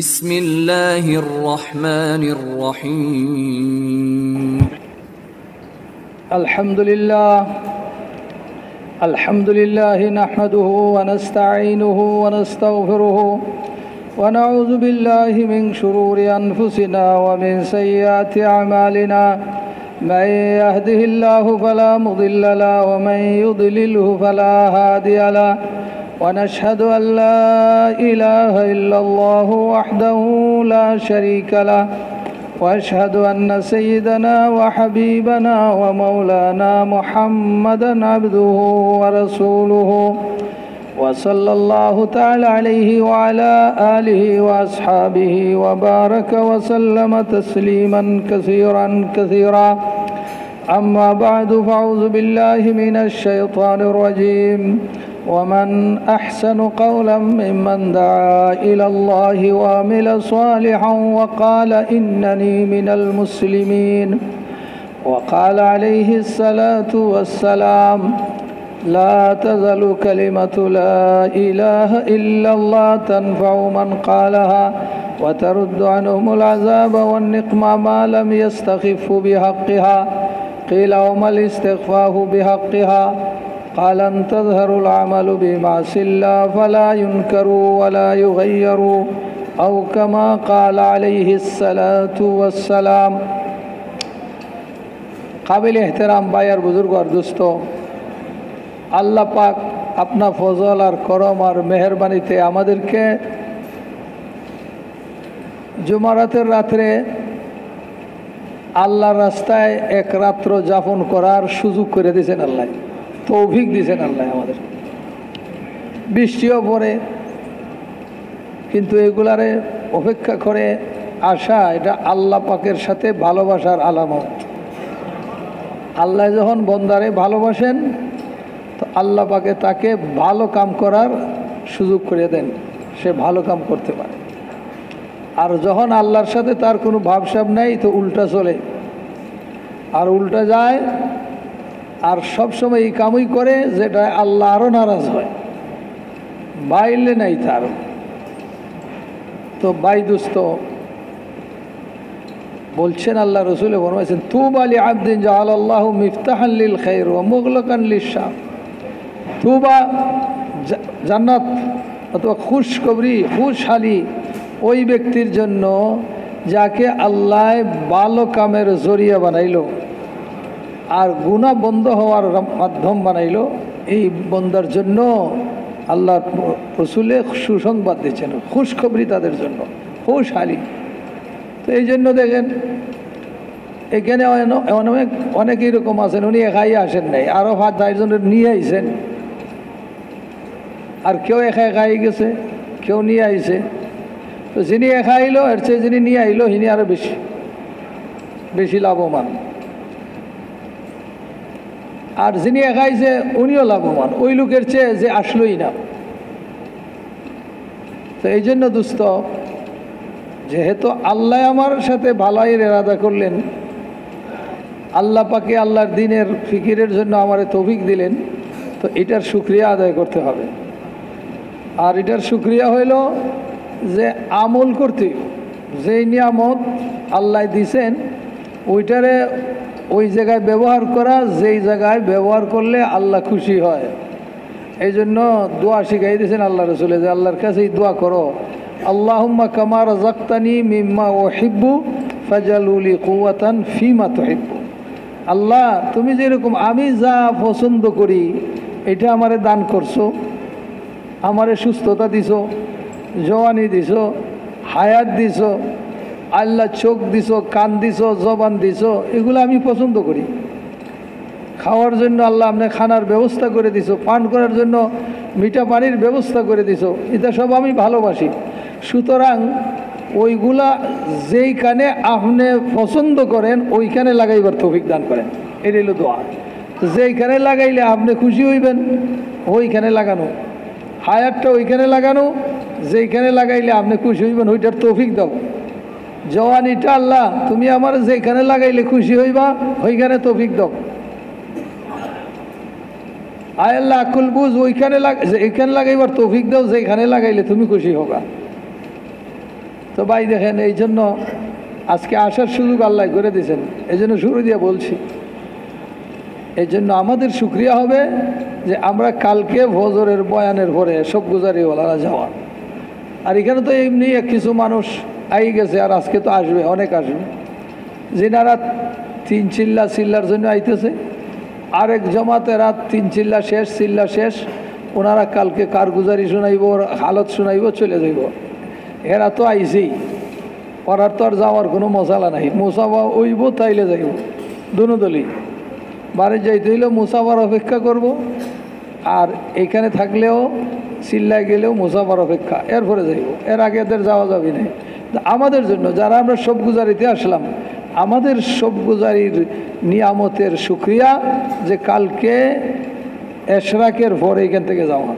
بسم الله الرحمن الرحيم الحمد لله نحمده ونستعينه ونستغفره ونعوذ بالله من شرور أنفسنا ومن سيئات أعمالنا من يهده الله فلا مضل له ومن يضلله فلا هادي له ونشهد أن لا إله إلا الله وحده لا شريك له وأشهد أن سيدنا وحبيبنا ومولانا محمدا عبده ورسوله وصلى الله تعالى عليه وعلى آله وأصحابه وبارك وسلم تسليما كثيرا أما بعد فأعوذ بالله من الشيطان الرجيم ومن أحسن قولا ممن دعا إلى الله وعمل صالحا وقال إنني من المسلمين وقال عليه الصلاة والسلام لا تزال كلمة لا إله إلا الله تنفع من قالها وترد عنهم العذاب والنقمة ما لم يستخف بحقها قيل وما الاستخفاف بحقها قال أن تظهر العمل بمعصية الله فلا ينكر ولا يغير أو كما قال عليه الصلاة والسلام قابل احترام باयर बुजुर्ग और दोस्तों আল্লাহ পাক আপনার ফজল আর করম আর মেহেরবানিতে আমাদেরকে জুমারাতের রাত্রে আল্লাহর রাস্তায় এক রাত্র যাপন করার সুযোগ করে দিয়েছেন আল্লাহ, তৌফিক দিয়েছেন আল্লাহ আমাদের। বৃষ্টিও পড়ে, কিন্তু এগুলারে অপেক্ষা করে আসা এটা আল্লাহ পাকের সাথে ভালোবাসার আলামত। আল্লাহ যখন বন্দারে ভালোবাসেন তো আল্লাহ পাকে তাকে ভালো কাম করার সুযোগ করে দেন, সে ভালো কাম করতে পারে। আর যখন আল্লাহর সাথে তার কোনো ভাবসাব নেই তো উল্টা চলে আর উল্টা যায়, আর সবসময় এই কামই করে যেটা আল্লাহ আরও নারাজ হয়, বাইলে নাই তার। তো বাই দোস্ত বলছেন আল্লাহ রসুল ফরমাইছেন তুবা লি আবদিন জাআলাল্লাহু মিফতাহান লিল খায়র ওয়া মুগলাকান লিশ-শার। তুবা জান্নাত অথবা খুশখবরি, খুশহালি ওই ব্যক্তির জন্য যাকে আল্লাহ ভালো কামের জরিয়া বানাইলো আর গুনাহ বন্ধ হওয়ার মাধ্যম বানাইলো। এই বন্দার জন্য আল্লাহ রসুলে সুসংবাদ দিচ্ছেন, খুশখবরি তাদের জন্য, খুশহালি। তো এই জন্য দেখেন এখানে অনেক এরকম আছেন উনি একাই আসেন নাই, আরও 5-10 জনের নিয়ে আইছেন, আর কেউ একাই গেছে, কেউ নিয়ে আইছে। তো যিনি একা আইলো এর চেয়ে যিনি নিয়ে আইলো তিনি আরও বেশি লাভবান, আর যিনি একা আইছে উনিও লাভবান ওই লোকের চেয়ে যে আসলোই না। তো এই জন্য দোস্ত, যেহেতু আল্লাহ আমার সাথে ভালোই ইরাদা করলেন, আল্লাহ পাকে আল্লাহর দ্বীনের ফিকিরের জন্য আমারে তৌফিক দিলেন, তো এটার শুকরিয়া আদায় করতে হবে। আর এটার শুকরিয়া হইল যে আমল করতে, যেই নিয়ামত আল্লাহ দিছেন ওইটারে ওই জায়গায় ব্যবহার করা, যেই জায়গায় ব্যবহার করলে আল্লাহ খুশি হয়। এই জন্য দোয়া শিখাই দিয়েছেন আল্লাহ রসুলে যে আল্লাহর কাছেই দোয়া করো, আল্লাহুম্মা কামা রাযাকতানি মিম্মা উহিব্বু ফাজআলুলি কুওয়াতান ফিমা তুহিব্বু। আল্লাহ তুমি যেরকম আমি যা পছন্দ করি এটা আমারে দান করছো, আমারে সুস্থতা দিছো, জওয়ানি দিছো, হায়াত দিছো, আল্লাহ চোখ দিছো, কান দিছো, জবান দিছো, এগুলো আমি পছন্দ করি। খাওয়ার জন্য আল্লাহ আপনি খানার ব্যবস্থা করে দিছো, পান করার জন্য মিঠা পানির ব্যবস্থা করে দিছো, এটা সব আমি ভালোবাসি। সুতরাং ওইগুলা যেইখানে আপনি পছন্দ করেন ওইখানে লাগাইবার তৌফিক দান করেন, এটা হলো দোয়া। যেইখানে লাগাইলে আপনি খুশি হইবেন ওইখানে লাগানো, হায়াতটা ওইখানে লাগানো, যেইখানে লাগাইলে আপনি খুশি হইবেন ওইটার তৌফিক দাও। জওয়ানিটা আল্লাহ তুমি আমার যেখানে লাগাইলে খুশি হইবা ওইখানে তৌফিক দাও। আয় আল্লাহ আকুল বুঝ ওইখানে এখানে লাগাইবার তৌফিক দাও, যেখানে লাগাইলে তুমি খুশি হবা। তো ভাই দেখেন, এই জন্য আজকে আসার সুযোগ আল্লাহ করে দিয়েছেন, এই জন্য শুরু দিয়ে বলছি। এই জন্য আমাদের শুকরিয়া হবে যে আমরা কালকে ফজরের বয়ানের পরে সব গুজারিওয়ালারা যাওয়া। আর এখানে তো এমনি কিছু মানুষ আই গেছে, আর আজকে তো আসবে, অনেক আসবে, যেনারা 3 চিল্লার জন্য আইতেছে। আরেক জমাতে রাত 3 চিল্লা শেষ, ওনারা কালকে কারগুজারি শোনাইব, হালত শোনাইব, চলে যাইব। এরা তো আইসেই, ওরার তো আর যাওয়ার কোনো মশালা নাই। মুসাফা ওইব তাইলে যাইব, দুনো দলই। বাড়ি যাইতে হইলেও মুসাফার অপেক্ষা করব, আর এখানে থাকলেও চিল্লায় গেলেও মুসাফার অপেক্ষা, এরপরে যাইব। এর আগে এদের যাওয়া যাবে না। আমাদের জন্য যারা আমরা সব গুজারিতে আসলাম, আমাদের সব গুজারির নিয়ামতের শুকরিয়া যে কালকে এশরাকের পরে এখান থেকে যাওয়া।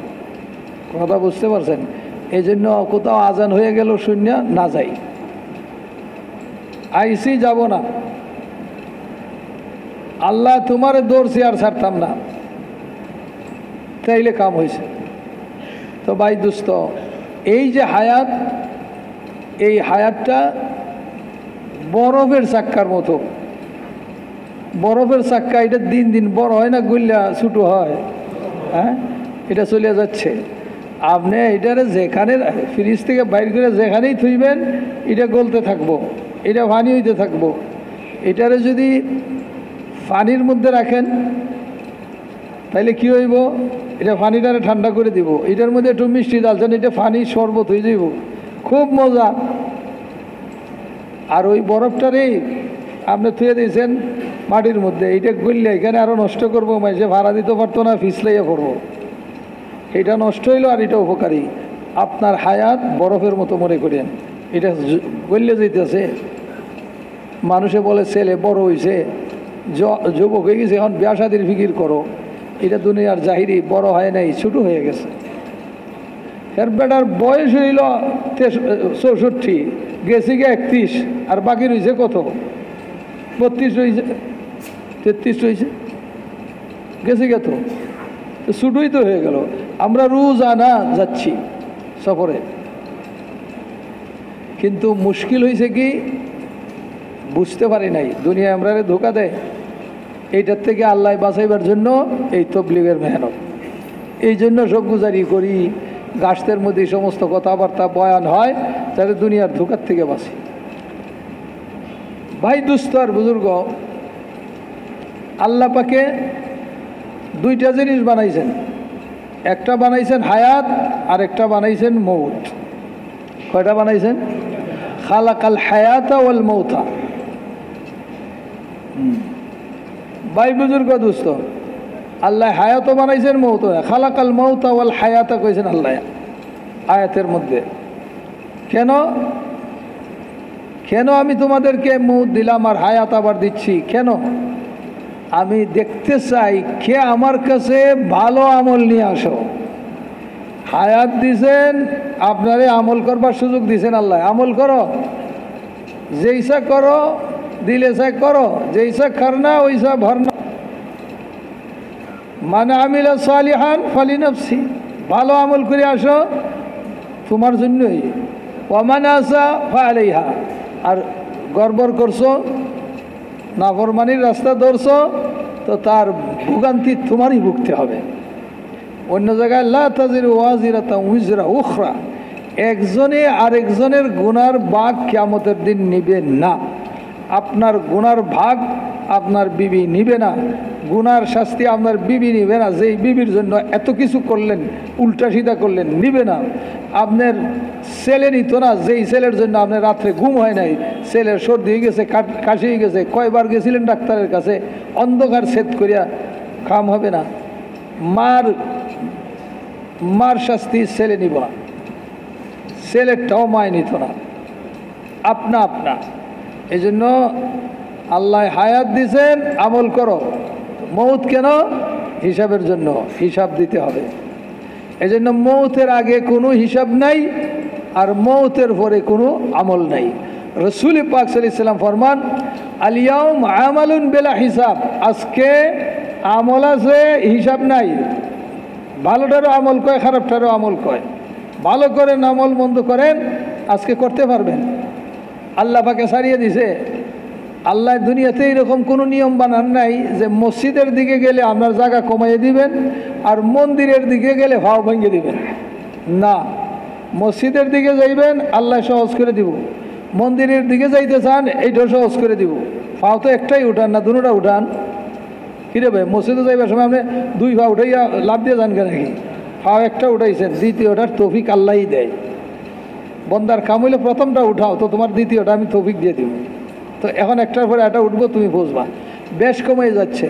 কথা বুঝতে পারছেন? এই জন্য কোথাও আজান হয়ে গেল শূন্য না যাই, আইসি যাব না। আল্লাহ তোমার দৌড়ছি আর ছাড়তাম না, তাইলে কাম হয়েছে। তো ভাই দোস্ত, এই যে হায়াত, এই হায়াতটা বরফের চাক্কার মতো। বরফের চাক্কা, এটা দিন দিন বড় হয় না, গুল্লা ছোটো হয়। হ্যাঁ, এটা চলে যাচ্ছে। আপনি এটারে যেখানে ফ্রিজ থেকে বাইর করে যেখানেই থুইবেন, এটা গলতে থাকবো, এটা পানি হইতে থাকবো। এটারে যদি পানির মধ্যে রাখেন তাইলে কি হইব? এটা পানিটারে ঠান্ডা করে দিব। এটার মধ্যে একটু মিষ্টি ডালছেন, এটা পানি শরবত হয়ে যাইব, খুব মজা। আর ওই বরফটারে আপনি থুয়ে দিয়েছেন মাটির মধ্যে, এইটা গললে এখানে আরও নষ্ট করবো, মাঝে ভাড়া দিতে পারতো না, ফিসলাইয়া পড়বো। এটা নষ্ট হইলো, আর এটা উপকারী। আপনার হায়াত বরফের মতো মনে করেন, এটা গললে যেতেছে। মানুষে বলে ছেলে বড় হয়েছে, যুবক হয়ে গেছে, এখন বিয়া শাদির ফিকির করো। এটা দুনিয়ার জাহিরি, বড় হয় নাই, ছোটো হয়ে গেছে। এর বেটার বয়স হইল 64, গেছে গিয়ে 31, আর বাকি রয়েছে কত? 32 রয়েছে, 33 রয়েছে, গেছে গে তো ছোটোই তো হয়ে গেল। আমরা রোজ আনা যাচ্ছি সফরে, কিন্তু মুশকিল হয়েছে কি বুঝতে পারি নাই, দুনিয়া আমরা ধোকা দেয়। এইটার থেকে আল্লাহ বাঁচাইবার জন্য এই তবলিগের মেহনত। এই জন্য সব গুজারি করি, গাছের মধ্যে সমস্ত কথাবার্তা বয়ান হয়, যাতে দুনিয়ার ধোকার থেকে বাঁচি। ভাই দুস্থ আর বুজুর্গ, আল্লাহ পাকে 2টা জিনিস বানাইছেন। একটা বানাইছেন হায়াত, আর একটা বানাইছেন মৌত। কয়টা বানাইছেন? খালাকাল হায়াতা ওয়াল মৌতা। ভাই বুজুর্গ দুস্থ, আল্লাহ হায়াতও বানাইছেন, মৌত। খালাকাল মৌতা ওয়াল হায়াতা কইছেন আল্লাহ আয়াতের মধ্যে। কেন কেন আমি তোমাদেরকে মৌত দিলাম আর হায়াত আবার দিচ্ছি? কেন? আমি দেখতে চাই কে আমার কাছে ভালো আমল নিয়ে আসো। হায়াত দিছেন, আপনারে আমল করবার সুযোগ দিছেন আল্লাহ। আমল করো, যেইসা করো, দিলে সা করো, যেইসা খারনা ওইসা ভরনা। মানে আমিলা সালিহান ফালিনাফসি, ভালো আমল করে আসো, তোমার জন্যই। ওয়ামান আসা ফালাইহা, আর গড়বড় করছো, নাফরমানির রাস্তা ধরছো, তো তার ভোগান্তি তোমারই ভুগতে হবে। অন্য জায়গায় লা তাজিরু ওয়াজিরাতান উজরা উখরা, একজনে আরেকজনের গুনার ভাগ কিয়ামতের দিন নিবে না। আপনার গুনার ভাগ আপনার বিবি নিবে না, গুনার শাস্তি আপনার বিবি নিবে না। যেই বিবির জন্য এত কিছু করলেন, উল্টা সিধা করলেন, নিবে না। আপনার ছেলে নিত না, যেই ছেলের জন্য আপনার রাত্রে ঘুম হয় নাই, ছেলের সর্দি হয়ে গেছে, কাশি হয়ে গেছে, কয়বার গেছিলেন ডাক্তারের কাছে, অন্ধকার ছেদ করিয়া, কাম হবে না। মার শাস্তি ছেলে নিব না, ছেলেরটাও মায় নিত না, আপনা আপনা। এই জন্য আল্লাহ হায়াত দিছেন, আমল করো। মৌত কেন? হিসাবের জন্য, হিসাব দিতে হবে। এই জন্য মৌতের আগে কোনো হিসাব নাই, আর মৌতের পরে কোনো আমল নাই। রসুল পাক সাল্লাল্লাহু আলাইহি ওয়াসাল্লাম ফরমান, আল ইয়াউম আমালুন বিলা হিসাব, আজকে আমল আছে, হিসাব নাই। ভালোটারও আমল কয়, খারাপটারও আমল কয়। ভালো করেন, আমল মন্দ করেন, আজকে করতে পারবেন? আল্লাহ পাকে ছাড়িয়ে দিছে। আল্লাহ দুনিয়াতে এরকম কোনো নিয়ম বানান নাই যে মসজিদের দিকে গেলে আপনার জায়গা কমাইয়ে দিবেন আর মন্দিরের দিকে গেলে ভাও ভেঙে দিবেন। না, মসজিদের দিকে যাইবেন আল্লাহ সহজ করে দিব, মন্দিরের দিকে যাইতে চান এইটাও সহজ করে দিব। ভাও তো একটাই উঠান না, দুটোটা উঠান। কিরে ভাই, মসজিদে যাইবার সময় আপনি দুই ভাও উঠাইয়া লাভ দিয়ে যান কেন? নাকি ভাও একটা উঠাইছেন, দ্বিতীয়টার তৌফিক আল্লাহই দেয়। বন্দার কাম হইলে প্রথমটা উঠাও, তো তোমার দ্বিতীয়টা আমি তৌফিক দিয়ে দিব। তো এখন একটার পরে একটা উঠবো, তুমি বুঝবা বেশ কমে যাচ্ছে।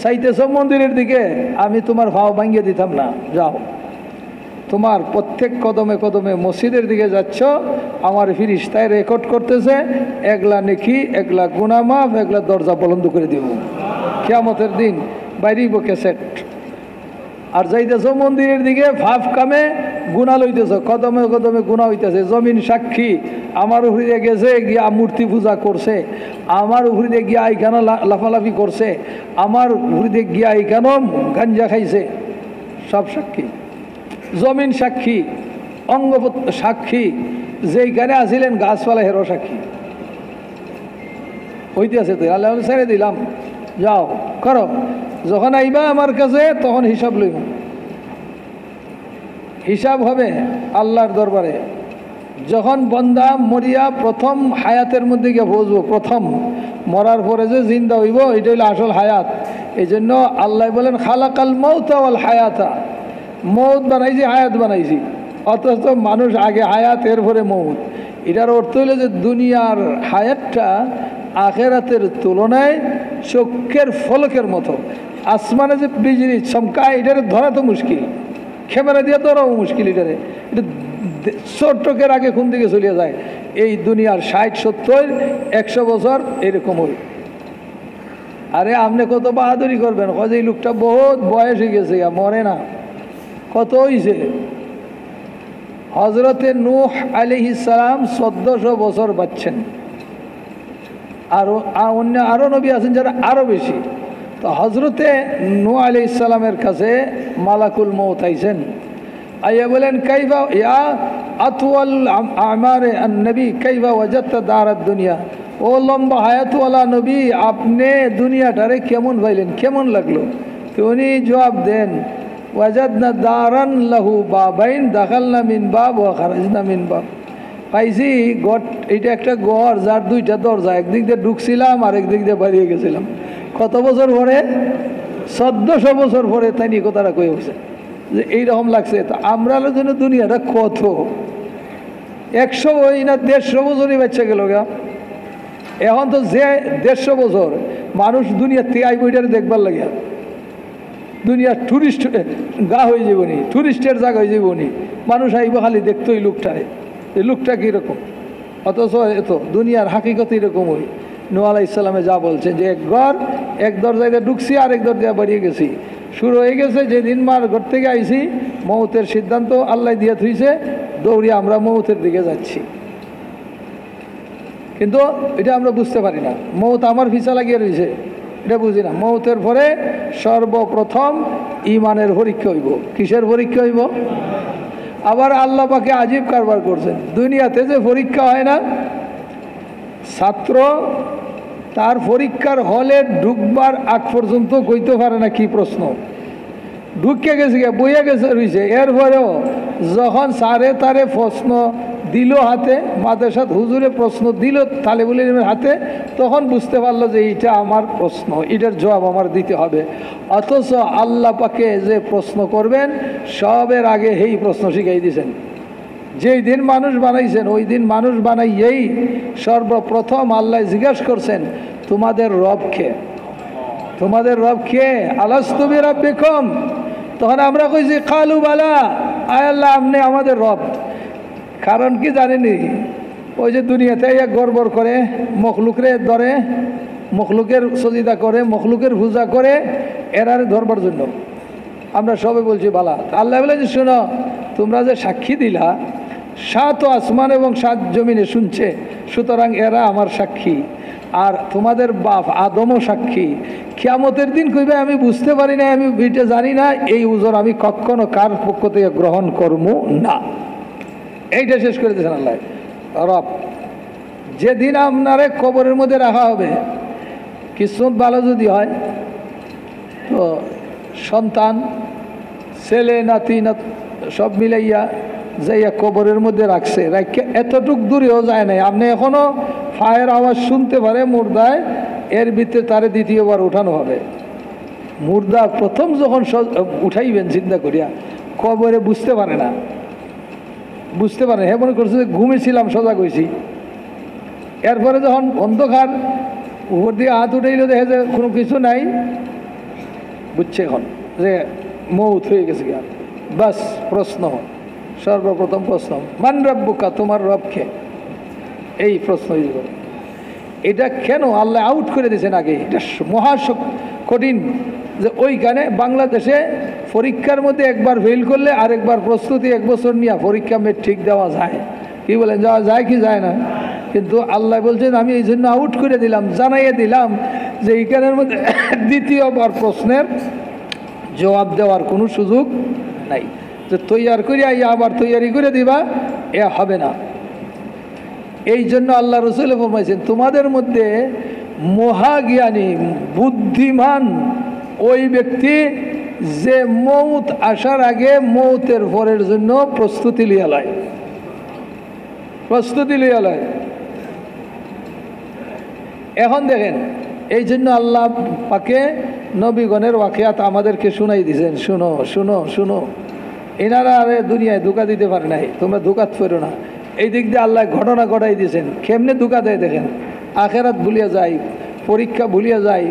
চাইতেছ মন্দিরের দিকে, আমি তোমার ভাও ভাঙিয়ে দিতাম না, যাও। তোমার প্রত্যেক কদমে কদমে মসজিদের দিকে যাচ্ছ, আমার ফিরিস্তায় রেকর্ড করতেছে, একলা নেকি, একলা গুনামাফ, একলা দরজা বন্ধ করে দিব। কিয়ামতের দিন বাইরেই ক্যাসেট। আর যাইতেছ মন্দিরের দিকে, ভাব কামে গুণা লইতেছ, কদমে কদমে গুণা হইতেছে। জমিন সাক্ষী, আমার উপরে গেছে গিয়া মূর্তি পূজা করছে, আমার উপরে গিয়া এইখানে লাফালাফি করছে, আমার উপরে গিয়া এইখানে গাঞ্জা খাইছে, সব সাক্ষী। জমিন সাক্ষী, অঙ্গ সাক্ষী, যেইখানে আসিলেন গাছপালা হেরো সাক্ষী হইতে আছে। তো আল্লাহ ছেড়ে দিলাম, যাও করো। যখন আইবা আমার কাছে তখন হিসাব লইব, হিসাব হবে আল্লাহর দরবারে। যখন বন্দা মরিয়া প্রথম হায়াতের মধ্যে গিয়ে বসবো, প্রথম মরার পরে যে জিন্দা হইব, এটা হইল আসল হায়াত। এই জন্য আল্লাহ বলেন খালাকাল মাউতা ওয়াল হায়াতা, মৌত বানাইছি, হায়াত বানাইছি। অথচ মানুষ আগে হায়াত, এরপরে মৌত। এটার অর্থ হইল যে দুনিয়ার হায়াতটা আখেরাতের তুলনায় চক্ষের ফলকের মতো। আসমানে যে বিজলি চমকায়, এটারে ধরা তো মুশকিল, ক্যামেরা দিয়ে ধরাও মুশকিল। এটা ছোট্টকের আগে কোন দিকে চলিয়ে যায়। এই দুনিয়ার 60, 70, 100 বছর এরকম হই। আরে আপনি কত বাহাদুরি করবেন, কত এই লোকটা বহুত বয়স হয়ে গেছে, মরে না। কত হয়েছে? হজরতে নূহ আলাইহিস সালাম 1400 বছর বাঁচছেন। আর অন্য আরও নবী আছেন যারা আরও বেশি। তো হজরতে নূহ আলাইহিস সালামের কাছে মালাকুল মউত আইছেন, আইয়া বলেন কাইফা ইয়া আতওয়াল আমারে নবী কাইফা ওয়াজাদতা দারাদ দুনিয়া, ও লম্বা হায়াতওয়ালা নবী, আপনি দুনিয়াটারে কেমন পাইলেন, কেমন লাগলো? তো উনি জবাব দেন ওয়াজাদনা দারান লাহু বাবাইন দাখালনা মিন বাব ওয়া খারাজনা মিন বাব। পাইছি গড়, এটা একটা গড় যার দুইটা দরজা, একদিক দিয়ে ঢুকছিলাম আর একদিক দিয়ে বাড়িয়ে গেছিলাম। কত বছর পরে? 1400 বছর পরে তাই নিয়ে কথাটা কয়ে বসে যে এইরকম লাগছে। তো আমরা জন্য দুনিয়াটা কত, 100 ওই না 150 বছরই বাচ্চা গেল গা। এখন তো যে 150 বছর মানুষ দুনিয়ার থেকে আইব, এটারে দেখবার লাগে। দুনিয়ার টুরিস্ট গা হয়ে যাবনি, টুরিস্টের জায়গা হয়ে যাবনি, মানুষ আইব খালি দেখতো এই লোকটারে, এই লোকটা কীরকম। অথচ এত দুনিয়ার হাকিকত এরকম হই। নূহ আলাইহিস সালামে যা বলছে যে এক ঘর, এক দরজায় ঢুকছি আর এক দরজায় বাড়িয়ে গেছি, শুরু হয়ে গেছে। যেদিন মার ঘর থেকে আইছি, মৌতের সিদ্ধান্ত আল্লাহ দিয়ে থুইছে, দৌড়িয়ে আমরা মৌতের দিকে যাচ্ছি। কিন্তু এটা আমরা বুঝতে পারি না, মৌত আমার ভিসা লাগিয়ে রয়েছে, এটা বুঝি না। মৌতের পরে সর্বপ্রথম ইমানের পরীক্ষা হইব। কিসের পরীক্ষা হইব? আবার আল্লাহ পাকে আজীব কারবার করছেন। দুনিয়াতে যে পরীক্ষা হয় না, ছাত্র তার পরীক্ষার হলে ঢুকবার আগ পর্যন্ত কইতে পারে না কি প্রশ্ন, ঢুকে গেছে, বইয়া গেছে রয়েছে। এরপরেও যখন স্যারে তারে প্রশ্ন দিল হাতে, মাদ্রাসাত হুজুরে প্রশ্ন দিল তালেবুল ইলমের হাতে, তখন বুঝতে পারলো যে এইটা আমার প্রশ্ন, এটার জবাব আমার দিতে হবে। অথচ আল্লাহ পাকে যে প্রশ্ন করবেন, সবের আগে এই প্রশ্ন শিখাই দিয়েছেন। যেই দিন মানুষ বানাইছেন, ওই দিন মানুষ বানাইয়েই সর্বপ্রথম আল্লাহ জিজ্ঞাসা করছেন তোমাদের রব কে? তোমাদের রব কে? আলাস্তু বিরাব্বিকুম। তখন আমরা কইছি কালু বালা, আয় আল্লাহ আপনি আমাদের রব। কারণ কি জানেনি? ওই যে দুনিয়াতে এক গড়বড় করে, মখলুকরে ধরে, মখলুকের সজিদা করে, মখলুকের পূজা করে, এরারে ধরবার জন্য আমরা সবাই বলছি বালা। আল্লাহ বলে যে শোনো, তোমরা যে সাক্ষী দিলা 7 আসমান এবং 7 জমিনে শুনছে, সুতরাং এরা আমার সাক্ষী। আর তোমাদের বাপ আদমও সাক্ষী। কিয়ামতের দিন কইবে আমি বুঝতে পারি না, আমি এটা জানি না, এই উজর আমি কখনো কার পক্ষ থেকে গ্রহণ করবো না। এইটা শেষ করে দিয়েছেন আল্লাহ। রব। যেদিন আপনারে কবরের মধ্যে রাখা হবে, কিসমত ভালো যদি হয় তো সন্তান, ছেলে নাতি সব মিলাইয়া যাইয়া কবরের মধ্যে রাখছে, রাখে এতটুক দূরেও যায় নাই, আপনি এখনো ফায়ের আওয়াজ শুনতে পারে মুর্দায়, এর ভিতরে তারে দ্বিতীয়বার উঠানো হবে। মুর্দা প্রথম যখন উঠাইবেন চিন্তা করিয়া, কবরে বুঝতে পারে না, বুঝতে পারে হ্যাঁ, মনে করছে যে ঘুমেছিলাম, সজাগ হয়েছি। এরপরে যখন অন্ধকার উপর দিয়ে হাত উঠাইল, দেখে যে কোনো কিছু নাই, বুঝছে এখন যে মৌত হয়ে গেছে। বাস প্রশ্ন, সর্বপ্রথম প্রশ্ন, মান রব্বুকা, তোমার রবকে? এই প্রশ্ন করে। এটা কেন আল্লাহ আউট করে দিয়েছেন আগে? এটা মহা কঠিন, যে ওইখানে বাংলাদেশে পরীক্ষার মধ্যে একবার ফেল করলে আরেকবার প্রস্তুতি 1 বছর নিয়ে পরীক্ষা ঠিক দেওয়া যায়। কি বলেন, যাওয়া যায় কি যায় না? কিন্তু আল্লাহ বলছেন আমি এই জন্য আউট করে দিলাম, জানাইয়ে দিলাম যে এইখানের মধ্যে দ্বিতীয়বার প্রশ্নের জবাব দেওয়ার কোনো সুযোগ নাই, যে তৈয়ার করিয়া আবার তৈয়ারি করে দিবা, এ হবে না। এই জন্য আল্লাহ রসুল ফরমাইছেন তোমাদের মধ্যে মহাজ্ঞানী বুদ্ধিমান ওই ব্যক্তি যে মৌত আসার আগে মৌতের পরের জন্য প্রস্তুতি লিয়া লয়, প্রস্তুতি লিয়া লয়। এখন দেখেন, এই জন্য আল্লাহ পাকে নবীগণের ওয়াকিয়াত আমাদেরকে শুনাই দিয়েছেন, শুনো শুনো শুনো। এনারা আরে দুনিয়ায় ধোঁকা দিতে পারে নাই, তোমরা ধোঁকাত ফেরো না। এই দিক দিয়ে আল্লাহ ঘটনা ঘটাই দিয়েছেন, কেমনে ধোঁকা দেয় দেখেন। আখেরাত ভুলিয়া যায়, পরীক্ষা ভুলিয়া যায়,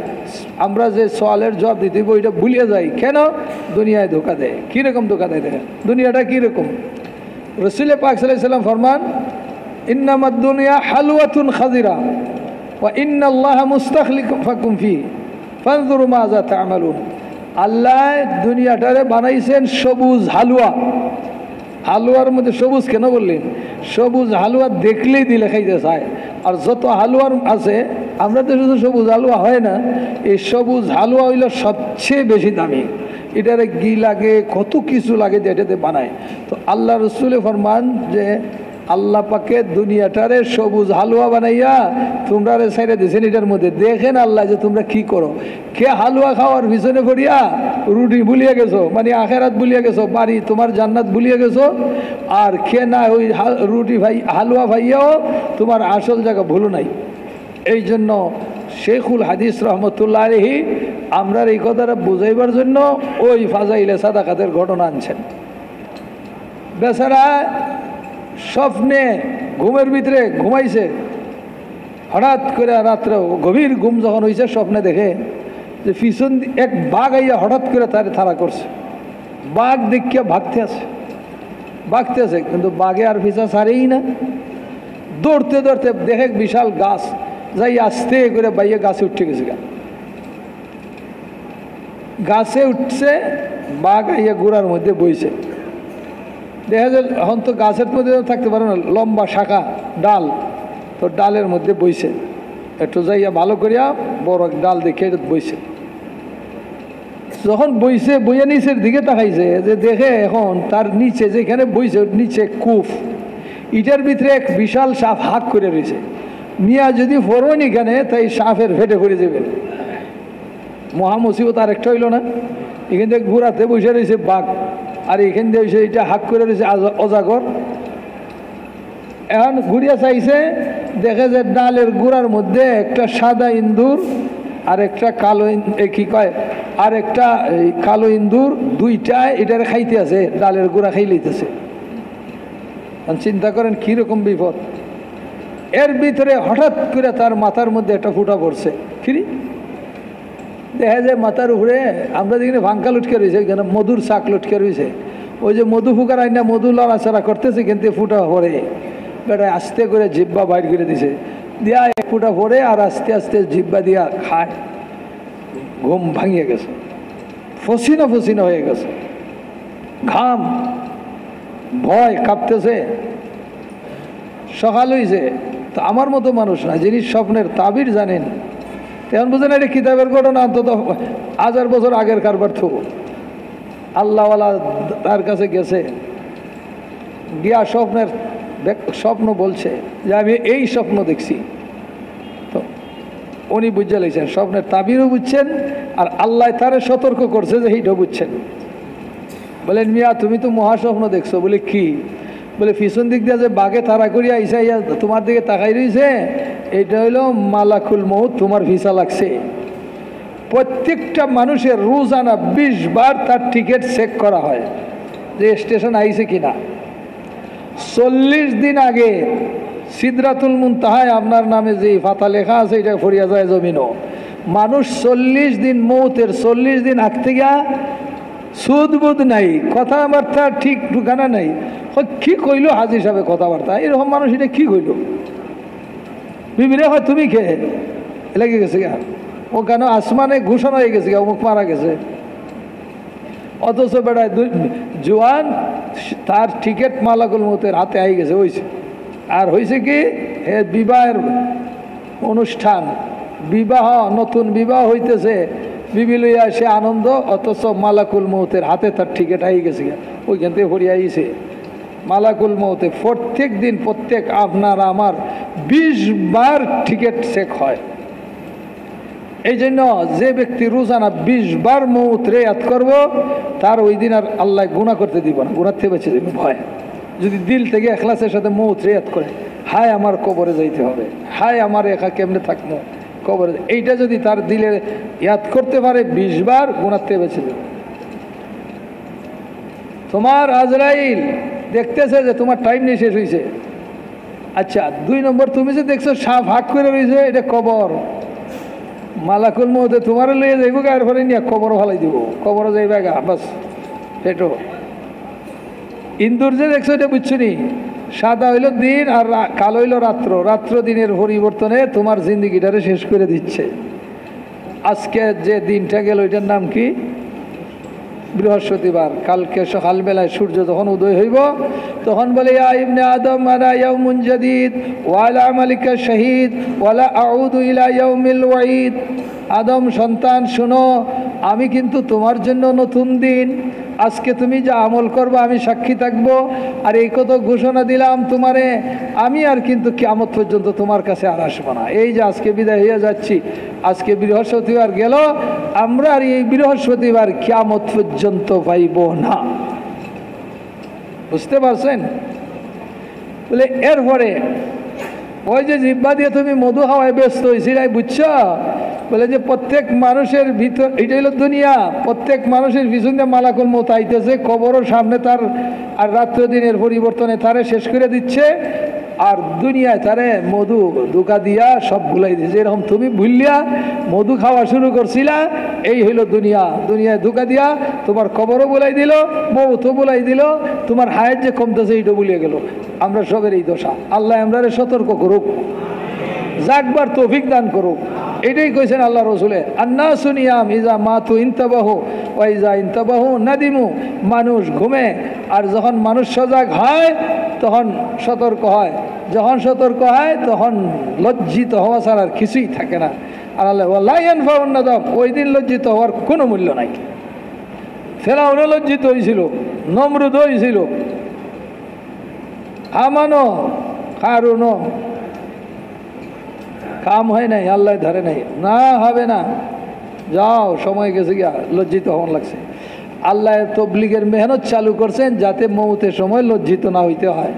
আমরা যে সওয়ালের জবাব দিতে ওইটা ভুলিয়া যাই। কেন? দুনিয়ায় ধোঁকা দেয়। কীরকম ধোঁকা দেয় দেখেন, দুনিয়াটা কীরকম। রসুল পাক সাল্লাল্লাহু আলাইহি ওয়াসাল্লাম ফরমান, ইন্নামাদ দুনিয়া হালওয়াতুন খাজিরা ওয়া ইন্নাল্লাহা মুস্তাখলিফাকুম ফি ফানজুরু মাযা তা'মালুন। আল্লাহ দুনিয়াটারে বানাইছেন সবুজ হালুয়া। হালুয়ার মধ্যে সবুজ কেন বললেন? সবুজ হালুয়া দেখলেই দিলে খাইতে চায়। আর যত হালুয়ার আছে, আমরা তো শুধু সবুজ হালুয়া হয় না, এই সবুজ হালুয়া হইল সবচেয়ে বেশি দামি। এটারে ঘি লাগে, কত কিছু লাগে যে এটাতে বানায়। তো আল্লাহ রসুলে ফরমান যে আল্লাহ পাকে দুনিয়াটারে সবুজ হালুয়া বানাইয়া তোমরা সাইডে দিয়েছেন। এটার মধ্যে দেখেন আল্লাহ যে তোমরা কি করো। কে হালুয়া খাওয়ার পিছনে পড়িয়া রুটি ভুলিয়ে গেছো, মানে আখেরাত ভুলিয়ে গেছো, বাড়ি তোমার জান্নাত ভুলিয়ে গেছো। আর কে না ওই রুটি ভাই হালুয়া ভাইয়াও তোমার আসল জায়গা ভুলো নাই। এই জন্য শেখুল হাদিস রহমতুল্লাহ আলাইহি আমরা এই কথাটা বুঝাইবার জন্য ওই ফাজাইলে সাদাকাতের ঘটনা আনছেন। বেচারা স্বপ্নে ঘুমের ভিতরে ঘুমাইছে, হঠাৎ করে রাত্রে গভীর ঘুম যখন হয়েছে, স্বপ্নে দেখে যে পিছন এক বাঘ আইয়া হঠাৎ করে তার থারা করছে। বাঘ দেখিয়া ভাগতে আছে, কিন্তু বাঘে আর পিছা ছাড়েই না। দৌড়তে দৌড়তে দেখে বিশাল গাছ, যাই আস্তে করে বাইয়ে গাছে উঠে গেছে। গাছে উঠছে, বাঘ আইয়া গোড়ার মধ্যে বইছে। দেখা যায় এখন তো গাছের মধ্যে থাকতে পারে না, লম্বা শাখা ডাল, তো ডালের মধ্যে বইছে। একটু যাইয়া ভালো করিয়া বড় ডাল দেখে বইছে। যখন বইছে, বইয়া নিচের দিকে তাকাইছে, যে দেখে এখন তার নিচে যেখানে বইছে নিচে কূপ, ইটার ভিতরে এক বিশাল সাপ হাঁক করে রয়েছে। মিয়া যদি ফোরন এখানে, তাই সাপের ফেটে পড়ে যাবে। মহামসিবত আর একটা হইল না। এখান থেকে ঘুরাতে বসে রয়েছে বাঘ, আর এখান দিয়ে এটা হাঁক করে রয়েছে অজাগর। এখন ঘুরিয়া চাইছে, দেখে যে ডালের গুড়ার মধ্যে একটা সাদা ইন্দুর আর একটা কালো, কি কয়, আর একটা কালো ইন্দুর, দুইটা এটার খাইতে আছে, ডালের গুড়া খাই লইতেছে। চিন্তা করেন কিরকম বিপদ। এর ভিতরে হঠাৎ করে তার মাথার মধ্যে একটা ফুটা পড়ছে। কিরি দেখা যায় মাথার উপরে আমরা যেখানে ভাঙ্কা লুটকে রয়েছে, ওইখানে মধুর শাক লুটকে রয়েছে। ওই যে মধু ফুকার আইনা মধু লড়াচড়া করতেছে, কিন্তু ফুটা পড়ে বেটা আস্তে করে জিব্বা বাইর করে দিছে, দিয়া এক ফুটা পড়ে আর আস্তে আস্তে জিব্বা দিয়া খায়। ঘুম ভাঙিয়ে গেছে, ফসিনা ফসিনা হয়ে গেছে, ঘাম, ভয় কাঁপতেছে। সকাল হয়েছে, তো আমার মতো মানুষ না, যিনি স্বপ্নের তাবির জানেন, তেমন বুঝেন এটা কিতাবের ঘটনা, অন্তত 1000 বছর আগের কারবার থো। আল্লাহওয়ালা তার কাছে গেছে, গিয়া স্বপ্নের স্বপ্ন বলছে যে আমি এই স্বপ্ন দেখছি। তো উনি বুঝে লেগেছেন, স্বপ্নের তাবিরও বুঝছেন আর আল্লাহ তারে সতর্ক করছে যে এইটাও বুঝছেন। বলেন মিয়া তুমি তো মহাস্বপ্ন দেখছো। বলে কি? বলে পিছন দিক দিয়ে যে বাঘে তাড়া করিয়া ইসাইয়া তোমার দিকে তাকাই রয়েছে, এটা হইল মালাকুল মউত, তোমার ভিসা লাগছে। প্রত্যেকটা মানুষের রোজানা 20 বার তার টিকিট চেক করা হয় যে স্টেশন আইছে কিনা। 40 দিন আগে সিদরাতুল মুনতাহায় আপনার নামে যে ফাতা লেখা আছে এটা ফরিয়া যায় জমিনও। মানুষ 40 দিন মৌতের 40 দিন আগ থেকে সুদবুদ নাই, কথাবার্তা ঠিক ঠিকানা নাই। কি কইল হাজির সাহেব কথাবার্তা, এরকম মানুষ এটা কি কইল? বিবিরে হয় তুমি খেয়ে লেগে গেছে গা, ও কেন আসমানে ঘোষণা হয়ে গেছে গা অমুক মারা গেছে। অথচ বেড়ায় জোয়ান তার টিকিট মালাকুল মউতের হাতে আই গেছে হয়েছে। আর হয়েছে কি হে বিবাহের অনুষ্ঠান, বিবাহ নতুন বিবাহ হইতেছে, বিবি লইয়া সে আনন্দ, অথচ মালাকুল মউতের হাতে তার টিকিট আই গেছে ওইখান থেকে ফরিয়ে আইছে। মালাকুল মউতে প্রত্যেক দিন প্রত্যেক আপনার আমার 20 বার টিকিট চেক হয়। এই জন্য যে ব্যক্তি রোজানা 20 বার মউত রে ইয়াদ করব, তার ওই দিন আর আল্লাহ গুনাহ করতে দিব না, গুনাহ থেকে বেঁচে দেবে ভয়। যদি দিল থেকে এখলাসের সাথে মউত রে ইয়াদ করে, হায় আমার কবরে যাইতে হবে, হায় আমার একা কেমনে থাকবো কবরে, এইটা যদি তার দিলে ইয়াদ করতে পারে 20 বার, গুনাহ থেকে বেঁচে দেবে। তোমার আজরাইল দেখতেছে যে তোমার টাইম নিয়ে শেষ হয়েছে। আচ্ছা 2 নম্বর, তুমি যে দেখছো সাপ হাক করে রয়েছে, এটা কবর। মালাকুল মউতে তোমার লইয়ে যাইব গা, এরপরে নিয়ে কবর ভালাই দিব, কবর যাইবা গা বাস পেটো। ইন্দুর যে দেখছো এটা বুঝছো নি, সাদা হইল দিন আর কালো হইল রাত্র, রাত্র দিনের পরিবর্তনে তোমার জিন্দিগিটারে শেষ করে দিচ্ছে। আজকে যে দিনটা গেল ওইটার নাম কি? বৃহস্পতিবার। কালকে সকালবেলায় সূর্য যখন উদয় হইব তখন বলে ইয়া ইবনে আদম আনা ইয়াউমুন জাদীদ ওয়া আলা আমালিকা শাহীদ ওয়ালা আউদু ইলা ইয়াউমিল ওয়াঈদ। আদম সন্তান শোনো, আমি কিন্তু তোমার জন্য নতুন দিন, আজকে তুমি যা আমল করবে আমি সাক্ষী থাকবো। আর এই কত ঘোষণা দিলাম তোমারে, আমি আর কিন্তু কিয়ামত পর্যন্ত তোমার কাছে আর আসবো না। এই যে আজকে বিদায় হয়ে যাচ্ছি, আজকে বৃহস্পতিবার গেল, আমরা আর এই বৃহস্পতিবার কিয়ামত পর্যন্ত পাইব না। বুঝতে পারছেন? বলে এরপরে ওই যে জিহ্বা দিয়ে তুমি মধু খাওয়ায় ব্যস্ত হয়েছিলাই, বুঝছো? বলে যে প্রত্যেক মানুষের ভিতর, এটা হলো দুনিয়া, প্রত্যেক মানুষের পিছনে মালাকুল মউত আইতেছে, কবরের সামনে তার, আর রাত্র দিনের পরিবর্তনে তারে শেষ করে দিচ্ছে। আর দুনিয়ায় তারে মধু ধোঁকা দিয়া সব ভুলাই দিচ্ছে। এরকম তুমি ভুলিয়া মধু খাওয়া শুরু করছিলা, এই হইল দুনিয়া। দুনিয়ায় ধোঁকা দিয়া তোমার কবরও বলাই দিল, মউতও বলাই দিল, তোমার হায়াত যে কমতেছে এইটা ভুলিয়ে গেল। আমরা সবের এই দশা। আল্লাহ আমরারে সতর্ক করুক, জাগবার তৌফিক দান করুক। এটাই কইছেন আল্লাহ রসুলে, আন্নাসু নিয়াম ইজা মাতু ইনতাবাহু ওয়া ইজা ইনতাবাহু নাদিমু। মানুষ ঘুমে, আর যখন মানুষ সজাগ হয় তখন সতর্ক হয়, যখন সতর্ক হয় তখন লজ্জিত হওয়া ছাড়া আর কিছুই থাকে না। আর আল্লাহ ওয়ালা ইয়ানফাউন নাদাম, ওই দিন লজ্জিত হওয়ার কোনো মূল্য নাই। ফেরাউনও লজ্জিত হয়েছিল, নমরুদ হয়েছিল, হামানও, কারুনও, কাম হয় নাই, আল্লাহ ধরে নাই, না হবে না, যাও সময় গেছে গিয়া, লজ্জিত হওয়ার লাগছে। আল্লাহ তবলিগের মেহনত চালু করছেন যাতে মউতের সময় লজ্জিত না হইতে হয়।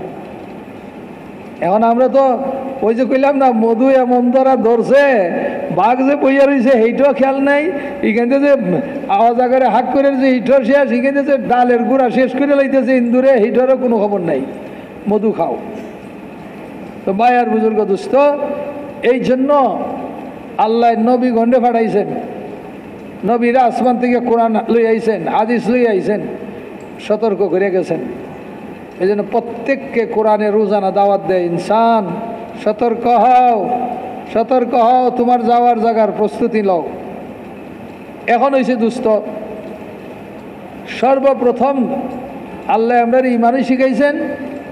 এখন আমরা তো ওই যে কইলাম না, মধু এমন ধরা ধরছে, বাঘ যে বইয়া রয়েছে সেইটাও খেয়াল নাই, এখান থেকে যে আওয়াজ আকারে হাক করে যে হিটর শেষ, এখান থেকে যে ডালের গুঁড়া শেষ করে লাইতেছে ইন্দুরে, হিটরও কোনো খবর নাই। মধু খাও। তো ভাই আর বুজুর্গ দোস্ত, এই জন্য আল্লাহ নবী গন্ডে পাঠাইছেন, নবীরা আসমান থেকে কোরআন লই আইছেন, হাদিস লই আইছেন, সতর্ক করে গেছেন। এই জন্য প্রত্যেককে কোরআনে রোজানা দাওয়াত দেয়, ইনসান সতর্ক হও, সতর্ক হও, তোমার যাওয়ার জায়গার প্রস্তুতি লও। এখন হয়েছে দুস্থ, সর্বপ্রথম আল্লাহ আমরা ইমানই শিখাইছেন,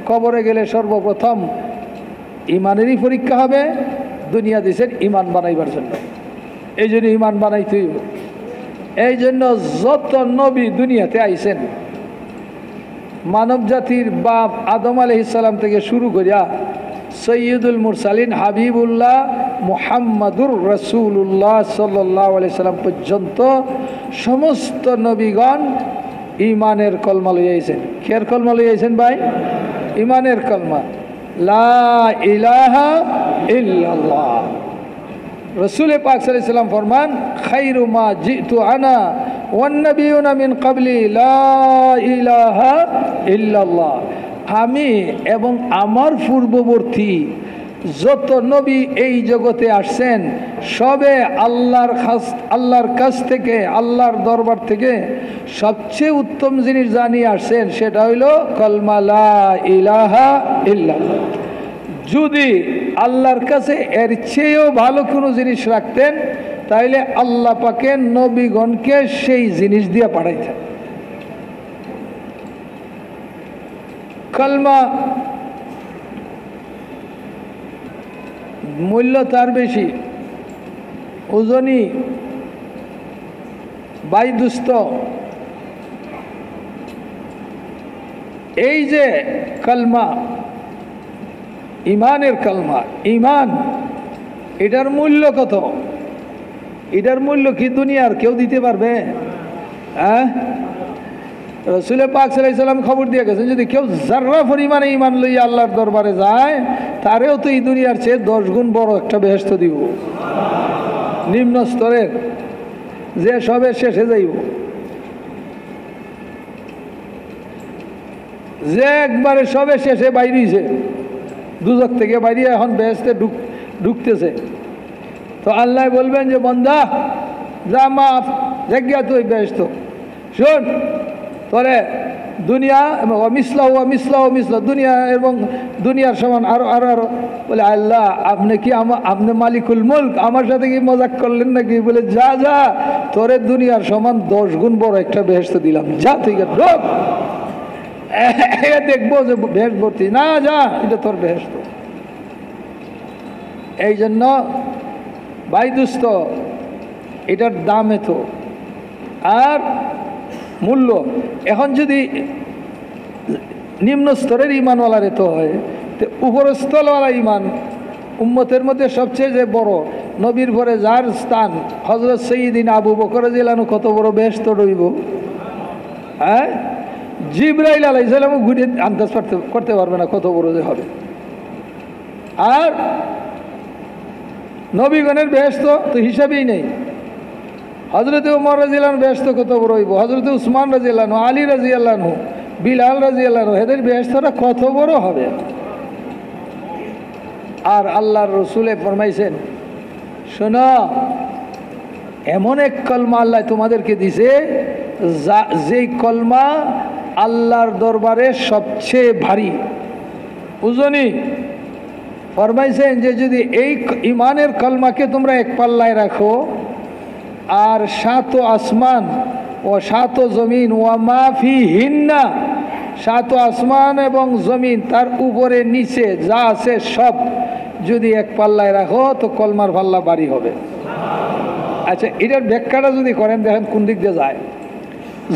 কবরে গেলে সর্বপ্রথম ইমানেরই পরীক্ষা হবে। দুনিয়া দিয়েছেন ইমান বানাইবার জন্য, এই জন্য ইমান বানাইতেই হবে। এই জন্য যত নবী দুনিয়াতে আইছেন মানব জাতির বাপ আদম আলাইহিস সালাম থেকে শুরু করিয়া সৈয়দুল মুরসালিন হাবিবুল্লাহ মুহাম্মাদুর রাসূলুল্লাহ সাল্লাল্লাহু আলাইহি সাল্লাম পর্যন্ত সমস্ত নবীগণ ইমানের কলমা লইয়াছেন। কের কলমা লইয়াছেন ভাই? ইমানের কলমা, লা ইলাহা ইল্লাল্লাহ। রসুল পাক সাল্লাল্লাহু আলাইহি সাল্লাম ফরমান, খায়রু মা জিতু আনা ওয়ান নাবিয়ুনা মিন ক্বাবলি লা ইলাহা ইল্লাল্লাহ। আমি এবং আমার পূর্ববর্তী যত নবী এই জগতে আসছেন সবে আল্লাহর কাছ থেকে, আল্লাহর দরবার থেকে সবচেয়ে উত্তম জিনিস জানিয়ে আসছেন, সেটা হইল কলমা লা ইলাহা ইল্লাল্লাহ। যদি আল্লাহর কাছে এর চেয়েও ভালো কোনো জিনিস রাখতেন তাইলে আল্লাহ পাকের নবীগণকে সেই জিনিস দিয়ে পাঠাইতেন। কলমা মূল্য তার বেশি, ওজনই বাইদুস্ত। এই যে কলমা, ইমানের কলমা, ইমান, এটার মূল্য কত? এটার মূল্য কি দুনিয়ার কেউ দিতে পারবে? হ্যাঁ, রসুল পাক সাল্লাল্লাহু আলাইহি সাল্লাম খবর দিয়ে গেছেন, যদি কেউ যারা পরিমাণে ইমান লইয়া আল্লাহর দরবারে যায় তারেও তো এই দুনিয়ার চেয়ে 10 গুণ বড় একটা বেহেশত দিব, নিম্ন স্তরের, যে সবে শেষে যাইব, যে একবারে সবে শেষে বাইরেছে দুজক থেকে বাইরে, এখন বেহেশতে ঢুকতেছে। তো আল্লাহ বলবেন যে বান্দা যা, মাফ জায়গা তুই বেহেশত, শোন তোরে দুনিয়া এবং অমিসলা দুনিয়া এবং দুনিয়ার সমান আরো আরো আরো। বলে আল্লাহ আপনি কি আপনি মালিকুল মুলক, আমার সাথে কি মজাক করলেন নাকি? বলে যা যা, তোরে দুনিয়ার সমান 10 গুণ বড় একটা বেহেশত দিলাম, যা ঠিক আছে, ঢোক। দেখবো যে বেহেশত ভর্তি, না যা, এটা তোর বেহেশত। এই জন্য ভাই দুস্ত, এটার দাম এত আর মূল্য। এখন যদি নিম্ন স্তরের ইমানওয়ালার এত হয়, তো উপরস্থলওয়ালা ইমান উম্মতের মধ্যে সবচেয়ে যে বড়, নবীর পরে যার স্থান, হযরত সাইয়্যিদিনা আবু বকর রাদিয়াল্লাহু আনহু, কত বড় বেহেশত রইব। হ্যাঁ, জিবরাইল আলাইহিস সালামও ঘুরে আন্দাজ করতে পারবে না কত বড় যে হবে। আর নবীগণের বেহেশত তো হিসাবেই নেই। হযরত ওমর রাদিয়াল্লাহু আনহু বেহেশত কত বড় হইব, হযরত উসমান রাদিয়াল্লাহু আনহু, আলী রাদিয়াল্লাহু আনহু, বিলাল রাদিয়াল্লাহু আনহু, এদের বেহেশতটা কত বড় হবে। আর আল্লাহর রাসূল ফরমাইছেন, শোনো, এমন এক কলমা আল্লাহ তোমাদেরকে দিছে, যেই কলমা আল্লাহর দরবারে সবচেয়ে ভারী, ওজনই। ফরমাইছেন যে যদি এই ইমানের কলমাকে তোমরা এক পাল্লায় রাখো, আর 7 আসমান ও 7 জমিন, ওয়া মা ফিহিন্না, 7 আসমান এবং জমিন, তার উপরে নিচে যা আছে সব যদি এক পাল্লায় রাখো, তো কলমার পাল্লা ভারী হবে। আচ্ছা, এটার ব্যাখ্যাটা যদি করেন, দেখেন কোন দিক দিয়ে যায়।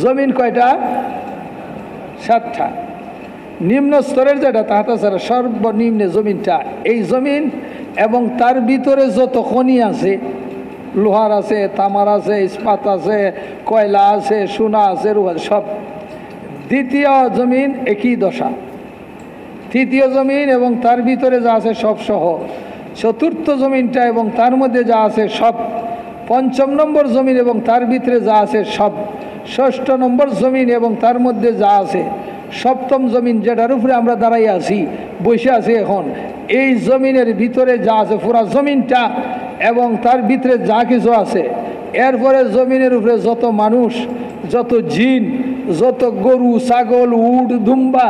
জমিন কয়টা? 7টা। নিম্ন স্তরের যেটা, তাহাটা ছাড়া সর্বনিম্নে জমিনটা, এই জমিন এবং তার ভিতরে যত খনি আছে, লোহার আছে, তামার আছে, ইস্পাত আছে, কয়লা আছে, সোনা আছে, রূপা, সব। দ্বিতীয় জমিন একই দশা, তৃতীয় জমিন এবং তার ভিতরে যা আছে সব সহ, চতুর্থ জমিনটা এবং তার মধ্যে যা আছে সব, পঞ্চম নম্বর জমিন এবং তার ভিতরে যা আছে সব, ষষ্ঠ নম্বর জমিন এবং তার মধ্যে যা আছে, সপ্তম জমিন যেটার উপরে আমরা দাঁড়াই আছি, বসে আছি এখন, এই জমিনের ভিতরে যা আছে পুরা জমিনটা এবং তার ভিতরে যা কিছু আছে, এরপরে জমিনের উপরে যত মানুষ, যত জিন, যত গরু, ছাগল, উট, দুম্বা,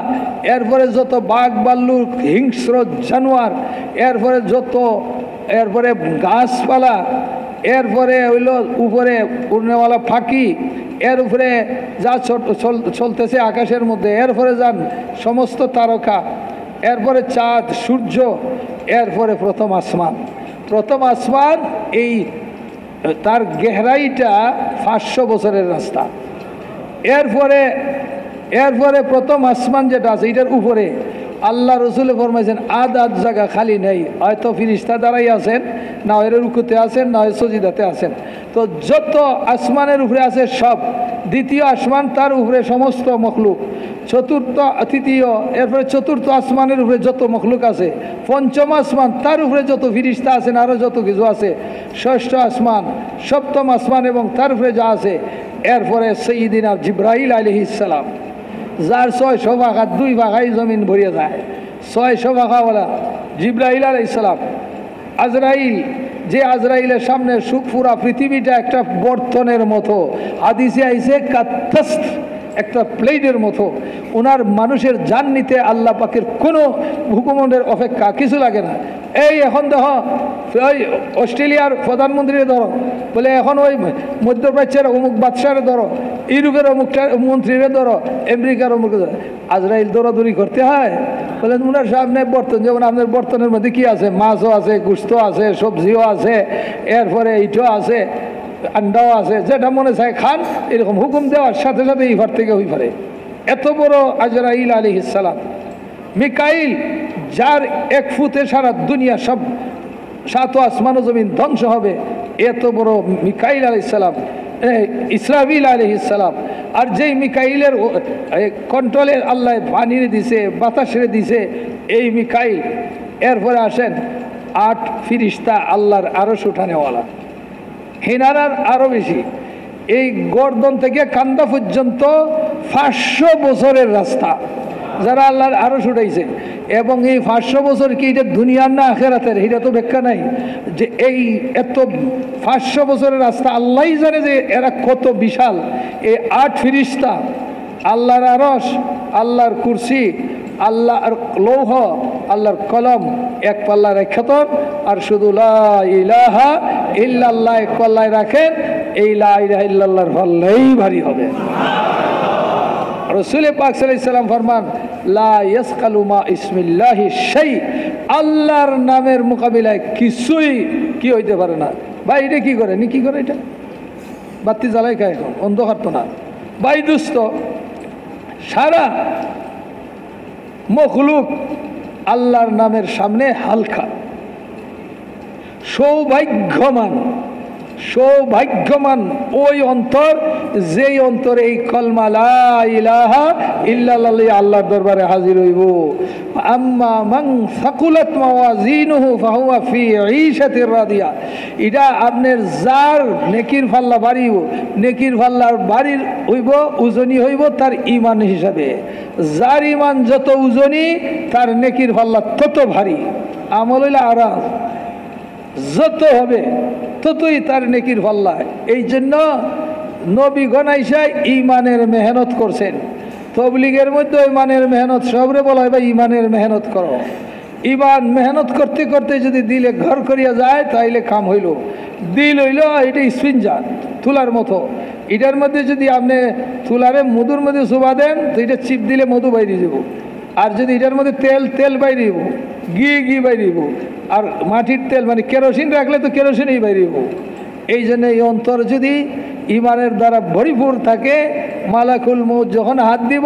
এরপরে যত বাঘ, ভাল্লুক, হিংস্র জানোয়ার, এরপরে গাছপালা, এরপরে হইল উপরে উড়নেওয়ালা পাখি, এর উপরে যা চলতেছে আকাশের মধ্যে, এরপরে যান সমস্ত তারকা, এরপরে চাঁদ, সূর্য, এরপরে প্রথম আসমান। প্রথম আসমান এই তার গেহরাইটা 500 বছরের রাস্তা। এরপরে এরপরে প্রথম আসমান যেটা আছে এটার উপরে আল্লাহ রসুল ফরমাইছেন আধ জায়গা খালি নেই, হয়তো ফিরিস্তা দ্বারাই আছেন, না হয় রুকুতে আছেন, না হয় সজিদাতে আছেন। তো যত আসমানের উপরে আছে সব, দ্বিতীয় আসমান তার উপরে সমস্ত মখলুক, তৃতীয় এরপরে চতুর্থ আসমানের উপরে যত মখলুক আছে, পঞ্চম আসমান তার উপরে যত ফিরিস্তা আছেন, আরও যত কিছু আছে, ষষ্ঠ আসমান, সপ্তম আসমান এবং তার উপরে যা আছে, এরপরে সাইয়্যিদিনা জিবরাইল আলাইহিস সালাম, যার 600 ভাগা 2 ভাগাই জমিন ভরিয়ে যায়, 600 ভাগাওয়ালা জিবরাইল আলাইহিস সালাম। আজরাইল, যে আজরাইলের সামনে পুরা পৃথিবীটা একটা বর্তনের মতো, হাদিসে আইছে কাত্তাস্ত, একটা প্লেটের মতো। ওনার মানুষের জান নিতে আল্লাহ পাকের কোনো হুকুমের অপেক্ষা কিছু লাগে না। এই এখন দেখো ওই অস্ট্রেলিয়ার প্রধানমন্ত্রীরে ধরো, বলে এখন ওই মধ্যপ্রাচ্যের অমুক বাদশারে ধরো, ইউরোপের অমুক মন্ত্রীরে ধরো, আমেরিকার অমুক ধরো, আজরাইল দৌড়াদৌড়ি করতে হয়? বলেন ওনার সামনে বর্তন, যেমন আপনার বর্তনের মধ্যে কি আছে, মাছও আছে, গোস্ত আছে, সবজিও আছে, এরপরে ইটও আছে, আন্ডাও আছে, যেটা মনে চায় খান, এরকম হুকুম দেওয়ার সাথে সাথে এই ঘর থেকে ওই পারে। এত বড় আজরাইল আলাইহিস সালাম। মিকাইল, যার 1 ফুটে সারা দুনিয়া সব 7 আসমান ও জমিন ধ্বংস হবে, এত বড় মিকাইল আলাইহিস সালাম। ইসরাফিল আলাইহিস সালাম, আর যেই মিকাইলের কন্ট্রোলে আল্লাহ পানির দিছে, বাতাসের দিছে, এই মিকাইল। এরপরে আসেন 8 ফিরিস্তা আল্লাহর আরশ উঠানেওয়ালা, হেনারার আরো বেশি। এই গর্দন থেকে কান্দা পর্যন্ত 500 বছরের রাস্তা, যারা আল্লাহর আরশ উঠাইছে। এবং এই 500 বছর কি এটা দুনিয়ার না আখিরাতের, এটা তো ব্যাখ্যা নাই। যে এই এত 500 বছরের রাস্তা আল্লাহই জানে যে এরা কত বিশাল। এই 8 ফিরিস্তা, আল্লাহর আরশ, আল্লাহর কুরসি, আল্লাহর লৌহ, আল্লাহর কলম এক পাল্লা রেখেতন, আর শুধু লা ইলাহা ইল্লাল্লাহ এক পাল্লায় রাখেন। এই লা ইলাহা ইল্লাল্লাহর পাল্লাই ভারী হবে। রাসূল পাক সাল্লাল্লাহু আলাইহি সাল্লাম ফরমান, লা ইয়াসকালু মা ইসমিল্লাহি শাই, আল্লাহর নামের মোকাবিলায় কিছুই কি হইতে পারে না। ভাই এটা কি করে, নি কি করে, এটা বাতি জ্বালাই খায়, এখন অন্ধকার তো না ভাই দুস্থ। সারা মখলুক আল্লাহর নামের সামনে হালকা। সৌভাগ্যমান, সৌভাগ্যমান ওই অন্তর, যেই অন্তরে এই কলমা লা ইলাহা ইল্লাল্লাহ আল্লাহর দরবারে হাজির হইব। আম্মা মান সাকুলাত মাওয়াজিনুহু ফাহুয়া ফি ঈশাতির রাদিয়া, এটা আপনার যার নেকির পাল্লা বাড়িব, নেকির পাল্লার বাড়ির হইব, ওজনই হইব তার ঈমান হিসাবে। যার ঈমান যত ওজনই, তার নেকির পাল্লা তত ভারী। আমল হইলে আরাম, যত হবে ততই তার নেকির পাল্লা। এই জন্য নবী গনাইশায় ইমানের মেহনত করছেন। তবলিগের মধ্যে ইমানের মেহনত সবরে বলা হয়, ভাই ইমানের মেহনত করো। ইমান মেহনত করতে করতে যদি দিলে ঘর করিয়া যায়, তাইলে কাম হইল। দিল হইল এটা স্পিঞ্জার, তুলার মতো। এটার মধ্যে যদি আপনি তুলারে মধুর মধ্যে চুবা দেন, তো এটা চিপ দিলে মধু বাইরে যাব। আর যদি এটার মধ্যে তেল বাইরে যাব, ঘি বাইরে যাব। আর মাটির তেল মানে কেরোসিন রাখলে তো কেরোসিনই বাইরে যাব। এই জন্য এই অন্তর যদি ইমানের দ্বারা ভরিপুর থাকে, মালাকুল মউত যখন হাত দিব,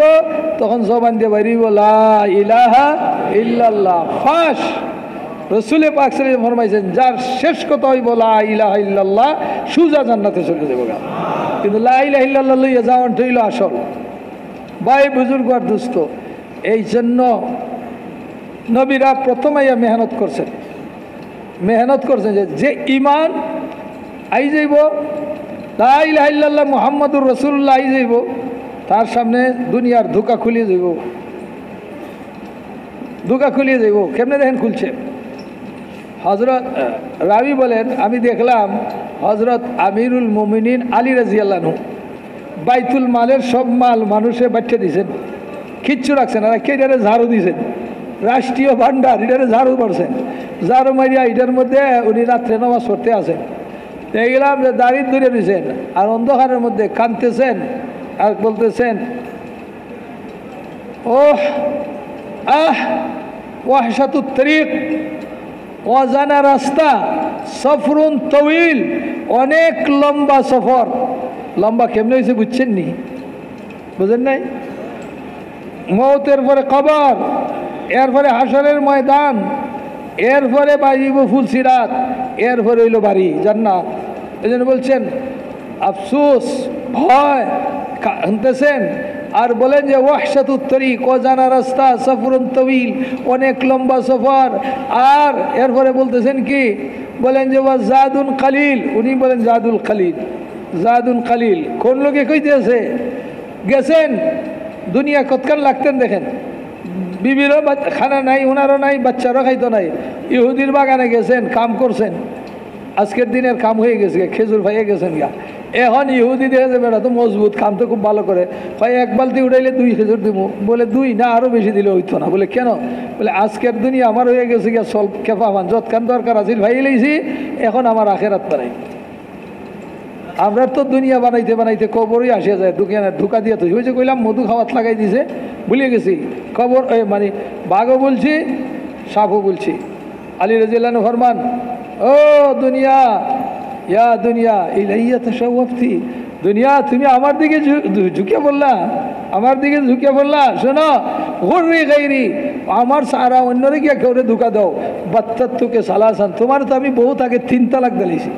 তখন জবান দিয়ে বাইরে লা ইলাহা ইল্লাল্লাহ। ফাঁস রাসূল পাক সাল্লাল্লাহু আলাইহি ওয়াসাল্লাম ফরমাইছেন, যার শেষ কথা হইব লা ইলাহা ইল্লাল্লাহ, সুজা জান্নাতে চলে যাবে। কিন্তু লা ইলাহা ইল্লাল্লাহ লইয়া যাওয়ান হইল আসল। ভাই বুজুর্গ আর দুস্থ, এই জন্য নবীরা প্রথমে মেহনত করছেন, যে ইমান আই যাইব, লা ইলাহা ইল্লাল্লাহ মুহাম্মাদুর রাসূলুল্লাহ আই যাইব, তার সামনে দুনিয়ার ধোকা খুলিয়ে যাইব, ধোকা খুলিয়ে যাইব। কেমনে দেখেন খুলছে? হজরত রাবি বলেন, আমি দেখলাম হজরত আমিরুল মুমিনিন আলী রাদিয়াল্লাহু আনহু বাইতুল মালের সব মাল মানুষে বাচ্চা দিয়েছেন, কিচ্ছু রাখছেন না, এটারে ঝাড়ু দিয়েছেন। রাষ্ট্রীয় ভান্ডার, এটারে ঝাড়ু করছেন। ঝাড়ু মারিয়া এটার মধ্যে উনি রাত্রে নামাজ পড়তে আসেন। দেখলাম যে দাঁড়িয়ে ধরে দিয়েছেন, আর অন্ধকারের মধ্যে কাঁদতেছেন আর বলতেছেন, ওহ আহ ওয়াহশাতুত তরিক, অজানা রাস্তা, সফরুন তওয়িল, অনেক লম্বা সফর। লম্বা কেমনে হয়েছে বুঝছেন নি? বুঝেন নাই? মৌতের পরে কবর, এরপরে হাসরের ময়দান, এরপরে বাজিব ফুলসিরাত, এরপরে হইল বাড়ি জান্নাত। এই জন্য বলছেন আফসোস, ভয় আনতেছেন। আর বলেন যে ওয়াহশাতুত তরিক, অজানা রাস্তা, সফরুন তবিল, অনেক লম্বা সফর। আর এরপরে বলতেছেন কি, বলেন যে ওয়া জাদুন কালিল, উনি বলেন জাদুল কালিল, জাদুন কালিল। কোন লোকে কইতেছে গেছেন দুনিয়া কতক্ষণ লাগতেন দেখেন, বিবিরও খানা নাই, ওনারও নাই, বাচ্চারও খাইতো নাই। ইহুদির বাগানে গেছেন, কাম করছেন, আজকের দিনের কাম হয়ে গেছে, খেজুর পাইয়ে গেছেন গা। এখন ইহুদি দেখে যে বেড়া তো মজবুত, কাম তো খুব ভালো করে, হয় এক বালতি উঠাইলে 2 খেজুর দিব। বলে 2 না, আরও বেশি দিলে হইতো না। বলে কেন? বলে আজকের দুনিয়া আমার হয়ে গেছে গিয়া সল খেপামান, যৎকান দরকার আছিল ভাই লইছি, এখন আমার আখেরাত বানাই। আমরা তো দুনিয়া বানাইতে বানাইতে কবরই আসিয়া যায়, দোকানের ঢুকা দিয়া তো ওই যে কইলাম মধু খাওয়াত লাগাই দিছে, ভুলে গেছি। কবর মানে বাঘও বলছি, সাপও বলছি। আলী রাদিয়াল্লাহু আনহু ফরমান, ও দুনিয়া, ইয়া দুনিয়া ইলাইয়া তাশাওয়াফতি, দুনিয়া তুমি আমার দিকে ঝুঁকে বললা, আমার দিকে ঝুঁকে বললা। শোনো, গুররি গাইরি, আমার সারা অন্যরে গিয়া কেউ ধোকা দাও। বাত্তাতুকে সালাসান, তোমার তো আমি বহুত আগে 3 তালাক দিয়েছি,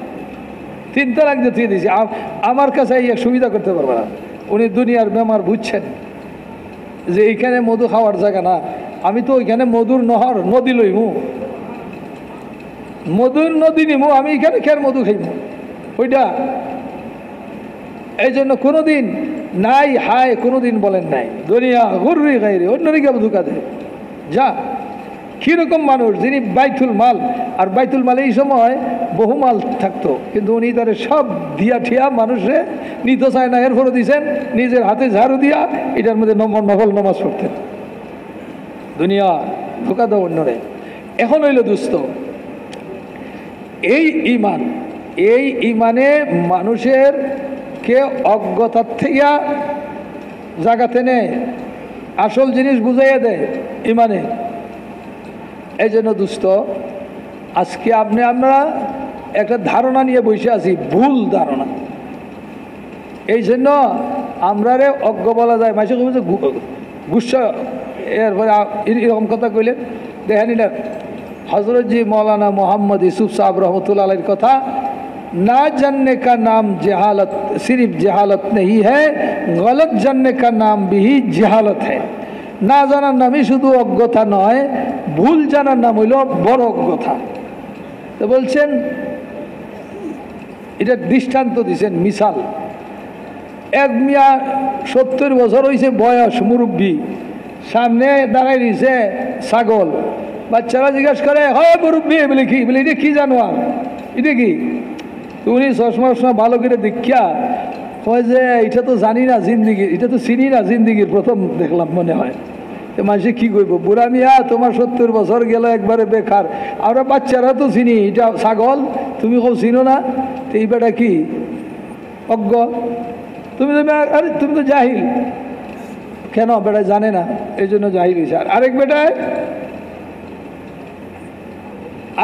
3 তালাক দিয়ে দিয়েছি, আমার কাছে এই সুবিধা করতে পারবে না। উনি দুনিয়ার বেমার বুঝছেন যে এইখানে মধু খাওয়ার জায়গা না, আমি তো ওইখানে মধুর নহর নদী লইমু, মধুর নদী নিমু, আমি এখানে খের মধু খাইমু ওইটা। এই জন্য কোনোদিন নাই হায় কোনোদিন বলেন নাই। দুনিয়া গুররি গাইরি, অন্যদিকে ধোকা দেয়। যা কীরকম মানুষ, যিনি বাইতুল মাল, আর বাইতুল মালে এই সময় বহু মাল থাকতো, কিন্তু উনি তার সব দিয়া ঠিয়া মানুষে নিতে চায় না, এরপরও দিয়েছেন নিজের হাতে ঝাড়ু দিয়া এটার মধ্যে নফল নামাজ পড়তেন। দুনিয়া ধোকা দাও অন্যরে। এখন হইল দুস্থ এই ইমান, এই ইমানে মানুষের কে অজ্ঞতার থেকে জাগাতে নেয়, আসল জিনিস বুঝাইয়া দেয় ইমানে। এই জন্য দুস্থ আজকে আমরা একটা ধারণা নিয়ে বসে আছি, ভুল ধারণা। এই জন্য আমরা অজ্ঞ বলা যায়, মাসে কবে যে গুসা, এরপরে এরকম কথা কইলেন। দেখেন এটা হজরতজি মৌলানা মোহাম্মদ ইউসুফ সাহেব রহমতুল্লাহ আলাইহির কথা, ना जानने का नाम जहालत, सिर्फ जहालत नहीं है, गलत जानने का नाम भी जहालत है। না জানার নামই শুধু অজ্ঞতা নয়, ভুল জানার নাম হইল বড় অজ্ঞতা। তো বলছেন এটা দৃষ্টান্ত দিছেন, মিসাল। এক মিয়া 70 বছর হয়েছে বয়স, মুরব্বী, সামনে দাঁড়াই দিছে ছাগল। বাচ্চারা জিজ্ঞাসা করে, হয় মুরব্বী বলে কি, বলে এটা কি জানোয়ার, এটা কি? উনি চশমা ভালো করে দেখিয়া হয় যে এটা তো জানি না জিন্দিগির, এটা তো চিনি না জিন্দিগির প্রথম দেখলাম মনে হয়। মানুষে কি করব, বুড়া মিয়া তোমার 70 বছর গেল একবারে বেকার, আমরা বাচ্চারা তো চিনি এটা ছাগল, তুমি কেউ চিনো না। তো এই বেটা কি অজ্ঞ, তুমি আরে তুমি তো জাহিল। কেন? বেটা জানে না, এই জন্য জাহিল হয়েছে। আর আরেক বেটায়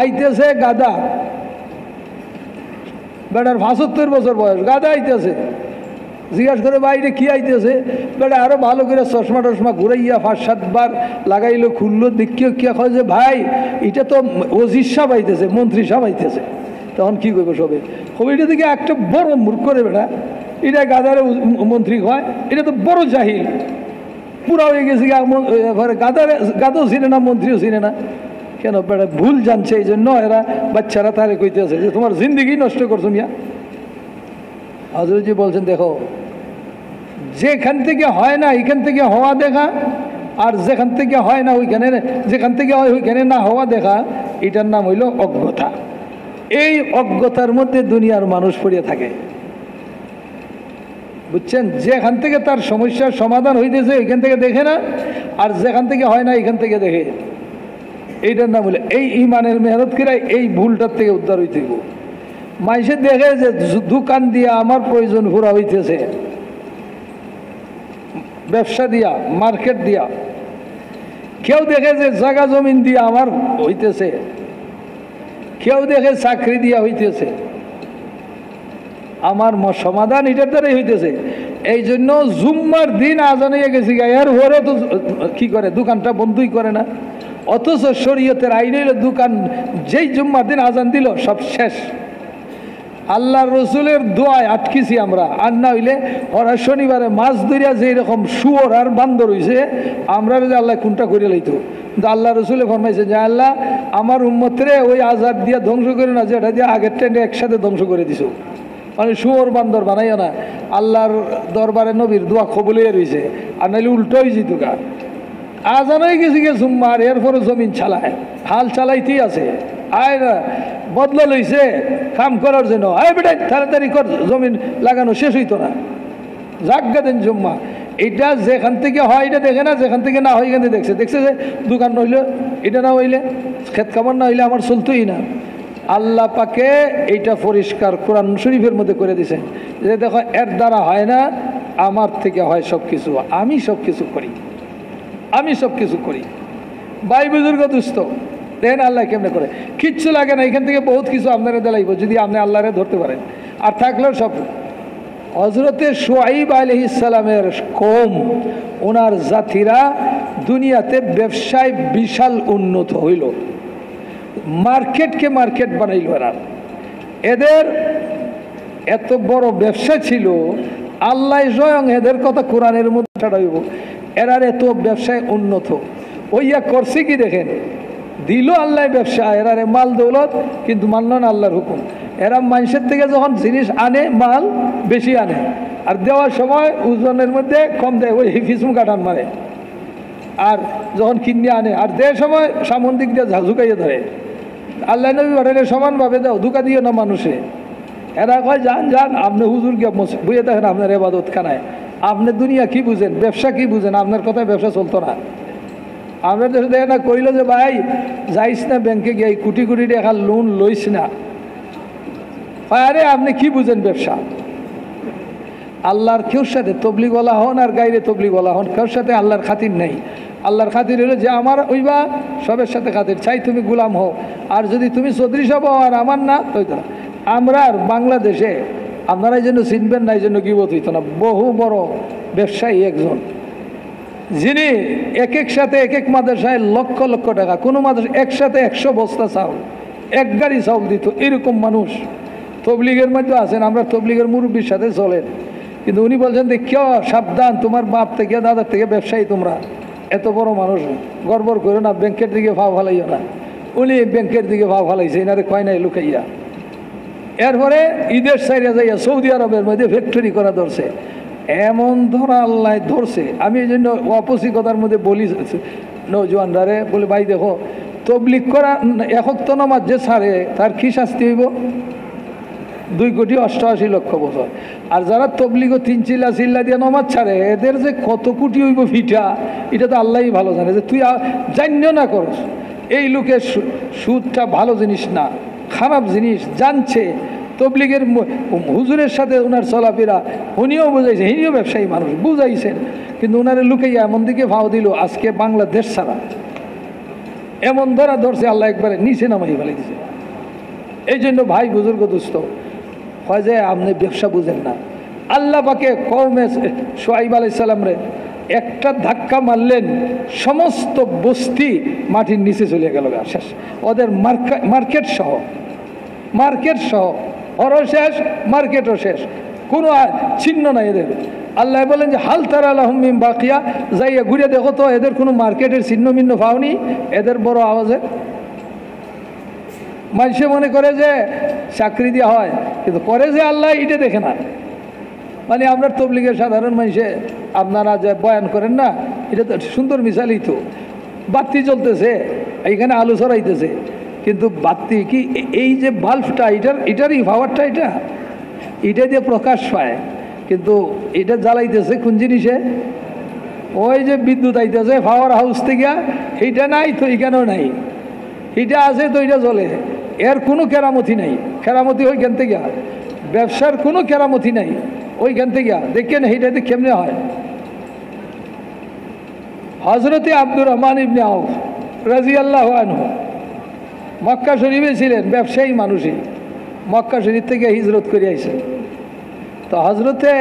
আইতেছে গাদা, বেটার 75 বছর বয়স, গাদা আইতেছে, জিজ্ঞাসা করে ভাই এটা কি আইতেছে? বেটা আরো ভালো করে চশমা টশমা ঘুরাইয়া 5-7 বার লাগাইলো, খুললো, দেখিও কিয়া কয় যে ভাই এটা তো ওজির সাহেব আইতেছে, মন্ত্রী সাহেব আইতেছে। তখন কি করবো সবে, এটা থেকে একটা বড় মূর্খ করে বেটা, এটা গাদারে মন্ত্রী হয়, এটা তো বড় জাহিল, পুরা হয়ে গেছে। গাদাও চিনে না, মন্ত্রীও চিনে না। কেন? বেটা ভুল জানছে, এই জন্য এরা বাচ্চারা তারে কইতেছে যে তোমার জিন্দিগি নষ্ট করছো মিয়া। হযরতজি বলছেন দেখো, যেখান থেকে হয় না এখান থেকে হওয়া দেখা, আর যেখান থেকে হয় না ওইখানে, যেখান থেকে হয় ওইখানে না হওয়া দেখা, এটার নাম হইল অজ্ঞতা। এই অজ্ঞতার মধ্যে দুনিয়ার মানুষ পড়িয়া থাকে, বুঝছেন? যেখান থেকে তার সমস্যার সমাধান হইতেছে ওইখান থেকে দেখে না, আর যেখান থেকে হয় না এখান থেকে দেখে। এইটার নাম হলে এই ইমানের মেহনত করে এই ভুলটার থেকে উদ্ধার হইতে। মানুষে দেখে যে দোকান দিয়া আমার প্রয়োজন পুরা হইতেছে, ব্যবসা দিয়া, মার্কেট দিয়া। কেউ দেখে যে জায়গা জমিন দিয়া আমার হইতেছে, কেউ দেখে চাকরি দিয়া হইতেছে। আমার সমাধান এটার দ্বারাই হইতেছে। এই জন্য জুম্মার দিন আজান হয়ে গেছি গা, এর পরে তো কি করে, দোকানটা বন্ধই করে না। অথচ শরীয়তের আইন হইল দোকান যেই জুম্মার দিন আজান দিল সব শেষ। আল্লাহ রসুলের দোয়ায় আটকিছি আমরা, আর না হইলে ওরা শনিবারে মাছ ধরিয়া যে এরকম শুয়োর আর বান্দর হইছে, আমরা যে আল্লাহ কোনটা করে লইতো। কিন্তু আল্লাহ রসুলে ফরমাইছে যে আল্লাহ আমার উম্মতরে ওই আজাদ দিয়া ধ্বংস করে না, যেটা দিয়ে আগের ট্রেন্ডে একসাথে ধ্বংস করে দিছো, মানে শুয়োর বান্দর বানাইও না। আল্লাহর দরবারে নবীর দোয়া কবুলে রয়েছে, আর নাহলে উল্টো হয়ে যেত গা। আজান হয়ে গেছি গে জুম্মার, এরপরে জমিন চালায়, হাল চালাইতেই আছে। আয় না বদলা লইছে কাম করার জন্য, আয় বেটা তাড়াতাড়ি কর, জমিন লাগানো শেষ হইতো না, জাগা দেন জুম্মা। এটা যেখান থেকে হয় এটা দেখে না, যেখান থেকে না হয় এখান থেকে দেখছে যে দোকান নইলে এটা না হইলে, খেত খাবার না হইলে আমার চলতোই না। আল্লাহ পাকে এইটা পরিষ্কার কোরআন শরীফের মধ্যে করে দিছে যে দেখো এর দ্বারা হয় না, আমার থেকে হয় সব কিছু, আমি সব কিছু করি, আমি সব কিছু করি। ভাই বুজুর্গ দুস্থ দেখেন আল্লাহ কেমনে করে, কিচ্ছু লাগে না, এখান থেকে বহুত কিছু আপনারা দেলাইব যদি আপনি আল্লাহরে ধরতে পারেন। আর থাকলেও সব হজরতে শুআইব আলাইহিস সালামের কওম, ওনার জাতিরা দুনিয়াতে ব্যবসায় বিশাল উন্নত হইল, মার্কেটকে মার্কেট বানাইল। এদের এত বড় ব্যবসা ছিল, আল্লাহ স্বয়ং এদের কথা কোরআনের মধ্যে ছাড়াইব। এরার এত ব্যবসায় উন্নত ওইয়া করছে কি দেখেন, দিল আল্লাহ ব্যবসা, এরারে মাল দৌলত, কিন্তু মানল না আল্লাহর হুকুম। এরা মানুষের থেকে যখন জিনিস আনে মাল বেশি আনে, আর দেওয়ার সময় ওজনের মধ্যে কম দেয়, ওই ফিসমু কাটান মারে। আর যখন কিনে আনে আর দেওয়ার সময় সামন দিক দিয়ে ঝুঁকাইয়ে ধরে। আল্লাহ নবী পাঠালে সমানভাবে দাও, ধোঁকা দিও না মানুষে। এরা কয় যান যান, আপনি হুজুর গিয়ে বুঝে দেখেন আপনার এবাদত খানায়, আপনি দুনিয়া কি বুঝেন, ব্যবসা কি বুঝেন, আপনার কথায় ব্যবসা চলতো না। আপনার দেশে দেখে না কইল যে ভাই যাইস না ব্যাংকে গিয়ে কোটি কোটি টাকা লোন লইস না, আরে আপনি কি বুঝেন ব্যবসা। আল্লাহর কেউর সাথে তবলিগওয়ালা হন আর গাইরে তবলিগওয়ালা হন, কেউর সাথে আল্লাহর খাতির নেই। আল্লাহর খাতির হলো যে আমার ওইবা সবের সাথে খাতির, চাই তুমি গুলাম হও, আর যদি তুমি চৌধুরী সব আর আমার না হইতো না। আমরা আর বাংলাদেশে আপনারা এই জন্য চিনবেন না, এই জন্য গিবত হইতো না, বহু বড় ব্যবসায়ী একজন, যিনি এক এক সাথে এক এক মাদ্রাসায় লক্ষ লক্ষ টাকা, কোনো মাদ্রাসা একসাথে 100 বস্তা চাউল, এক গাড়ি চাউল দিত, এরকম মানুষ তবলিগের মধ্যে আছেন। আমরা তবলিগের মুরব্বীর সাথে চলেন, কিন্তু উনি বলছেন যে কেউ সাবধান, তোমার বাপ থেকে দাদার থেকে ব্যবসায়ী তোমরা, এত বড় মানুষ গড়বড় করো না, ব্যাংকের দিকে ভাব ভালাইও না। উনি ব্যাংকের দিকে ভাব ভালাইছে, এনারে কয় নাই লুকাইয়া। এরপরে ঈদের সাইডে যাইয়া সৌদি আরবের মধ্যে ফ্যাক্টরি করা ধরছে, এমন ধরা আল্লাহ ধরছে। আমি এই জন্য অপসিকতার মধ্যে বলি নৌজওয়ানরারে, বলে ভাই দেখো তবলিগ করা একক তো নামাজ যে ছাড়ে তার কি শাস্তি হইব, 2,88,00,000 বছর। আর যারা তবলিগ 3 চিল্লা দিয়ে নামাজ ছাড়ে, এদের যে কত কোটি হইব ফিটা, এটা তো আল্লাহই ভালো জানে। যে তুই জানিও না করস, এই লোকের সুদটা ভালো জিনিস না, খারাপ জিনিস জানছে। তবলিগের হুজুরের সাথে ওনার চলাফেরা উনিও বুঝাইছে, ইনিও ব্যবসায়ী মানুষ বুঝাইছেন, কিন্তু ওনারে লুকাইয়া এমন দিকে ভাও দিল, আজকে বাংলাদেশ ছাড়া এমন ধরা ধরছে, আল্লাহ একবারে নিচে নামাই ফেলে দিছে। এই জন্য ভাই বুজুর্গ দুস্থ হয় যে আপনি ব্যবসা বুঝেন না। আল্লাহ পাকে কওমে শুআইব আলাইহিস সালাম রে একটা ধাক্কা মারলেন, সমস্ত বস্তি মাটির নিচে চলে গেল, শেষ। ওদের মার্কেট সহ ওরও শেষ, মার্কেটও শেষ, কোনো চিহ্ন নাই এদের। আল্লাহ বলেন যে হাল তারা লাহুম মিন বাকিয়া, যাইয়া ঘুরে দেখো তো এদের কোনো মার্কেটের চিহ্ন মিহ্ন পাওনি। এদের বড় আওয়াজে মানুষে মনে করে যে চাকরি দেওয়া হয়, কিন্তু করে যে আল্লাহ এটা দেখে না। মানে আমরা তবলিগের সাধারণ মানুষে আপনারা যে বয়ান করেন না, এটা তো সুন্দর মিসালই তো, বাতি জ্বলতেছে, এইখানে আলো ছড়াইতেছে, কিন্তু বাতি কি এই যে বাল্বটা এটারই পাওয়ারটা এটা দিয়ে প্রকাশ পায়, কিন্তু এটা জ্বালাইতেছে কোন জিনিসে, ওই যে বিদ্যুৎ আইতেছে পাওয়ার হাউস থেকে, এইটা নাই তো এখানেও নাই, এটা আছে তো এটা জ্বলে। এর কোনো কেরামতি নাই, কেরামতি ওইখান থেকে, ব্যবসার কোনো কেরামতি নাই ওইখান থেকে। দেখেন এইটাতে কেমনে হয়। হজরতে আব্দুর রহমান ইবনে আউফ রাদিয়াল্লাহু আনহু মক্কা শরীফে ছিলেন, ব্যবসায়ী মানুষই, মক্কা শরীফ থেকে হিজরত করে আইসেন। তো হজরতে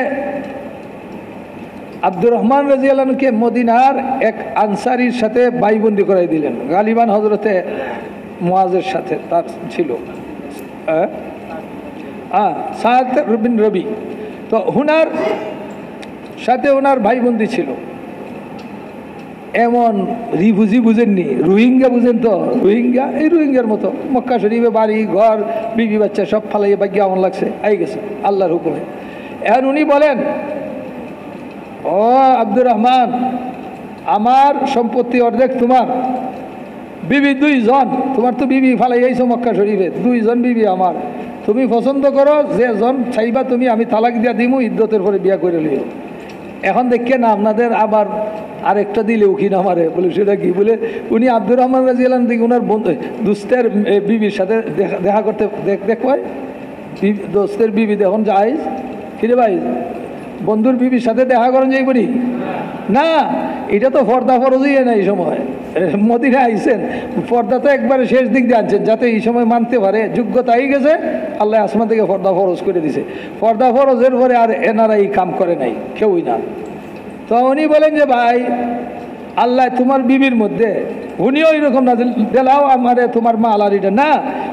আব্দুর রহমান রাদিয়াল্লাহুকে মদিনার এক আনসারীর সাথে বাইবন্দি করাই দিলেন, গালিবান হজরতে মুয়াজের সাথে তার ছিল সাদ বিন রবি। তো হুনার সাথে ওনার ভাইবন্দি ছিল। এমন রিফুজি বুঝেননি, রোহিঙ্গা বুঝেন তো? রোহিঙ্গা, এই রোহিঙ্গার মতো মক্কা শরীফে বাড়ি ঘর বিবি বাচ্চা সব ফালাইয়ে বাগ্যা এমন লাগছে, আই গেছে আল্লাহর হুকুমে। এখন উনি বলেন, ও আব্দুর রহমান, আমার সম্পত্তি অর্ধেক তোমার, বিবি 2 জন, তোমার তো বিবি ফালাইয়াইছো মক্কা শরীফে, 2 জন বিবি আমার, তুমি পছন্দ করো যে জন চাইবা তুমি, আমি তালাক দিয়া দিমু, ইদ্যতের পরে বিয়া করে লিও। এখন দেখে না আপনাদের আবার আরেকটা দিলে উকি না মারে, বলে সেটা কি? বলে উনি আব্দুর রহমান রাদিয়াল্লাহু আনহু ওনার দোস্তের বিবির সাথে দেখা করতে দেখবাই, দোস্তের বিবি দেখুন যায় কিরে ভাই, বন্ধুর বিবির সাথে দেখা করেন যাইবনি না, এটা তো পর্দা ফরজই না। এই সময় মদিনা আইছেন, পর্দা তো একবারে শেষ দিক দিয়ে আনছেন যাতে এই সময় মানতে পারে, যোগ্যতা হয়ে গেছে, আল্লাহ আসমান থেকে পর্দা ফরজ করে দিছে। পর্দা ফরজের পরে আর এনারা এই কাম করে নাই, কেউই না। তো উনি বলেন যে ভাই, আল্লাহ তোমার বিবির মধ্যে, উনিও এরকম না দিলাও আমারে তোমার মাল, আর এটা না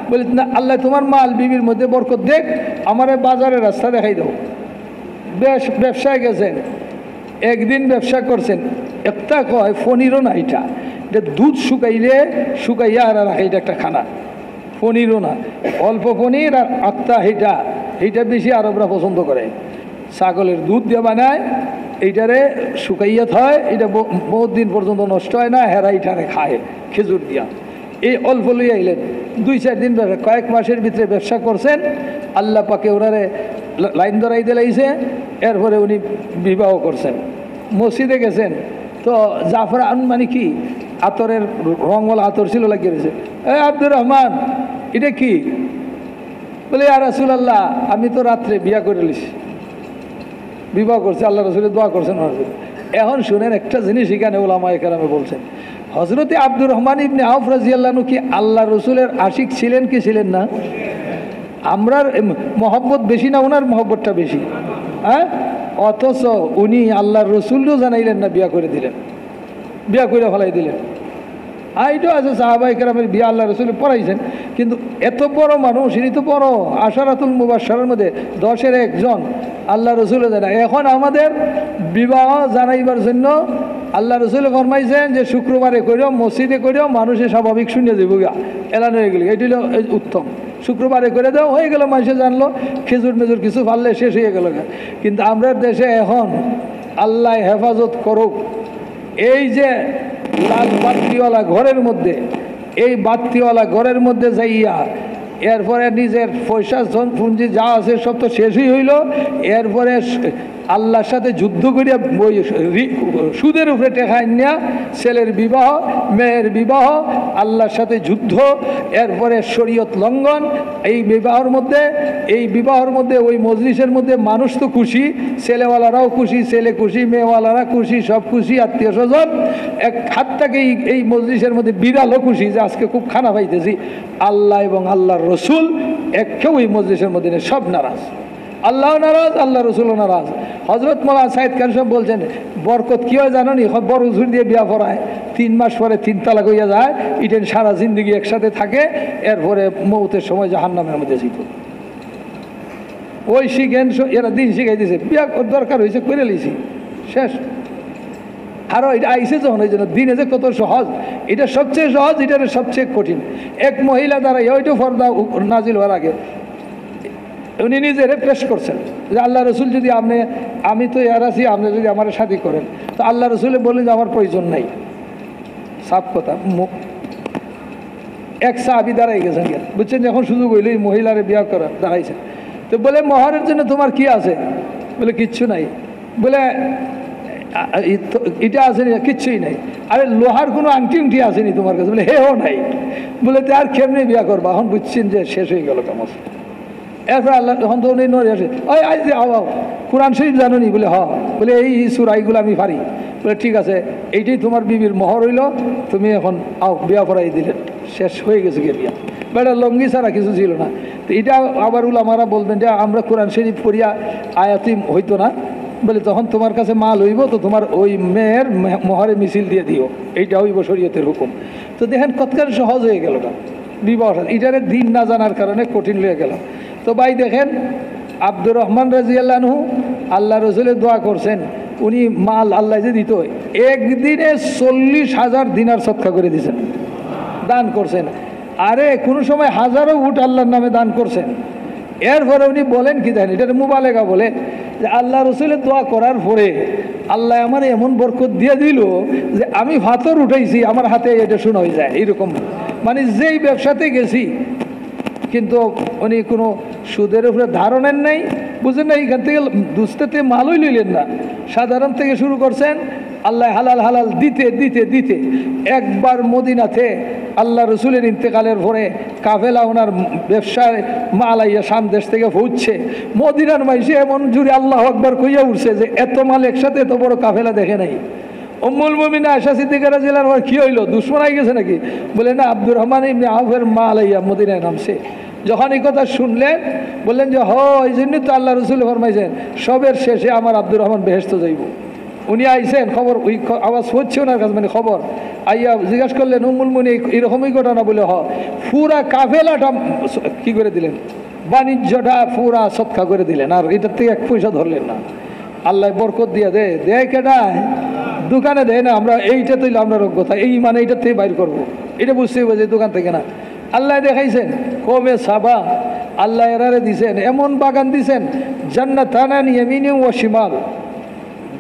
বলি না, আল্লাহ তোমার মাল বিবির মধ্যে বরকত দেখ, আমারে বাজারের রাস্তা দেখাই দাও। ব্যবসায় গেছেন, একদিন ব্যবসা করছেন, একটা কয় পনিরও না, এটা দুধ শুকাইয়া আর রাখে, এটা একটা খানা, পনিরও না, অল্প পনির আর আত্মা, এইটা বেশি আরবরা পছন্দ করে। ছাগলের দুধ দিয়ে বানায়, এইটারে শুকাইয়া হয়, এটা বহুত দিন পর্যন্ত নষ্ট হয় না, হেরা এইটারে খায় খেজুর দিয়া। এই অল্প লইয়া আইলেন, 2-4 দিন ব্যবসা, কয়েক মাসের ভিতরে ব্যবসা করছেন, আল্লাহ পাকে ওনারে লাইন ধরাই দিলাইছে। এরপরে উনি বিবাহ করছেন, মসজিদে গেছেন, তো জাফরান মানে কি আতরের রঙওয়ালা আতর ছিল, লাগিয়ে রয়েছে। আব্দুর রহমান, এটা কি? বলে ইয়া রাসূলুল্লাহ, আমি তো রাত্রে বিয়া করে লিছি, বিবাহ করছে, আল্লাহ রাসূলের দোয়া করছেন। এখন শুনেন একটা জিনিস, এখানে উলামায়ে কেরামে বলছেন, হযরতে আব্দুর রহমান ইবনে আউফ রাদিয়াল্লাহু আনহু কি আল্লাহ রসুলের আশিক ছিলেন কি ছিলেন না? আমরার মহব্বত বেশি না ওনার মহব্বতটা বেশি? হ্যাঁ, অথচ উনি আল্লাহর রসুলও জানাইলেন না, বিয়া করে দিলেন, বিয়া করে ফেলাই দিলেন। এইটাও আছে, সাহাবায়ে কেরামের বিয়া আল্লাহ রসুল পড়াইছেন, কিন্তু এত বড় মানুষ, ইনি তো বড় আশারাতুল মুবাশশারার মধ্যে 10-এর 1 জন, আল্লাহ রসুলও জানায়। এখন আমাদের বিবাহ জানাইবার জন্য আল্লাহ রসুল ফরমাইছেন যে শুক্রবারে করিও, মসজিদে করিও, মানুষের স্বাভাবিক শুনে যাবো গা, এলান হয়ে গেল, এটি হলো উত্তম। শুক্রবারে করে দাও, হয়ে গেল, মানুষে জানলো, খেজুর মেজুর কিছু ফাললে শেষ হয়ে গেল। কিন্তু আমরা দেশে এখন আল্লাহ হেফাজত করুক, এই যে লাল বাত্তিওয়ালা ঘরের মধ্যে, এই বাত্তিওয়ালা ঘরের মধ্যে যাইয়া এরপরে নিজের পয়সা পুঁজি যা আছে সব তো শেষই হইল, এরপরে আল্লাহর সাথে যুদ্ধ করিয়া সুদের উপরে টেকা নিয়া ছেলের বিবাহ, মেয়ের বিবাহ, আল্লাহর সাথে যুদ্ধ, এরপরে শরীয়ত লঙ্ঘন। এই বিবাহের মধ্যে ওই মজলিসের মধ্যে মানুষ তো খুশি, ছেলেওয়ালারাও খুশি, ছেলে খুশি, মেয়েওয়ালারা খুশি, সব খুশি, আত্মীয় স্বজন এক হাত থেকে এই মজলিসের মধ্যে বিড়ালও খুশি যে আজকে খুব খানা পাইতেছি। আল্লাহ এবং আল্লাহর রসুল কেউ এই মজলিসের মধ্যে নেই, সব নারাজ, আল্লাহ নারাজ, আল্লাহ রসুলও নারাজ। হজরত মৌলানা সাইদ খান সাহেব বলছেন, বরকত কি হয় জানো নি? বড় হুজুর দিয়ে বিয়া পড়ায়, 3 মাস পরে 3 তালাক হইয়া যায়, ইটেন সারা জিন্দগি একসাথে থাকে, এরপরে মৌতের সময় জাহান্নামের মধ্যে যেত। ওই শিখেন, এরা দিন শিখাই দিয়েছে, বিয়া দরকার হয়েছে করে লিছি, শেষ। আরও এটা আইসে যখন, এই জন্য দিনে যে কত সহজ, এটা সবচেয়ে সহজ, এটা সবচেয়ে কঠিন। এক মহিলা দ্বারা ওইটা ফর্দা নাজিল হওয়ার আগে উনি নিজের পেশ করছেন যে আল্লাহ রসুল যদি আমি তো ইয়ার আছি, আপনি যদি আমার সাথী করেন, তো আল্লাহ রসুলে বললেন যে আমার প্রয়োজন নাই, সাফ কথা। এক সাহাবী দাঁড়াই গেছেন, বুঝছেন, যখন সুযোগ হইল এই মহিলারে বিয়া করার, দাঁড়াইছেন। তো বলে মহরের জন্য তোমার কি আছে? বলে কিচ্ছু নাই। বলে এটা আসেনি? কিচ্ছুই নাই। আরে লোহার কোনো আংটি আসেনি তোমার কাছে? বলে হেও নাই। বলে তো আর কেমনি বিয়া করবা? এখন বুঝছেন যে শেষ হয়ে গেল কাজ। এরপর আল্লাহ তখন তো উনি নড়ে আসে, ওই আজ আও কোরআন শরীফ জানো নি? বলে হ। বলে এই সূরা এইগুলো আমি পারি। বলে ঠিক আছে, এইটাই তোমার বিবির মোহর হইল, তুমি এখন আও বিয়া পড়াই দিলেন, শেষ হয়ে গেছে গিয়ে বিয়া। বেটা লঙ্গি ছাড়া কিছু ছিল না। তো এটা আবার উলামারা বলবেন যে আমরা কোরআন শরীফ পড়িয়া আয়াতি হইতো না, বলে তখন তোমার কাছে মাল হইব তো তোমার ওই মেয়ের মোহরে মিছিল দিয়ে দিও, এইটা হইব শরীয়তের হুকুম। তো দেখেন কতখানি সহজ হয়ে গেল না বিবাহ, এটারে দিন না জানার কারণে কঠিন হয়ে গেল। তো ভাই দেখেন আব্দুর রহমান রাদিয়াল্লাহু আনহু আল্লাহ রসুলের দোয়া করছেন, উনি মাল আল্লাহ যে দিত একদিনে 40,000 দিনার সৎকা করে দিয়েছেন, দান করছেন। আরে কোনো সময় হাজারো উট আল্লাহর নামে দান করছেন। এরপরে উনি বলেন কি দেখেন, এটা মুবালেগা বলে যে আল্লাহ রসুলের দোয়া করার পরে আল্লাহ আমার এমন বরকত দিয়ে দিল যে আমি ভাতর উঠাইছি আমার হাতে এটা শোনা হয়ে যায় এরকম। মানে যেই ব্যবসাতে গেছি কিন্তু উনি কোনো সুদের উপরে ধারণের নেই, বুঝলেন না, এইখান থেকে দুস্তেতে মালই লইলেন না, সাধারণ থেকে শুরু করছেন। আল্লাহ হালাল হালাল দিতে দিতে দিতে একবার মদিনাতে আল্লাহ রসুলের ইন্তেকালের পরে কাফেলা ওনার ব্যবসায় মাল আইয়া শাম দেশ থেকে পৌঁছছে, মদিনার মাইসে এমন জুড়ে আল্লাহ আকবার কইয়া উঠছে যে এত মাল একসাথে এত বড় কাফেলা দেখে নাই। উম্মুল মুমিনিন আয়েশা সিদ্দিকা রাদিয়াল্লাহু আনহা কি হইলো, দুশমন আই গেছে নাকি? বলে না, আব্দুর রহমান ইবনে আউফের মাল আইয়া মদিনায় নামছে। যখন এই কথা শুনলেন বললেন যে এই জন্যই তো আল্লাহ রসুল ফরমাইছেন সবের শেষে আমার আব্দুর রহমান বেহেশত যাইব। উনি আইসেন খবর, ওই আওয়াজ হচ্ছে ওনার কাছে, মানে খবর আইয়া জিজ্ঞাসা করলেন উম্মুল মুমিনিন এরকমই ঘটনা বলে পুরা কাফেলাটা কি করে দিলেন, বাণিজ্যটা পুরা সৎকা করে দিলেন, আর এটার থেকে এক পয়সা ধরলেন না। আল্লাহ বরকত দিয়া দেয় কেডা? দোকানে দেয় না, আমরা এইটা তৈলে আমরা যোগ্যতা এই মানে এইটার থেকে বাইর করবো, এটা বুঝতেই হবে যে দোকান থেকে না। আল্লাহ দেখাইছেন কমে সাবা, আল্লাহ এরারে দিছেন এমন বাগান দিছেন জান্নাতান ইয়ামিনি ওয়া শিমাল,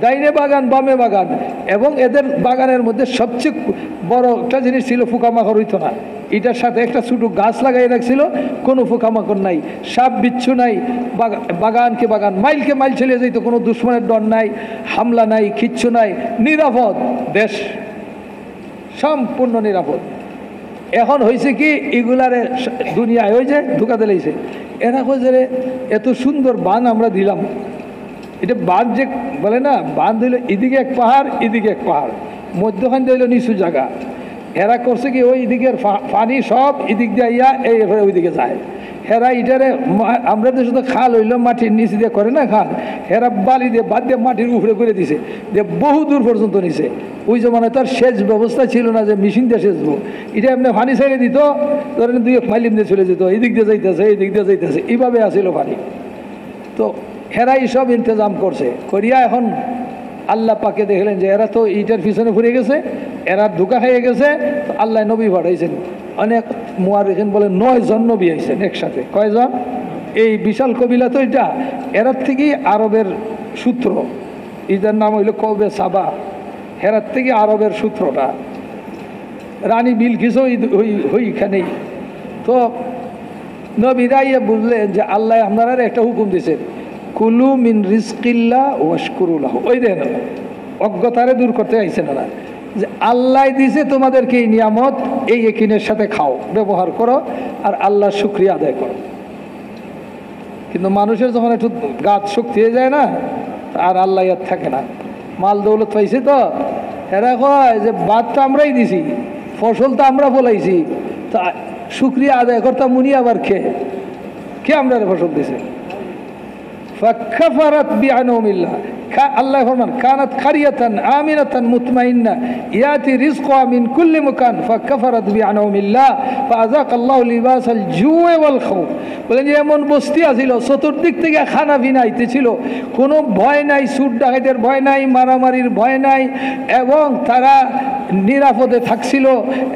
ডাইনে বাগান বামে বাগান, এবং এদের বাগানের মধ্যে সবচেয়ে বড় একটা জিনিস ছিল পোকামাকড় হইতো না। এটার সাথে একটা ছোটো গাছ লাগাই রাখছিল, কোনো পোকামাকড় নাই, সাপ বিচ্ছু নাই, বাগানকে বাগান মাইলকে মাইল চলে যেত, কোনো দুশ্মনের ডর নাই, হামলা নাই, কিচ্ছু নাই, নিরাপদ দেশ, সম্পূর্ণ নিরাপদ। এখন হয়েছে কি এগুলারে দুনিয়ায় ওই যে ধোকা দিলাইছে, এরা কই যে এত সুন্দর বান আমরা দিলাম, এটা বাঁধ যে বলে না, বাঁধ হইল এদিকে এক পাহাড় এদিকে এক পাহাড়, মধ্যখান দিয়ে হইল নিচু জায়গা। এরা করছে কি ওই দিকের পানি সব এদিক দিয়ে আইয়া এইভাবে ওইদিকে যায়। হেরা ইটারে আমরা তো শুধু খাল হইল মাটির নিচে দিয়ে করে না খাল, হেরা বালি দিয়ে বাদ দিয়ে মাটির উপরে করে দিছে, যে বহু দূর পর্যন্ত নিছে। ওই জমানায় তার সেচ ব্যবস্থা ছিল না যে মেশিন দিয়ে সেচবো, এটা এমনি পানি ছেড়ে দিত, ধরেন 2 মাইল দিয়ে চলে যেত, এই দিক দিয়ে যাইতেছে এই দিক দিয়ে যাইতেছে, এইভাবে আসিল পানি। তো হেরাই সব ইন্তজাম করছে করিয়া এখন আল্লাহ পাকে দেখলেন যে এরা তো ইটার পিছনে ঘুরে গেছে, এরা ধোকা খেয়ে গেছে, তো আল্লাহ নবী পাঠাইছেন। অনেক মুয়াররিখিন বলে 9 জন নবী আইছেন একসাথে। কয়জন? এই বিশাল কবিলা তো এটা, এরার থেকেই আরবের সূত্র, এটার নাম হইল কওমে সাবা, হেরার থেকে আরবের সূত্রটা। রানী বিলকিসও ওইখানেই। তো নবীরা ইয়ে বুঝলেন যে আল্লাহ আপনারা একটা হুকুম দিয়েছেন, কুলু মিন রিজকিল্লাহ ওয়াশকুরুলাহ। ওই দেন অজ্ঞতারে দূর করতে আইছেন না, যে আল্লাহ দিছে তোমাদেরকে এই নিয়ামত, এই একিনের সাথে খাও, ব্যবহার করো, আর আল্লাহর শুকরিয়া আদায় করো। কিন্তু মানুষের যখন একটু গাত শক্তি হয়ে যায় না, আর আল্লাহ আর থাকে না, মাল দৌলত পাইছে তো এরা কয় যে বাদ তো আমরাই দিছি, ফসল তো আমরা ফলাইছি, তা শুকরিয়া আদায় করতাম উনি আবার কে আমরা ফসল দিছে। فكفرت بأنعم الله আল্লাহ ফরমান কানাত কারিয়াতান আমিনাতান মুতমাইন্না ইয়াতি রিজকুহা মিন কুল্লি মাকান ফাকাফারাত বিআনউমিল্লাহ ফাযাকাল্লাহু লিবাসাল জুই ওয়াল খাউফ। বলেন যে এমন বস্তি আছিল চতুর্দিক থেকে খানা পিনা আইতেছিল, কোনো ভয় নাই, চুর ডাকাতের ভয় নাই, মারামারির ভয় নাই, এবং তারা নিরাপদে থাকছিল,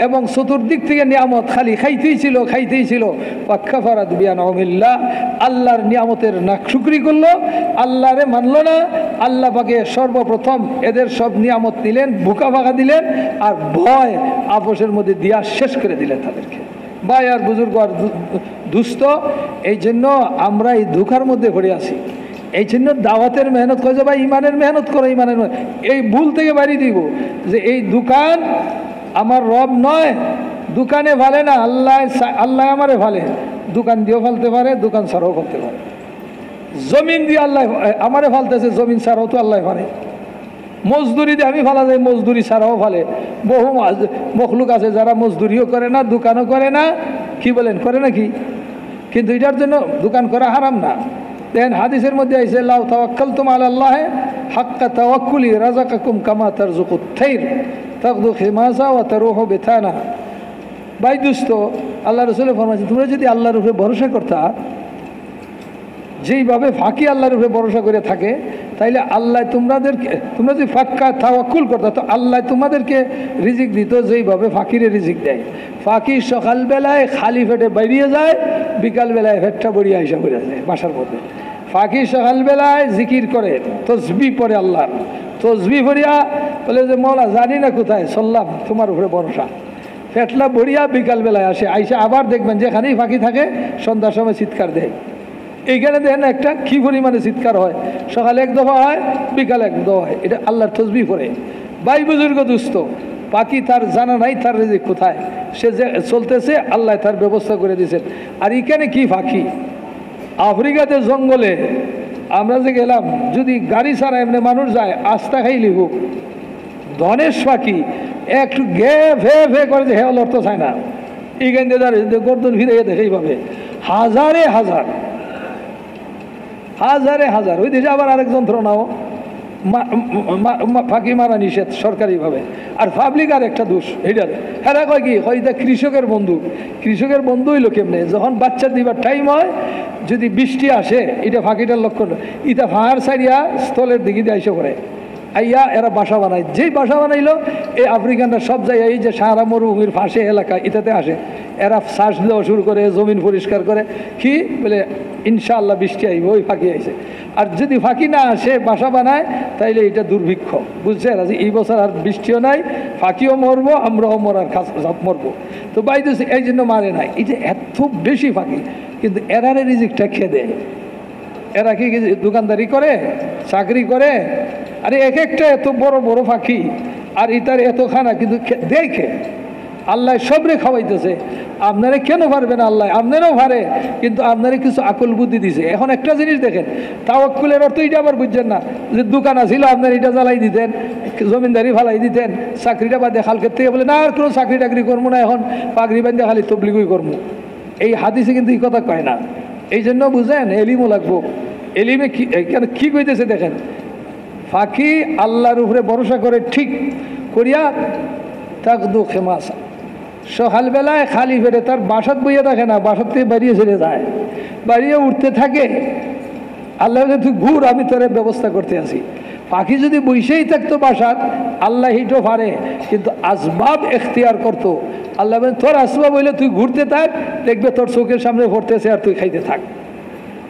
এবং চতুর্দিক থেকে নিয়ামত খালি খাইতেই ছিল। ফাকাফারাত বিআনউমিল্লাহ, আল্লাহর নিয়ামতের নাকশুকরি করলো, আল্লাহরে মানলো না। আল্লাহ পাকে সর্বপ্রথম এদের সব নিয়ামত দিলেন, বুকা ভাগা দিলেন, আর ভয় আপোষের মধ্যে দিয়া শেষ করে দিলেন তাদেরকে। ভাই আর বুজুর্গ আর দুস্থ, এই জন্য আমরা এই ধোঁকার মধ্যে পড়ে আছি। এই জন্য দাওয়াতের মেহনত করে যে ভাই ইমানের মেহনত করো, এই ভুল থেকে বাড়ি দিব যে এই দোকান আমার রব নয়, দোকানে ভালে না, আল্লাহ আমারে ভালে, দোকান দিয়েও ফালতে পারে, দোকান ছাড়াও ফালতে পারে, জমিন দিয়ে আল্লাহ আমারে ফালতেছে, জমিন ছাড়াও তো আল্লাহ পারে, মজদুরি দিয়ে আমি ফালা যাই, মজদুরি ছাড়াও ফালে। বহু মখলুক আছে যারা মজদুরিও করে না, দোকানও করে না, কি বলেন করে নাকি? কিন্তু এটার জন্য দোকান করা হারাম না। দেখেন হাদিসের মধ্যে আইছে লাউ তাওয়াক্কালতুম আলাল্লাহ হাক্কা তাওয়াক্কুলি রাযাকাকুম কামা তারযুকুত তাইর তাগদু খিমাসা ওয়া তারুহু বিতানা। ভাই দোস্ত, আল্লাহ রাসূল ফরমাইছেন তোমরা যদি আল্লাহর উপরে ভরসা করতা, যেইভাবে ফাঁকি আল্লাহর উপরে ভরসা করে থাকে, তাইলে আল্লাহ তোমরা যদি ফাঁকা তাওয়াক্কুল করতা তো আল্লাহ তোমাদেরকে রিজিক দিত যেইভাবে ফাঁকিরে রিজিক দেয়। ফাঁকি সকালবেলায় খালি পেটে বেরিয়ে যায়, বিকালবেলায় পেটটা ভরিয়ে আইসা বেড়ে যায় বাসার মধ্যে। ফাঁকি সকালবেলায় জিকির করে, তসবিহ পড়ে আল্লাহর, তসবিহ পড়িয়া বলে যে মওলা জানি না কোথায়, চললাম তোমার উপরে ভরসা। পেটলা ভরিয়া বিকালবেলায় আসে, আইসা আবার দেখবেন যেখানেই ফাঁকি থাকে সন্ধ্যার সময় চিৎকার দেয়। এইখানে দেখেন একটা কি পরিমাণে চিৎকার হয়, সকালে এক দফা হয়, বিকালে এক দফা হয়, এটা আল্লাহর তসবিহ পড়ে। ভাই বুজুর্গ দুস্থ, পাখি তার জানা নাই তার রিজিক কোথায়, সে যে চলতেছে আল্লাহ তার ব্যবস্থা করে দিয়েছেন। আর এখানে কি ফাঁকি, আফ্রিকাতে জঙ্গলে আমরা যে গেলাম, যদি গাড়ি ছাড়া এমনি মানুষ যায় আস্থা খাইলি হোক, ধনেশ পাখি একটু ঘে ফে ফে করে যে হেল অর্থ চায় না, এইখান দিয়ে দাঁড়িয়ে গর্দন ফিরে দেখে এইভাবে হাজারে হাজার হাজারে হাজার। ওই দেশে আবার আরেক যন্ত্রণাও, ফাঁকি মারা নিষেধ সরকারিভাবে, আর পাবলিক আর একটা দোষ এইটার। হ্যাঁ কয় কি হয়, এটা কৃষকের বন্ধু। কৃষকের বন্ধু হইল কেমনে, যখন বাচ্চা দিবার টাইম হয় যদি বৃষ্টি আসে, এটা ফাঁকিটার লক্ষণ, এটা ফাঁড় সারিয়া স্থলের দিকে দিয়ে আইসে পড়ে, আইয়া এরা বাসা বানায়। যেই বাসা বানাইলো এই আফ্রিকানরা সব জায়গায়, এই যে সাহারা মরুভূমির পাশে এলাকা এটাতে আসে, এরা শ্বাস দেওয়া শুরু করে, জমিন পরিষ্কার করে, কি বলে ইনশাআল্লাহ বৃষ্টি আইব, ওই ফাঁকি আইছে। আর যদি ফাঁকি না আসে বাসা বানায়, তাইলে এটা দুর্ভিক্ষ, বুঝছেন? আজ এই বছর আর বৃষ্টিও নাই, ফাঁকিও মরবো, আমরাও মরার মরবো। তো বাইরে এই জন্য মারে নাই, এই যে এত বেশি ফাঁকি, কিন্তু এরারে রিজিকটা খেয়ে দেয়। এরা কি দোকানদারি করে, চাকরি করে, আরে এক একটা এত বড় বড় ফাঁকি, আর ইতার এত খানা, কিন্তু দেখে আল্লাহ সবরে খাওয়াইতেছে। আপনারা কেন পারবেন? আল্লাহ আপনারাও পারে, কিন্তু আপনারা কিছু আকল বুদ্ধি দিছে। এখন একটা জিনিস দেখেন, তাওয়াক্কুলের অর্থ এটা আবার বুঝছেন না, যে দোকান আছিল আপনার এটা জ্বালাই দিতেন, জমিনদারি ফালাই দিতেন, চাকরিটা বাদে খালকের থেকে বলে না আর কোনো চাকরি টাকরি করবো না, এখন পাগড়ি বান্ধে খালি তবলিগুই করবো। এই হাদিসে কিন্তু এই কথা কয় না। এই জন্য বুঝেন এলিমও লাগবো। এলিমে কি কেন কি কইতেছে দেখেন, ফাঁকি আল্লাহর উপরে ভরসা করে ঠিক করিয়া তাকদু খেমাসা, সকালবেলায় খালি ফেরে তার বাসাত বইয়া থাকে না, বাসার থেকে বাড়িয়ে ছেড়ে যায়, বাড়িয়ে উঠতে থাকে। আল্লাহ তুই ঘুর, আমি তোর ব্যবস্থা করতে আসি। পাখি যদি বইসেই থাকতো বাসাত, আল্লাহ হিটো পারে, কিন্তু আসবাব এখতিয়ার করতো। আল্লাহ তোর আসবাব হইলে তুই ঘুরতে থাক, দেখবে তোর চোখের সামনে ভরতেছে আর তুই খাইতে থাক।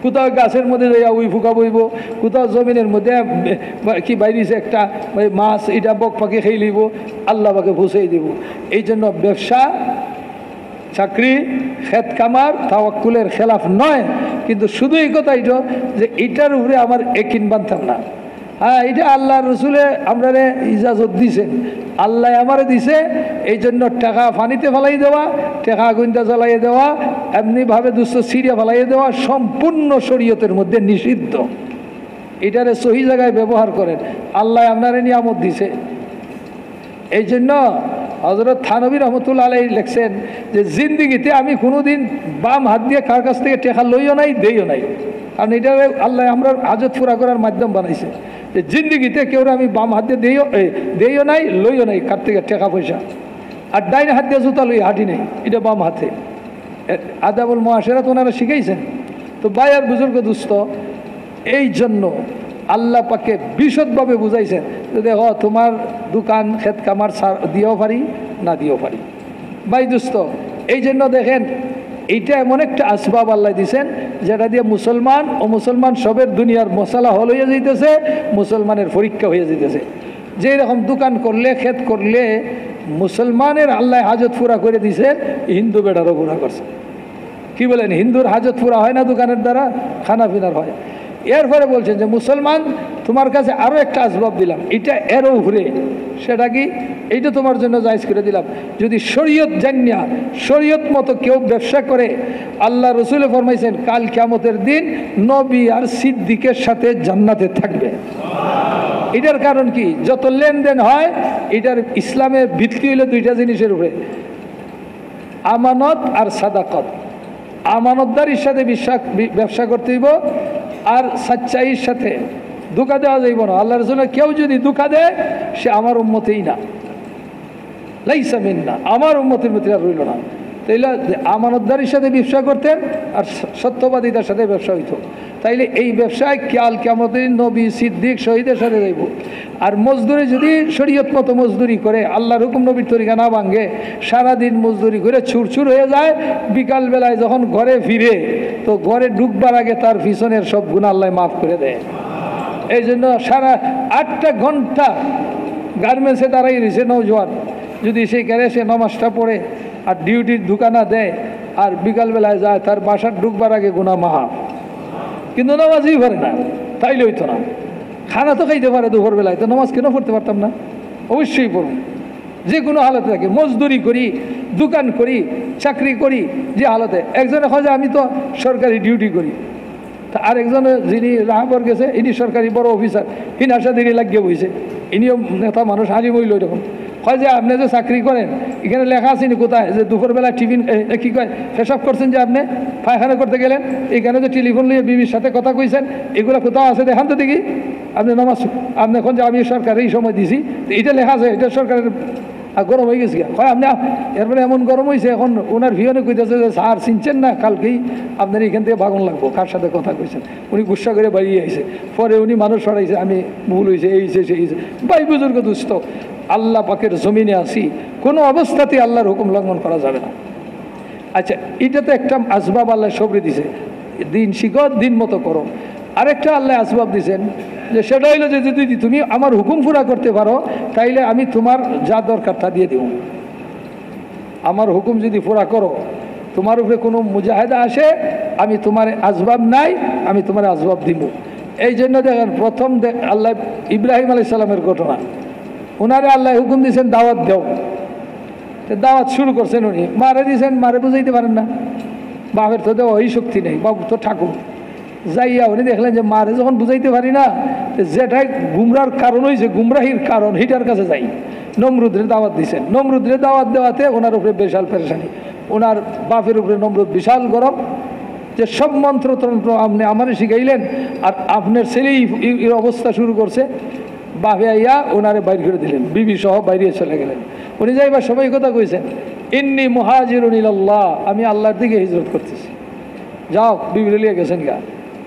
কোথাও গাছের মধ্যে যাইয়া উই ফুকা বইব, কোথাও জমিনের মধ্যে কি বাইরেছে একটা মাছ, এটা বক পাখি খেয়ে লিব, আল্লাহ পাকে ভুষেই দিব। এই জন্য ব্যবসা, চাকরি, খেত কামার তাওয়াক্কুলের খেলাফ নয়, কিন্তু শুধু এই কথা এটা যে এটার উপরে আমার একিন বানতাম না। হ্যাঁ, এটা আল্লাহ রসুলে আমরা ইজাজত দিছেন, আল্লাহ আমারে দিছে। এই জন্য টাকা পানিতে ফেলাই দেওয়া, টাকা আগুনটা জ্বালাইয়ে দেওয়া, এমনিভাবে দুস্থ সিরিয়া ফেলাইয়ে দেওয়া সম্পূর্ণ শরীয়তের মধ্যে নিষিদ্ধ। এটারে সহি জায়গায় ব্যবহার করেন, আল্লাহ আপনারে নিয়ামত দিছে। এই জন্য হযরত থানবী রহমতুল্লাহ আলাইহি লিখছেন যে জিন্দিগিতে আমি কোনোদিন বাম হাত দিয়ে কার কাছ থেকে টাকা লইও নাই, দেইও নাই। কারণ এটা আল্লাহ আমরা হাজত পুরা করার মাধ্যম বানাইছে, যে জিন্দিগিতে কেউ আমি বাম হাত দিয়ে দেইও নাই, লইও নাই কার থেকে টাকা পয়সা। আর ডাইন হাত দিয়ে জুতা লই হাঁটি নেই, এটা বাম হাতে। আদাবুল মুআশারাত ওনারা শিখাইছেন। তো ভাই আর বুজুর্গ দুস্থ, এই জন্য আল্লাহ পাকে বিশদভাবে বুঝাইছেন যে দেখো তোমার দোকান ক্ষেত কামার দিয়েও পারি, না দিয়েও পারি। ভাই দুস্থ, এই জন্য দেখেন এইটা এমন একটা আসবাব আল্লাহ দিছেন যেটা দিয়ে মুসলমান ও মুসলমান সবের দুনিয়ার মশালা হল হয়ে যাইতেছে, মুসলমানের পরীক্ষা হয়ে যাইতেছে। যে এরকম দোকান করলে, ক্ষেত করলে মুসলমানের আল্লাহ হাজত পুরা করে দিছেন, হিন্দু বেটারও পুরা করছে। কি বলেন, হিন্দুর হাজত পুরা হয় না দোকানের দ্বারা, খানা পিনার হয়। এরপরে বলছেন যে মুসলমান তোমার কাছে আরও একটা আসবাব দিলাম, এটা এরও উপরে, সেটা কি, এইটা তোমার জন্য জায়েজ করে দিলাম। যদি শরীয়ত জানিয়া শরীয়ত মতো কেউ ব্যবসা করে, আল্লাহ রসুলে ফরমাইছেন কাল কিয়ামতের দিন নবী আর সিদ্দিকের সাথে জান্নাতে থাকবে। এটার কারণ কি, যত লেনদেন হয় এটার ইসলামের ভিত্তি হইল দুইটা জিনিসের উপরে, আমানত আর সাদাকত। আমানতদারির সাথে ব্যবসা করতে হইব, আর সচ্চাইয়ের সাথে ধোঁকা দেওয়া যাইব না। আল্লাহ রাসূলের কেউ যদি ধোঁকা দেয় সে আমার উম্মতেই না, লাইসা মিন্না, আমার উম্মতের মধ্যে আর রইল না। তাইলে আমানতদারির সাথে ব্যবসা করতেন আর সত্যবাদিতার সাথে ব্যবসা হইতো। তাইলে এই ব্যবসায় কাল কিয়ামতের দিন নবী, সিদ্দিক, শহীদের সাথে যাইব। আর মজদুরি যদি শরীয়ত মতো মজদুরি করে, আল্লাহর হুকুম নবীর তরিকা না ভাঙে, সারাদিন মজদুরি করে ছুরছুর হয়ে যায়, বিকালবেলায় যখন ঘরে ফিরে তো ঘরে ঢুকবার আগে তার পিছনের সব গুনাহ আল্লাহ মাফ করে দেয়। এই জন্য সারা 8টা ঘন্টা গার্মেন্টসে দাঁড়াই রয়েছে নৌজওয়ান, যদি সেইখানে সে নামাজটা পড়ে আর ডিউটির দোকানা দেয় আর বিকালবেলায় যায়, তার বাসার ঢুকবার আগে গুনাহ মাফ। কিন্তু নামাজই পারে না, তাইলে হইতো না। খানা তো খাইতে পারে দুপুরবেলায়, তো নামাজ কেন পড়তে পারতাম না? অবশ্যই পড়ুন। যে কোনো হালতে থাকে, মজদুরি করি, দোকান করি, চাকরি করি, যে হালতে। একজনে হয় যে আমি তো সরকারি ডিউটি করি, তা আরেকজনে যিনি রাহাবর গেছে ইনি সরকারি বড় অফিসার, ইনার সাথে ইনি লাগিয়ে বইছে, ইনিও নেতা মানুষ, হাজি বইল এরকম। হয় যে আপনি যে চাকরি করেন এখানে লেখা আছেনি কোথায় যে দুপুরবেলা টিফিন কী কয় পেশাব করছেন, যে আপনি পায়খানা করতে গেলেন, এখানে যে টেলিফোন নিয়ে বিবির সাথে কথা কইছেন, এগুলো কোথাও আছে দেখান তো দেখি। আপনি নামাজ আপনি এখন যে আমি সরকার এই সময় দিছি, এটা লেখা আছে, এটা সরকারের গরম হয়ে গেছে। হয় আপনি এরপরে এমন গরম হয়েছে, এখন ওনার ভিয়নে কইতেছে যে স্যার চিনছেন না, কালকেই আপনার এখান থেকে ভাগন লাগবো, কার সাথে কথা কইছেন। উনি গুসা করে বাড়িয়ে আইছে, পরে উনি মানুষ সরাইছে, আমি ভুল হয়েছে, এই হয়েছে সেই হয়েছে। ভাই বুজুর্গ দুস্থ, আল্লাহ পাকের জমিনে আসি, কোনো অবস্থাতেই আল্লাহর হুকুম লঙ্ঘন করা যাবে না। আচ্ছা, এটা তো একটা আসবাব আল্লাহ সবরে দিছে, দিন শিখো, দিন মতো করো। আরেকটা আল্লাহ আসবাব দিছেন, যে সেটা হইলো যে যদি তুমি আমার হুকুম পুরা করতে পারো তাইলে আমি তোমার যা দরকার তা দিয়ে দেব। আমার হুকুম যদি পুরা করো, তোমার উপরে কোনো মুজাহিদা আসে, আমি তোমার আসবাব নাই, আমি তোমার আসবাব দিব। এই জন্য দেখেন প্রথম আল্লাহ ইব্রাহিম আলাইহিস সালামের ঘটনা, ওনারে আল্লাহ হুকুম দিয়েছেন দাওয়াত দেও, দাওয়াত শুরু করছেন। উনি মারে দিয়েছেন, মারে বুঝাইতে পারেন না, বাপের তো দেওয়া ওই শক্তি নেই, বাবু তো ঠাকুর। যাইয়া উনি দেখলেন যে মারে যখন বুঝাইতে পারি না, যেটাই গুমরার কারণ হয়েছে, গুমরাহির কারণ, হিটার কাছে যাই। নমরুদের দাওয়াত দিয়েছেন, নমরুদের দাওয়াত দেওয়াতে ওনার উপরে বিশাল পেরেশানি, ওনার বাপের উপরে নমরুদ বিশাল গরম, যে সব মন্ত্রতন্ত্র আপনি আমারে শিখাইলেন আর আপনার ছেলেই এর অবস্থা শুরু করছে। বাপে আইয়া ওনারে বাইর করে দিলেন, বিবি সহ বাইরে চলে গেলেন। উনি যাইবার সবাই কথা কইছেন, ইন্নী মুহাজিরুন ইলাল্লাহ, আমি আল্লাহর দিকে হিজরত করতেছি। যাও, বিবি লিয়ে গেছেন গা।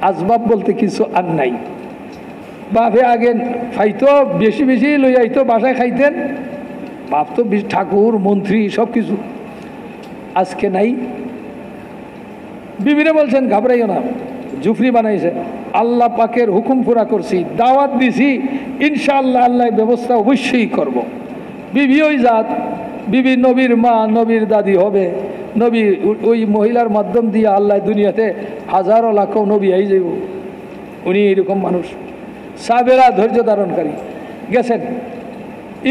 আসবাব বলতে কিছু আর নাই। বাপে আগে খাইতো, বেশি বেশি লই আইতো, বাসায় খাইতেন, বাপ তো ঠাকুর মন্ত্রী সব কিছু, আজকে নাই। বিবিরে বলছেন ঘাবড়াইও না, জুফরি বানাইছে, আল্লাহ পাকের হুকুম পুরা করছি, দাওয়াত দিছি, ইনশাআল্লাহ আল্লাহ ব্যবস্থা অবশ্যই করব। বিবি ওই জাত, বিবি নবীর মা, নবীর দাদি হবে, নবী ওই মহিলার মাধ্যম দিয়ে আল্লাহ দুনিয়াতে হাজারো লাখো নবী আই যাইব। উনি এরকম মানুষ, সাবেরা, ধৈর্য ধারণকারী। গেছেন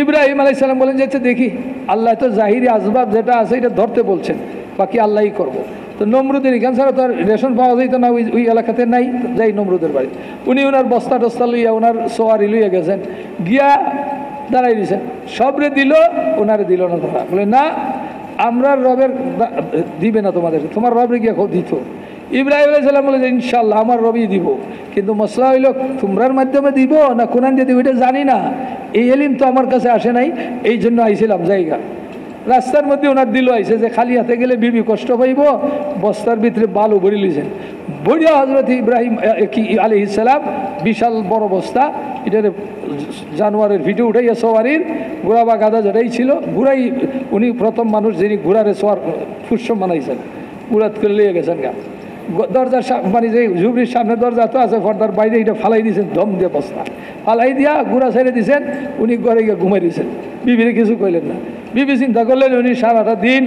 ইব্রাহিম আলাইহিস সালাম বলেন যে দেখি আল্লাহ তো জাহিরি আসবাব যেটা আছে এটা ধরতে বলছেন, বাকি আল্লাহই করব। তো নমরুদের এখান ছাড়া তো আর রেশন পাওয়া যাইতো না, ওই এলাকাতে নাই, যাই নমরুদের বাড়ি। উনি ওনার বস্তা টস্তা লইয়া, ওনার সোয়ারি লইয়া গেছেন, গিয়া দাঁড়াই দিয়েছেন, সবরে দিল, ওনারে দিল না। ধরা বলে না, আমরা রবের দিবে না তোমাদের, তোমার রবে গিয়া দিত। ইব্রাহিম আলাইহিস সালাম বলে যে ইনশাআল্লাহ আমার রবই দিব, কিন্তু মশলা হইল তোমরার মাধ্যমে দিব না কোরআন দিয়ে দিব এটা জানি না, এই এলিম তো আমার কাছে আসে নাই, এই জন্য আইছিলাম জায়গা। রাস্তার মধ্যে ওনার দিল আইছে যে খালি হাতে গেলে বিবি কষ্ট পাইব, বস্তার ভিতরে বালু ভরি লিছেন। বড়িয়া হজরত ইব্রাহিম আলাইহিস সালাম বিশাল বড় বস্তা, এটার জানোয়ারের ভিটে উঠাইয়া সওয়ারির ঘোড়া বা গাদা যেটাই ছিল, ঘোড়াই উনি প্রথম মানুষ যিনি ঘোড়ারে সওয়ার ফুসম বানাইছেন, উড়াত করে লিয়ে গেছেন গা। দরজার মানে যে ঝুবড়ির সামনে দরজা তো আছে, পর্দার বাইরে এটা ফালাই দিয়েছেন, দম দিয়ে বস্তা ফালাই দিয়া ঘোড়া ছেড়ে দিয়েছেন, উনি ঘরে গিয়ে ঘুমাই দিয়েছেন। বিবিরে কিছু কইলেন না। বিবি চিন্তা করলেন উনি সারাটা দিন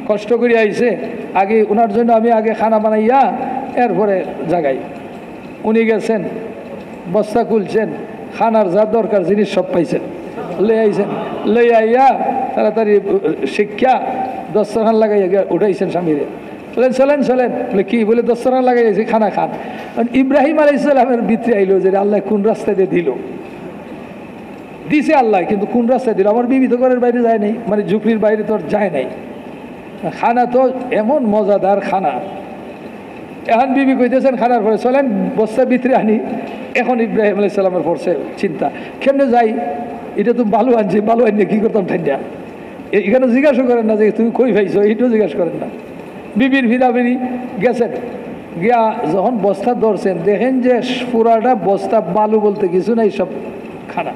কষ্ট করে আইছে, আগে ওনার জন্য আমি আগে খানা বানাইয়া এরপরে জাগাই। উনি গেছেন, বস্তা খুলছেন, খানার যা দরকার জিনিস সব পাইছেন, লই আইছেন, লই আইয়া তাড়াতাড়ি শিক্ষা দস্তরখান লাগাইয়া উঠাইছেন স্বামীরে। বলেন চলেন চলেন, বলে কি বলে দস্তরখান লাগাইছি, খানা খান। ইব্রাহিম আলাইহিস সালামের ভিতরে আইলো যে আল্লাহ কোন রাস্তা দিয়ে দিল, দিছে আল্লাহ, কিন্তু কোন রাস্তায় দিল। আমার বিবি তো ঘরের বাইরে যায় নাই, মানে ঝুপড়ির বাইরে তো যায় নাই। খানা তো এমন মজাদার খানা, এখন বিবি কইতেছেন খানার পরে চলেন বস্তা ভিতরে আনি। এখন ইব্রাহিম আলাইহিস সালামের পড়ছে চিন্তা, কেমনে যাই, এটা তো ভালো আনছি, ভালো আনিয়ে কী করতাম ঠান্ডা। এখানে জিজ্ঞাসা করেন না যে তুমি কই পাইছো, এইটাও জিজ্ঞাসা করেন না। বিবির ভিড়াভিড়ি গেছেন, গিয়া যখন বস্তা ধরছেন দেখেন যে পুরাটা বস্তা বালু বলতে কিছু নাই, সব খানা,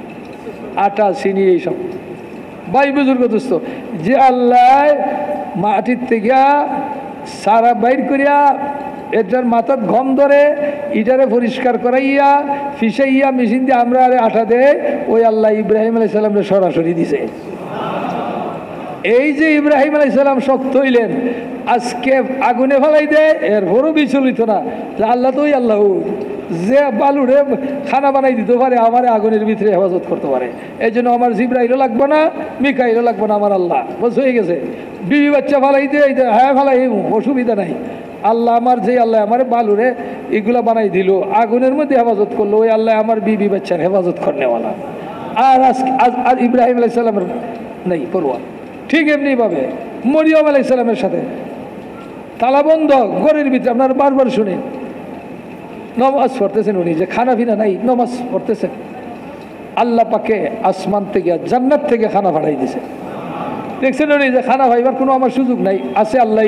আটা চিনি এইসব। ভাই বুজুর্গ দোস্ত, যে আল্লাহ মাটির থেকে সারা বাইর করিয়া এটার মাথার ঘম ধরে ইটারে পরিষ্কার করাইয়া ফিসাইয়া মেশিন দিয়ে আমরা আরে আটা দেয়, ওই আল্লাহ ইব্রাহিম আলাইহিস সালামকে সরাসরি দিছে। এই যে ইব্রাহিম আলাইহিস সালাম শক্ত হইলেন, আজকে আগুনে ফেলাই দেয়, এরপরও বিচলিত না যে আল্লাহ তো ওই আল্লাহ যে বালুরে খানা বানাই দিতে পারে, আমার আগুনের ভিতরে হেফাজত করতে পারে। এই জন্য আমার জিব্রাইলও লাগবে না, মিকাইলও লাগবে না, আমার আল্লাহ বস হয়ে গেছে। বিবি বাচ্চা ফালাই দিয়ে হ্যাঁ ফালাই, অসুবিধা নাই। আল্লাহ আমার যে আল্লাহ আমার বালুরে এগুলা বানাই দিল, আগুনের মধ্যে হেফাজত করলো, ওই আল্লাহ আমার বিবি বাচ্চার হেফাজত করনেওয়ালা। আর ইব্রাহিম আলাইহিস সালামের নেই পড়ুয়া। ঠিক এমনিভাবে মরিয়ম আলাইহিস সালামের সাথে তালাবন্ধ ঘরের ভিতরে, আপনারা বারবার শুনে নমাজ পড়তেছেন, উনি যে খানা পিনা নাই নমাজ পড়তেছেন, আল্লাহ পাকে আসমান থেকে জান্নাত থেকে খানা পাঠাই দিছে। দেখছেন উনি যে খানা পাইবার কোনো আমার সুযোগ নাই, আছে আল্লাহ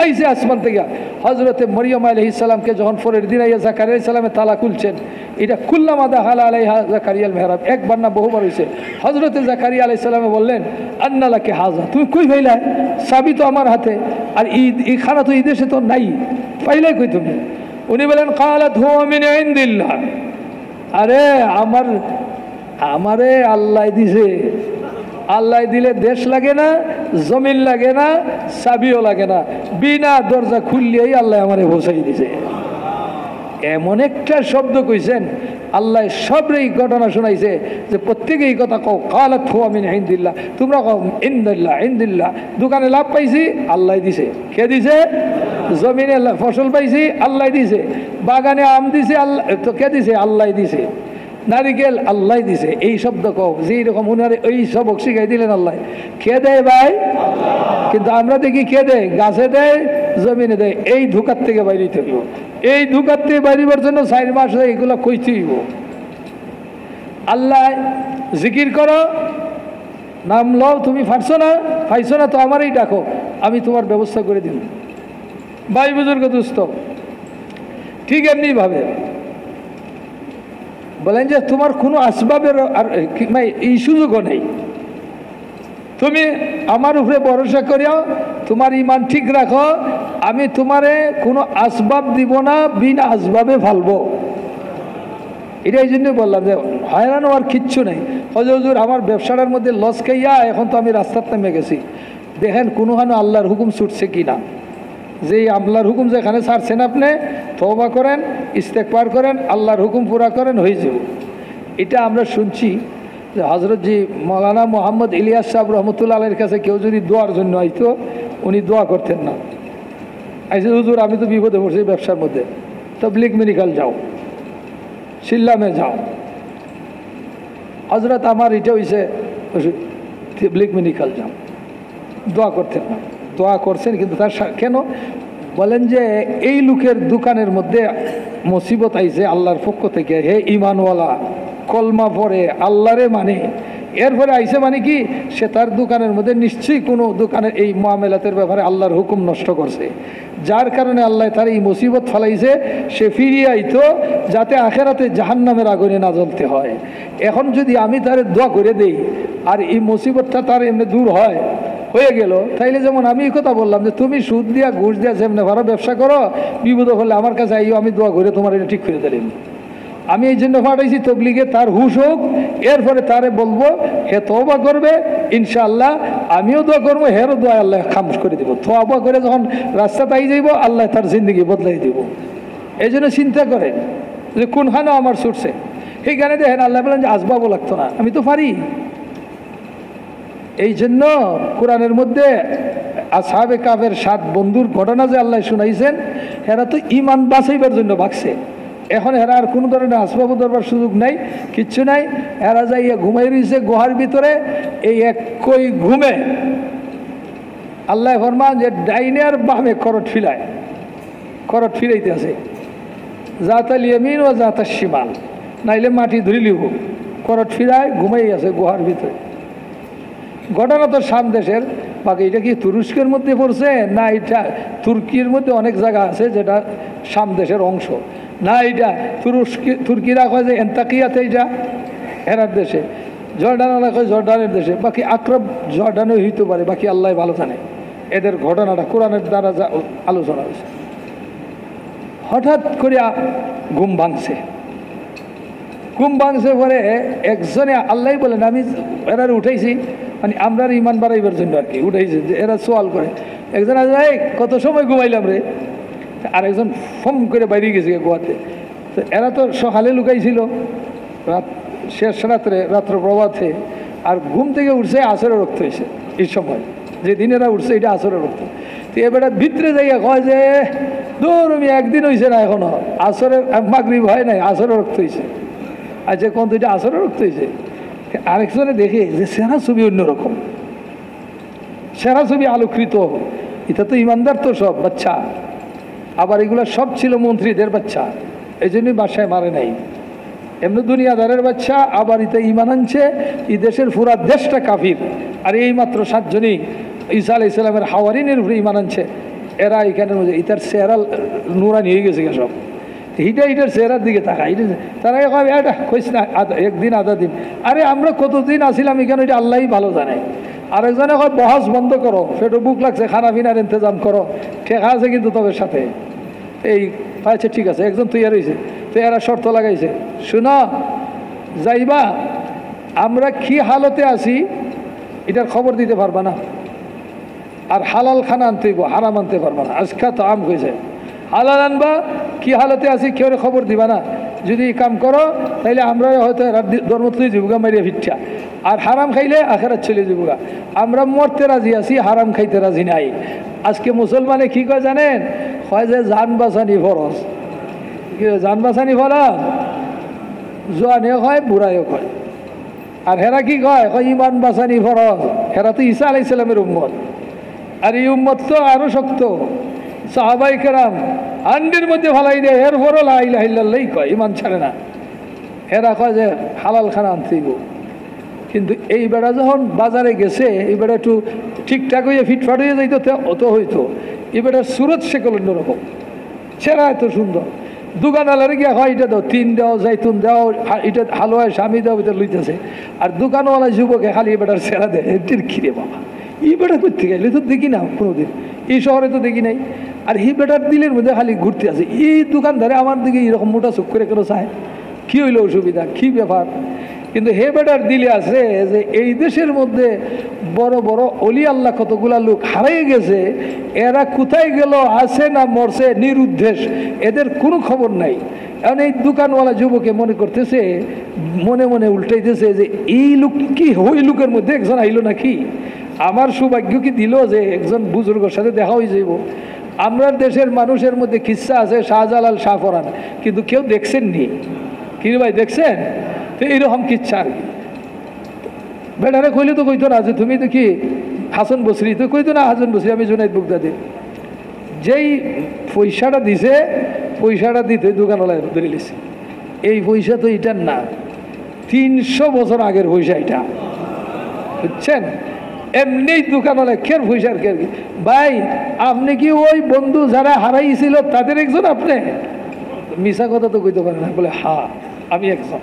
আইসে আসমান থেকে। হজরতে মরিয়ম আলাইহিস সালামকে যখন পরের দিন আইয়া জাকারিয়া আলাইহিস সালামের তালা খুলছেন, এটা কুল্লামা দাখালা আলাইহা জাকারিয়াল মেহরাব, একবার না বহুবার হয়েছে। হজরতে জাকারিয়া আলাইহিস সালামে বললেন আন্না লাকি হাযা, তুমি কই পাইলা, চাবি তো আমার হাতে, আর এই খানা তো এই দেশে তো নাই, পাইলাই কই তুমি? উনি বলেন ক্বালাত হুয়া মিন ইনদিল্লাহ, আরে আমারে আল্লাহ দিছে। আল্লাহ দিলে দেশ লাগে না, জমিন লাগে না, চাবিও লাগে না, বিনা দরজা খুললেই আল্লাহ আমারে বসাই দিছে। এমন একটা শব্দ কইছেন, আল্লাহ সবরেই ঘটনা শোনাইছে যে প্রত্যেকেই কথা কও ক্বালাত হুয়া মিন ইনদিল্লাহ, তোমরা কও ইনদিল্লাহ ইনদিল্লাহ। দোকানে লাভ পাইছি, আল্লাহ দিছে। কে দিছে? জমিনে ফসল পাইছি, আল্লাহ দিছে। বাগানে আম দিছে, আল্লাহ তো কে দিছে? আল্লাহ দিছে। নারিকেল আল্লাহ দিছে। এই শব্দ কও, যে রকম উনারে এই সবক শিখাই দিলেন আল্লাহ। কে দেয় ভাই? কিন্তু আমরা দেখি কে দেয়? গাছে দেয়, জমিনে দেয়। এই ধোকার থেকে বাইরে হইব, এই ধোকার থেকে বাইরিবার জন্য 4 মাস এগুলো কইতে হইব। আল্লাহ জিকির করো, নাম লও, তুমি পারছো না তো আমারই ডাকো, আমি তোমার ব্যবস্থা করে দিব। ভাই বুজুর্গ দোস্ত, ঠিক এমনি ভাবে বলেন যে তোমার কোনো আসবাবের আর এই সুযোগও নেই, তুমি আমার উপরে ভরসা করিও, তোমার ইমান ঠিক রাখো, আমি তোমারে কোনো আসবাব দিব না, বিনা আসবাবে ফালবো। এটা এই জন্য বললাম যে হয়রান আর কিচ্ছু নেই। হুজুর আমার ব্যবসাটার মধ্যে লস খাইয়া এখন তো আমি রাস্তার নেমে গেছি, দেখেন কোনোখানে আল্লাহর হুকুম ছুটছে কি না। যে আল্লাহর হুকুম যেখানে ছাড়ছেন আপনি তওবা করেন, ইস্তেগফার করেন, আল্লাহর হুকুম পুরা করেন, হয়ে যাব। এটা আমরা শুনছি যে হজরত জি মৌলানা মোহাম্মদ ইলিয়াস সাহেব রহমতুল্লাহ আলাইহির কাছে কেউ যদি দোয়ার জন্য আইতো, উনি দোয়া করতেন না। আইসে হুজুর আমি তো বিপদে পড়ছি ব্যবসার মধ্যে, তাবলীগ মেডিকেল যাও, শিল্লামে যাও। হজরত আমার এটা হয়েছে, তাবলীগ মেডিকেল যাও, দোয়া করতেন না। দোয়া করছেন কিন্তু তার কেন বলেন যে এই লোকের দোকানের মধ্যে মুসিবত আইছে আল্লাহর পক্ষ থেকে, হে ইমানওয়ালা, কলমা পড়ে আল্লাহরে মানে, এরপরে আইছে মানে কি সে তার দোকানের মধ্যে নিশ্চয়ই কোনো দোকানের এই মামলাতের ব্যাপারে আল্লাহর হুকুম নষ্ট করছে, যার কারণে আল্লাহ তার এই মুসিবত ফেলাইছে। সে ফিরিয়ে আইতো যাতে আখেরাতে জাহান্নামের আগুনে না জ্বলতে হয়। এখন যদি আমি তার দোয়া করে দেই আর এই মুসিবতটা তার এমনি দূর হয়, হয়ে গেল, তাইলে যেমন আমি এই কথা বললাম যে তুমি সুদ দিয়া ঘুষ দিয়া যেমনি ভালো ব্যবসা করো, বিপদ হলে আমার কাছে আইও, আমি দোয়া করে তোমার এটা ঠিক করে দিলাম। আমি এই জন্য পাঠাইছি তবলিগে তার হুশ হোক, এরপরে তারে বলবো হে তওবা করবে, ইনশাআল্লাহ আমিও দোয়া করবো, হেরও দোয়া আল্লাহ খামোশ করে দিব। তওবা করে যখন রাস্তাতে আই যাইব, আল্লাহ তার জিন্দগি বদলাই দিব। এই জন্য চিন্তা করেন যে কোনখানে আমার ছুটছে, সেইখানে দেখেন আল্লাহ বলেন যে আসবাবও লাগতো না, আমি তো পারি। এই জন্য কোরআনের মধ্যে আসহাবে কাফের 7 বন্ধুর ঘটনা যে আল্লাহ শুনাইছেন, এরা তো ইমান বাঁচাইবার জন্য ভাগছে। এখন এরা আর কোনো ধরনের আসবাব ধরবার সুযোগ নাই, কিচ্ছু নাই। এরা যাইয়া ঘুমাই রয়েছে গুহার ভিতরে, এই একই ঘুমে আল্লাহ ফরমান যে ডাইনে আর বামে করট ফিলায়। করট ফিরাইতে আছে, জাতাল ইয়ামিন ও জাতাল শিমাল, নাইলে মাটি ধরিলিব, করট ফিরায় ঘুমাই আছে গুহার ভিতরে। ঘটনা তো শাম দেশের, বাকি এটা কি তুরস্কের মধ্যে পড়ছে না এটা তুর্কির মধ্যে অনেক জায়গা আছে যেটা শাম দেশের অংশ, না এটা তুর্কিরা কয় যে এন্তাকিয়াতে এটা হেরার দেশে, জর্ডানরা কয় জর্ডানের দেশে, বাকি আক্রব জর্ডানে হইতে পারে, বাকি আল্লাহ ভালো জানে। এদের ঘটনাটা কোরআনের দ্বারা যা আলোচনা হয়েছে। হঠাৎ করে ঘুম ভাঙছে, ঘুম ভাঙছে পরে একজনে আল্লাহ বলেন আমি এরা উঠাইছি, মানে আমরা ইমান বাড়াইবার জন্য আর কি উঠাইছে, যে এরা সোয়াল করে। একজন আজ কত সময় ঘুমাইলাম রে, আরেকজন ফম করে বাইরে গেছে গোয়াতে। তো এরা তো সকালে লুকাইছিল রাত শেষ রাত্র প্রভাতে, আর ঘুম থেকে উঠছে আসরে রক্ত হয়েছে এই সময়, যেদিন এরা উঠছে এটা আসরে রক্ত। তো এবার ভিতরে যাইয়া কয় যে দূর আমি একদিন হয়েছে না এখনো, আসরের মাগরিব হয় নাই, আসরে রক্ত হয়েছে। আচ্ছা কোন দুইটা আসরে রক্ত হয়েছে। আরেকজনে দেখে যে সেরা ছবি অন্যরকম, সেরা ছবি আলোকৃত, এটা তো ইমানদার তো সব বাচ্চা, আবার এগুলো সব ছিল মন্ত্রীদের বাচ্চা, এই জন্যই বাসায় মারে নাই। এমনি দুনিয়াদারের বাচ্চা, আবার এটা ইমান আনছে, এই দেশের পুরা দেশটা কাফির, আর এই মাত্র 7 জনই ঈসা আলাইহিস সালামের হাওয়ারিনের উপরে ইমান আনছে। এরা এখানের মধ্যে ইতার চেহারা নুরা নিয়ে গেছে সব, এটার চেহারার দিকে তাকাই, তারা এটা কইস না একদিন আধা দিন, আরে আমরা কতদিন আসিলাম এখানে, এটা আল্লাহই ভালো জানে। আরেকজনে কয় বহাস বন্ধ করো, পেটে বুক লাগছে, খানা পিনার ইন্তজাম করো, ঠেকা আছে কিন্তু তবে সাথে এই আচ্ছা ঠিক আছে। একজন তৈরি হয়েছে, তো এরা শর্ত লাগাইছে, শুনো যাইবা আমরা কি হালতে আছি এটার খবর দিতে পারবা না, আর হালাল খানা আনতে হইব, হারাম আনতে পারবা না। আজকা তো আম হয়েছে, হালাল আনবা, কি হালতে আছি কেউ খবর দিবা না। যদি কাম করো তাইলে আমরা হয়তো ধর্ম তুলে যাবো গা মারিয়া ভিক্ষা, আর হারাম খাইলে আখেরাত চলে যাবো গা। আমরা মরতে রাজি আছি, হারাম খাইতে রাজি নাই। আজকে মুসলমানে কি কয় জানেন, হয় যে জান বাঁচানি ফরজ, জান বাঁচানি ফরজ, জোয়ানেও কয় বুড়াইও কয়। আর হেরা কি কয়, ইমান বাঁচানি ফরজ। হেরা তো ঈসা আলাইহিস সালামের উম্মত, আর এই উম্মত তো আরো শক্ত। সাহাবাই কেরাম আন্ডির মধ্যে ফালাই দেয়, এরপরও লা ইলাহা ইল্লাল্লাহ কয়, ইমান ছাড়ে না। এরা কয় যে হালাল খানা আনতেইব। কিন্তু এই বেড়া যখন বাজারে গেছে, এই বেড়া একটু ঠিকঠাক হয়ে ফিটফাট হয়ে যাইতো অত হইতো, এই বেড়ার সুরত শেকল অন্যরকম, সেরা এত সুন্দর। দোকানওয়ালারে গিয়া হয় এটা দাও, 3 দাও, জাইতুন দাও, এটা হালুয়ায় স্বামী দাও, এটা লইতেছে। আর দোকানওয়ালা যুবকে খালি এই বেড়ার সেরা দেয়, এটির খিরে বাবা, এই বেড়া করতে গেলে তো দেখি না কোনোদিন, এই শহরে তো দেখি নাই। আর এই বেটার দিলের মধ্যে খালি ঘুরতে আছে। এই দোকানদারে আমার দিকে এরকম মোটা চোখ করে কেন চায়, কী হইলো অসুবিধা, কী ব্যাপার? কিন্তু হে বেটার দিলে আছে যে এই দেশের মধ্যে বড় বড় অলি আল্লাহ কতগুলা লোক হারিয়ে গেছে, এরা কোথায় গেল, আছে না মরছে নিরুদ্দেশ, এদের কোনো খবর নাই। এখন এই দোকানওয়ালা যুবকে মনে করতেছে, মনে মনে উল্টাইতেছে যে এই লোক কি, ওই লোকের মধ্যে একজন আইলো নাকি, আমার সৌভাগ্য কি দিল যে একজন বুজুর্গের সাথে দেখা হয়ে যাইব। আমরা দেশের মানুষের মধ্যে কিচ্ছা আছে শাহজালাল শাহফরান, কিন্তু কেউ দেখছেননি কি ভাই, দেখছেন? তো এইরকম কিচ্ছা আর কি। বেটারে কইলে তো কইতো না যে তুমি তো কি হাসান বসরি, তো কইতো না হাসান বসরি, আমি জুনাইদ বুগদাদি। যেই পয়সাটা দিছে, পয়সাটা দিতে দোকানওয়ালায় ধরে লিছে, এই পয়সা তো এটার না, 300 বছর আগের পয়সা এটা, বুঝছেন? এমনি দোকানওয়ালা কের পয়সার কের ভাই, আপনি কি ওই বন্ধু যারা হারাইছিল তাদের একজন? আপনি মিশা কথা তো কইতে পারেন না। বলে হ্যাঁ আমি একজন।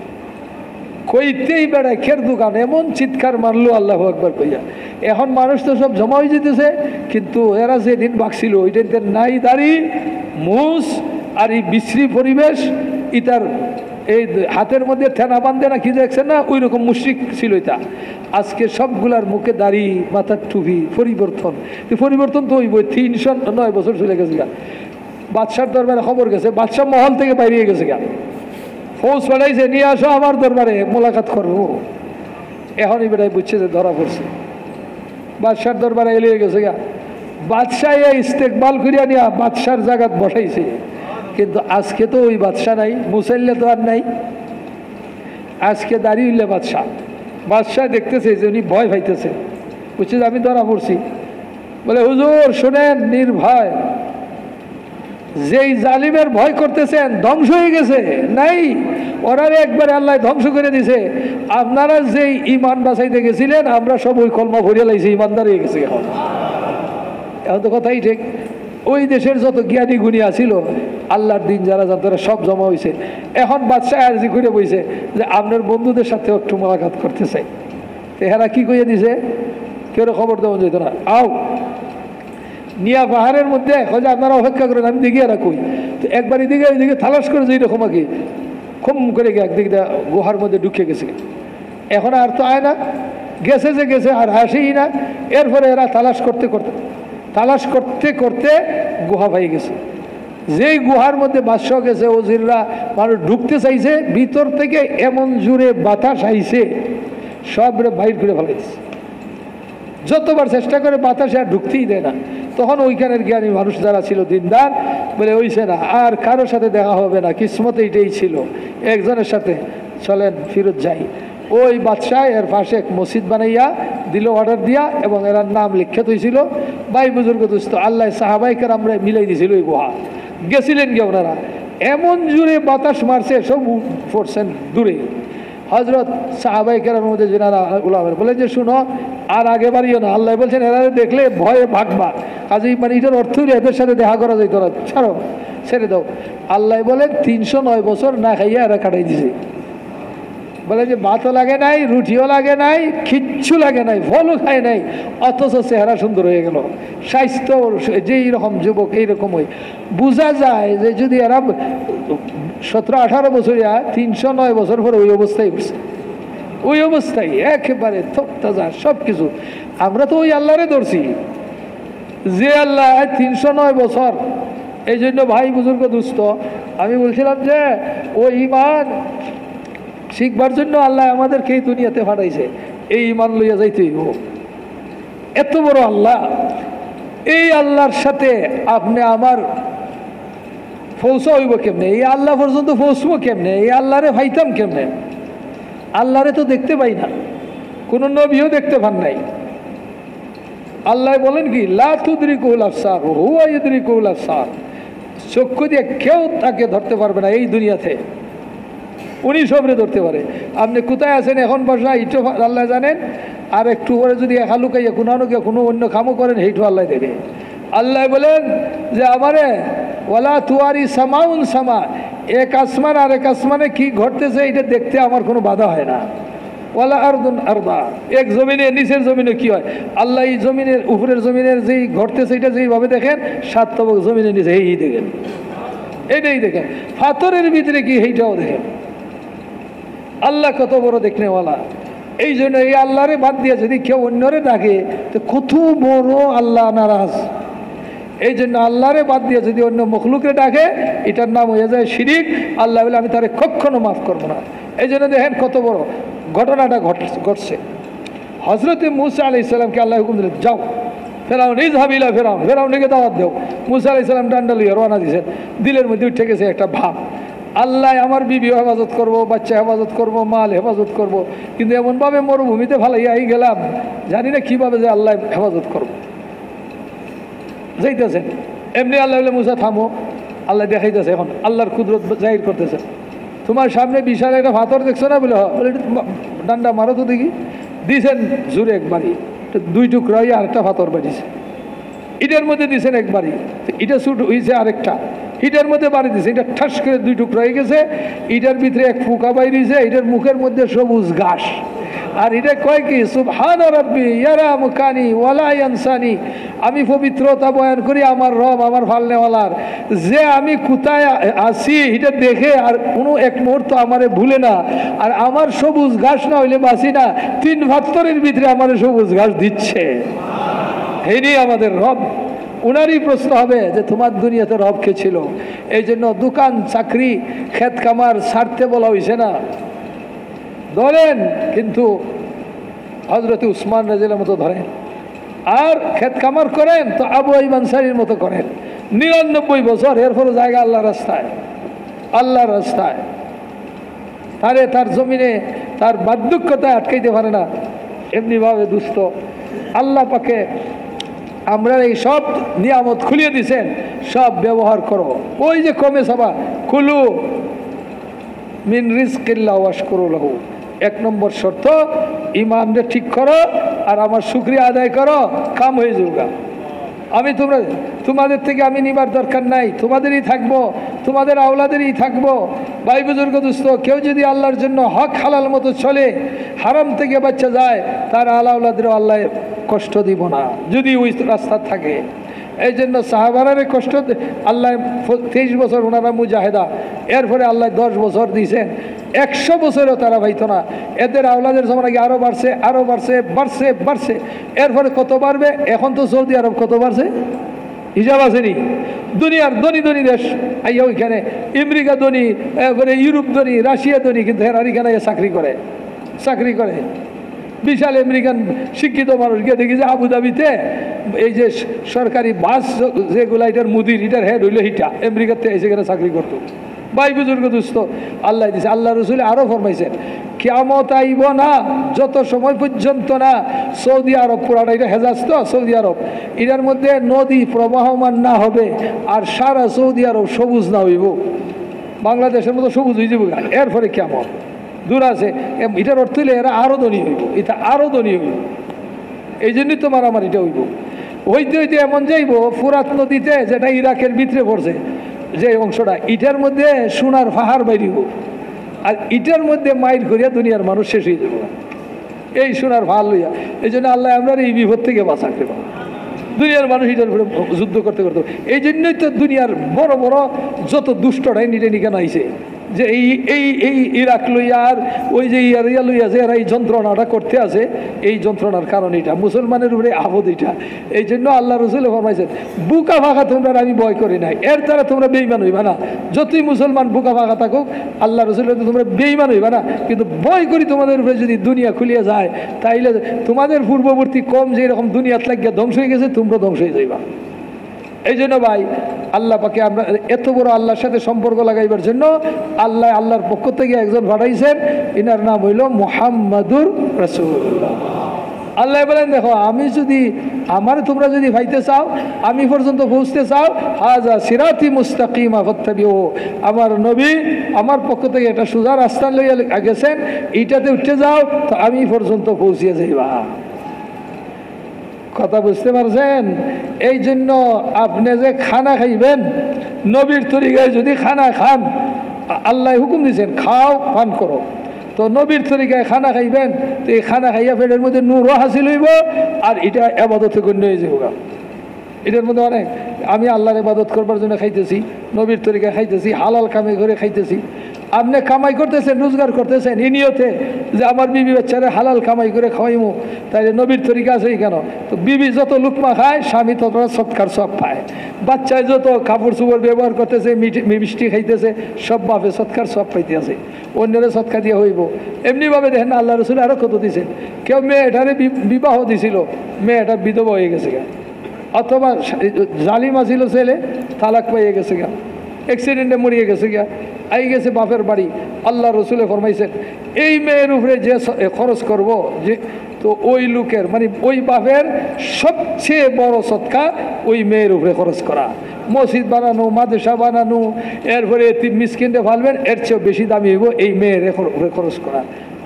কইতেই বেড়ায় খের দোকান, এমন চিৎকার মারলো আল্লাহু আকবার কইয়া। এখন মানুষ তো সব জমা হয়ে যেতেছে, কিন্তু এরা যেদিন বাকছিল ওই দিন নাই দাড়ি মুস, আর এই বিশ্রী পরিবেশ, ইতার এই হাতের মধ্যে ঠেনা বান্ধে না কি দেখছেন না, ওই রকম মুশরিক ছিল এটা। আজকে সবগুলার মুখে দাড়ি, মাথার টুপি, পরিবর্তন। পরিবর্তন তো ওই 309 বছর চলে গেছে গা। বাদশার দরবারে খবর গেছে, বাদশাহ মহল থেকে বাইরে গেছে গা, ফৌজ পাঠাইছে, নিয়ে আসো আমার দরবারে মোলাকাত করবো। এখনই বেটাই বুঝছে যে ধরা পড়ছে, বাদশার দরবারে এলিয়ে গেছে গা। বাদশাহ ইস্তেকবাল করিয়া নিয়া বাদশার জায়গাত বসাইছে। কিন্তু আজকে তো ওই বাদশাহ নাই, মুসাইল্লা তো আর নাই, আজকে দাঁড়িয়ে উঠলে বাদশাহ। বাদশাহ দেখতেছে যে উনি ভয় পাইতেছে, বুঝছে যে আমি ধরা পড়ছি। বলে হুজুর শোনেন, নির্ভয় যেই জালিমের ভয় করতেছেন ধ্বংস হয়ে গেছে নাই, ওরা একবারে আল্লাহ ধ্বংস করে দিছে। আপনারা যেই ইমান বাঁচাইতে গেছিলেন আমরা সব ওই কলমা ভরিয়ে লাইছি, ইমানদার হয়ে গেছে। এখন এখন তো কথাই ঠিক। ওই দেশের যত জ্ঞানী গুণী আছিল আল্লাহর দিন যারা তারা সব জমা হয়েছে। এখন বাদশাহ আরজি করে বইছে যে আপনার বন্ধুদের সাথে একটু মোলাকাত করতে চাই। এরা কি কইয়া দিছে, কেউ খবর দেওয়া যেত না, আও নিয়া পাহাড়ের মধ্যে যে আপনারা অপেক্ষা করেন, আমি দিকে এরা কই। তো একবার এদিকে ওইদিকে তালাশ করে যেই রকম আগে খুম করে গিয়ে একদিকে গুহার মধ্যে ঢুকে গেছে। এখন আর তো আয় না, গেছে যে গেছে, আর আসেই না। এরপরে এরা তালাশ করতে করতে গুহা পাই গেছে। যেই গুহার মধ্যে বাদশাহ গেছে, ওজিররা মানুষ ঢুকতে চাইছে, ভিতর থেকে এমন জোরে বাতাস আইছে সব বাইর করে ফেলাইছে। যতবার চেষ্টা করে বাতাসে আর ঢুকতেই দেয় না। তখন ওইখানের জ্ঞানী মানুষ যারা ছিল দিনদার বলে হইছে না, আর কারোর সাথে দেখা হবে না, কিসমতে এটাই ছিল, একজনের সাথে চলেন ফিরত যাই। ওই বাদশাহ এর পাশে এক মসজিদ বানাইয়া দিল অর্ডার দিয়া, এবং এর নাম লিখিত হয়েছিল। ভাই বুজুর্গ দোস্ত, আল্লাহ সাহাবাইকার আমরা মিলাই দিয়েছিল ওই গুহা। গেছিলেন গিয়ে ওনারা, এমন জোরে বাতাস মারছে সব পড়ছেন দূরে। হজরত সাহাবাইকার মধ্যে যেনারা উলামারা বলেন যে শুনো, আর আগে বাড়িও না। আল্লাহ বলছেন এরা দেখলে ভয়ে ভাগবা, কাজেই মানে এটার অর্থ এদের সাথে দেখা করা যেত না, ছাড়ো ছেড়ে দাও। আল্লাহ বলেন 309 বছর না খাইয়া এরা কাটাই দিছে। বলে যে ভাতও লাগে নাই, রুটিও লাগে নাই, কিচ্ছু লাগে নাই, ফলও খায় নাই, অথচ চেহারা সুন্দর হয়ে গেল। স্বাস্থ্য যেই রকম যুবক এইরকমই বোঝা যায় যে যদি এরা 17-18 বছরিয়া 309 বছর পরে ওই অবস্থায় উঠছে, ওই অবস্থায় একেবারে থকতাজা সব কিছু। আমরা তো ওই আল্লাহরে ধরছি যে আল্লাহ 309 বছর। এই জন্য ভাই বুজুর্গ দুস্থ, আমি বলছিলাম যে ওই ইমান শিখবার জন্য আল্লাহ আমাদেরকে এই দুনিয়াতে পাঠাইছে, এই ইমান লইয়া যাইতেই হোক। এত বড় আল্লাহ, এই আল্লাহর সাথে আপনি আমার পৌঁছা হইব কেমনে, এই আল্লাহ পর্যন্ত পৌঁছবো কেমনে, এই আল্লাহরে ভাইতাম কেমনে? আল্লাহরে তো দেখতে পাই না, কোনো নবীও দেখতে পান নাই। আল্লাহ বলেন কি, লা তুদরিকুল আবসার হুয়া ইউদরিকুল আবসার, চক্ষু দিয়ে কেউ তাকে ধরতে পারবে না এই দুনিয়াতে, উনি সবরে ধরতে পারে। আপনি কোথায় আছেন এখন বসা এইটো আল্লাহ জানেন, আর একটু পরে যদি একা লুকাইয়া কোনো অন্য কামও করেন সেইটু আল্লাহ দেবে। আল্লাহ বলেন যে আমারে ওয়ালা তুয়ারি সামাউন সামা, এক আসমান আর এক আসমানে কি ঘটতেছে এটা দেখতে আমার কোনো বাধা হয় না। ওয়ালা আরদুন আরদা, এক জমিনে নিচের জমিনে কি হয় আল্লাহ এই জমিনের উপরের জমিনের যেই ঘটতেছে এটা যেইভাবে দেখেন, 7 তবক জমিনের নিচে এই দেখেন, এইটাই দেখেন। পাথরের ভিতরে কি এইটাও দেখেন। আল্লাহ কত বড় দেখনেওয়ালা। এই জন্য এই আল্লাহরে বাদ দিয়ে যদি কেউ অন্যরে ডাকে তো কত বড় আল্লাহ নারাজ। এই জন্য আল্লাহরে বাদ দিয়ে যদি অন্য মখলুকরে ডাকে এটার নাম হয়ে যায় শিরিক। আল্লাহ বলে আমি তারে কখনো মাফ করবো না। এই জন্য দেখেন কত বড় ঘটনাটা ঘটছে। হজরতে মুসা আলাইহিস সালামকে আল্লাহ হুকুম দিলেন, যাও ফেরাউন ইযহাবিলা ফেরাউন, ফেরাউনকে দাওয়াত দেও। মুসা আলাইহিস সালাম ডান্ডা লইয়া রওনা দিয়েছেন। দিলের মধ্যে উঠে গেছে একটা ভাব, আল্লাহ আমার বিবি হেফাজত করবো, বাচ্চা হেফাজত করবো, মাল হেফাজত করবো, কিন্তু এমনভাবে মরুভূমিতে ফালাইয়াই গেলাম, জানি না কীভাবে যে আল্লাহ হেফাজত করবো। যাইতেছেন এমনি আল্লাহ বলে মুসা থামো, আল্লাহ দেখাইতেছে এখন আল্লাহর কুদরত জাহির করতেছে। তোমার সামনে বিশাল একটা পাথর দেখছো না? বলে বলে ডান্ডা মারো তো দেখি। দিয়েছেন জোরে একবারই, 2 টুকরা হয়ে আরেকটা পাথর বাড়িছে। ইটার মধ্যে দিয়েছেন একবারই, এটা ছুট হয়েছে আরেকটা, ইটার মধ্যে বাড়ি দিয়েছে, এটা ঠাস করে 2 টুকরা হয়ে গেছে। ইটার ভিতরে এক ফুকা বাইরেছে, এটার মুখের মধ্যে সবুজ ঘাস। আর এটা কয় কি, সুবহানা রাব্বি ইয়ারা মুকানি ওয়ালা ইয়ানসানি, আমি পবিত্রতা বয়ান করি আমার রব আমার ফালনেওয়ালার, যে আমি কোথায় আছি এটা দেখে আর কোনো এক মুহূর্ত আমারে ভুলে না, আর আমার সবুজ ঘাস না হইলে বাঁচি না, 3 ভাত্তরের ভিতরে আমার সবুজ ঘাস দিচ্ছে। এই আমাদের রব। উনারই প্রশ্ন হবে যে তোমার দুনিয়াতে রব কে ছিল? এই জন্য দোকান চাকরি ক্ষেত কামার ছাড়তে বলা হয়েছে না, ধরেন, কিন্তু হজরতে উসমান রাদিয়াল্লাহু মতো ধরেন। আর ক্ষেত কামার করেন তো আবু আইয়ুব আনসারীর মতো করেন, 99 বছর, এরপরও জায়গা আল্লাহর রাস্তায়, আল্লাহর রাস্তায়। তারে তার জমিনে তার বার্ধক্যতায় আটকাইতে পারে না। এমনিভাবে দুস্থ আল্লাহ পাকে আমরা এই সব নিয়ামত খুলিয়ে দিয়েছেন, সব ব্যবহার করো। ওই যে কমে সাবা কুলু মিন রিজকিল্লাহ ওয়াশকুরু লাহু, 1 নম্বর শর্ত ইমানরে ঠিক করো আর আমার শুকরিয়া আদায় করো, কাম হয়ে যাবে। আমি তোমাদের থেকে আমি নিবার দরকার নাই, তোমাদেরই থাকবো, তোমাদের আওলাদেরই থাকবো। ভাই বুজুর্গ দোস্ত, কেউ যদি আল্লাহর জন্য হক হালাল মতো চলে, হারাম থেকে বাচ্চা যায়, তার আওলাদেরও আল্লাহ কষ্ট দিব না যদি ওই রাস্তা থাকে। এই জন্য সাহাবারে কষ্ট আল্লাহ 23 বছর ওনারা মুজাহেদা, এরপরে আল্লাহ 10 বছর দিয়েছেন, 100 বছরও তারা পাইতো না। এদের আওলাদের সময় আগে আরও বাড়ছে, আরও বাড়ছে, বাড়ছে বাড়ছে, এরপরে কত বাড়বে? এখন তো সৌদি আরব কত বাড়ছে হিসাব আসেনি। দুনিয়ার ধনী ধনী দেশ আইয়া ওইখানে, আমেরিকা ধনী, এরপরে ইউরোপ ধনী, রাশিয়া ধনী, কিন্তু এরা এখানে চাকরি করে। বিশাল আমেরিকান শিক্ষিত মানুষ গিয়ে দেখি যে আবুধাবিতে এই যে সরকারি বাস যেগুলো, এটার মুদির, এটার হেড হইলো হিটা, আমেরিকাতে এসে গেলে চাকরি করতো। ভাই বুজুর্গ দুস্থ আল্লাহ দিছে। আল্লাহ রসুল আরও ফরমাইছেন, কিয়ামত আইব না যত সময় পর্যন্ত না সৌদি আরব, পুরাটা এটা হেজাজ তো সৌদি আরব, এটার মধ্যে নদী প্রবাহমান না হবে আর সারা সৌদি আরব সবুজ না হইব, বাংলাদেশের মতো সবুজ হয়ে যাবে। এরপরে কিয়ামত দূর আছে। এটার অর্থ হইলে এরা আরও ধনী হইব, এটা আরও ধনী হইব। এই জন্যই তো মারামারিটা হইব। হইতে হইতে এমন যাইব, ফুরাত নদীতে যেটা ইরাকের ভিতরে পড়ছে যে অংশটা, ইটার মধ্যে সোনার পাহাড় বাইরিব, আর ইটার মধ্যে মাইর করিয়া দুনিয়ার মানুষ শেষ হয়ে যাবে এই সোনার পাহাড় লইয়া। এই জন্য আল্লাহ আমরা এই বিপদ থেকে বাঁচাতে পারব। দুনিয়ার মানুষ এটার উপরে যুদ্ধ করতে করতে, এই জন্যই তো দুনিয়ার বড় বড় যত দুষ্টটাই নিটে নিকান আইছে, যে এই ইরাক লইয়া আর ওই যে ইয়া লইয়া যে এরা এই যন্ত্রণাটা করতে আছে, এই যন্ত্রণার কারণ এটা মুসলমানের উপরে আবদ এটা। এই জন্য আল্লাহ রসুল ফরমাইছেন, বুকা ফাঁকা তোমরা আমি ভয় করি নাই, এর দ্বারা তোমরা বেঈমান হইবা না। যতই মুসলমান বুকা ফাঁকা থাকুক, আল্লাহ রসুল তোমরা বেঈমান হইবা না, কিন্তু ভয় করি তোমাদের উপরে যদি দুনিয়া খুলিয়া যায়, তাইলে তোমাদের পূর্ববর্তী কম যে এরকম দুনিয়াত লাগিয়া ধ্বংস হয়ে গেছে, তোমরা ধ্বংস হয়ে যাইবা। এই জন্য ভাই আল্লাহ পাকে আমরা এত বড় আল্লাহর সাথে সম্পর্ক লাগাইবার জন্য আল্লাহর পক্ষ থেকে একজন পাঠাইছেন, ইনার নাম হইল মুহাম্মাদুর রাসূলুল্লাহ। আল্লাহ বলেন, দেখো আমি যদি তোমরা যদি পাইতে চাও, আমি পর্যন্ত পৌঁছতে চাও, হাজা সিরাতি মুস্তাকিমা ফাত্তাবিউ, আমার নবী আমার পক্ষ থেকে একটা সোজা রাস্তা লইয়া গেছেন, এইটাতে উঠে যাও তো আমি পর্যন্ত পৌঁছিয়ে যাইবা। কথা বুঝতে পারছেন? এই জন্য আপনি যে খানা খাইবেন, নবীর তরিকায় যদি খানা খান, আল্লাহ হুকুম দিয়েছেন খাও পান করো, তো নবীর তরিকায় খানা খাইবেন, তো এই খানা খাইয়া পেটের মধ্যে নূরও হাসিল হইব, আর এটা ইবাদতে গণ্য হয়ে যাবে। এটার মধ্যে অনেক, আমি আল্লাহর ইবাদত করবার জন্য খাইতেছি, নবীর তরিকায় খাইতেছি, হালাল কামাই করে খাইতেছি। আপনি কামাই করতেছেন, রোজগার করতেছেন এই নিয়তে যে আমার বিবি বাচ্চারা হালাল কামাই করে খাওয়াইমু, তাইলে নবীর তরিকা আছে কেন? তো বিবি যত লুকমা খায়, স্বামী তত সৎকার সব পায়। বাচ্চায় যত কাপড় চোপড় ব্যবহার করতেছে, মিষ্টি খাইতেছে, সব বাপে সৎকার সব পাইতে আছে, অন্যরে সৎকার দিয়ে হইব। এমনিভাবে দেখেন না, আল্লাহ রসুল আরও কত দিয়েছেন। কেউ মেয়েটারে বিবাহ দিছিল, মেয়েটা বিধবা হয়ে গেছে গা, অথবা জালিমা ছিল ছেলে, তালাক পাইয়ে গেছে গা, অ্যাক্সিডেন্টে মরিয়ে গেছে গা, আই গেছে বাপের বাড়ি। আল্লাহ রসুলে ফরমাইছেন, এই মেয়ের উপরে যে খরচ করব, যে তো ওই লোকের মানে ওই বাপের সবচেয়ে বড় সৎকা ওই মেয়ের উপরে খরচ করা। মসজিদ বানানো, মাদ্রাসা বানানো, এরপরে মিসকিনটা ফালবেন, এর চেয়েও বেশি দামি হইব এই মেয়ের উপরে খরচ করা।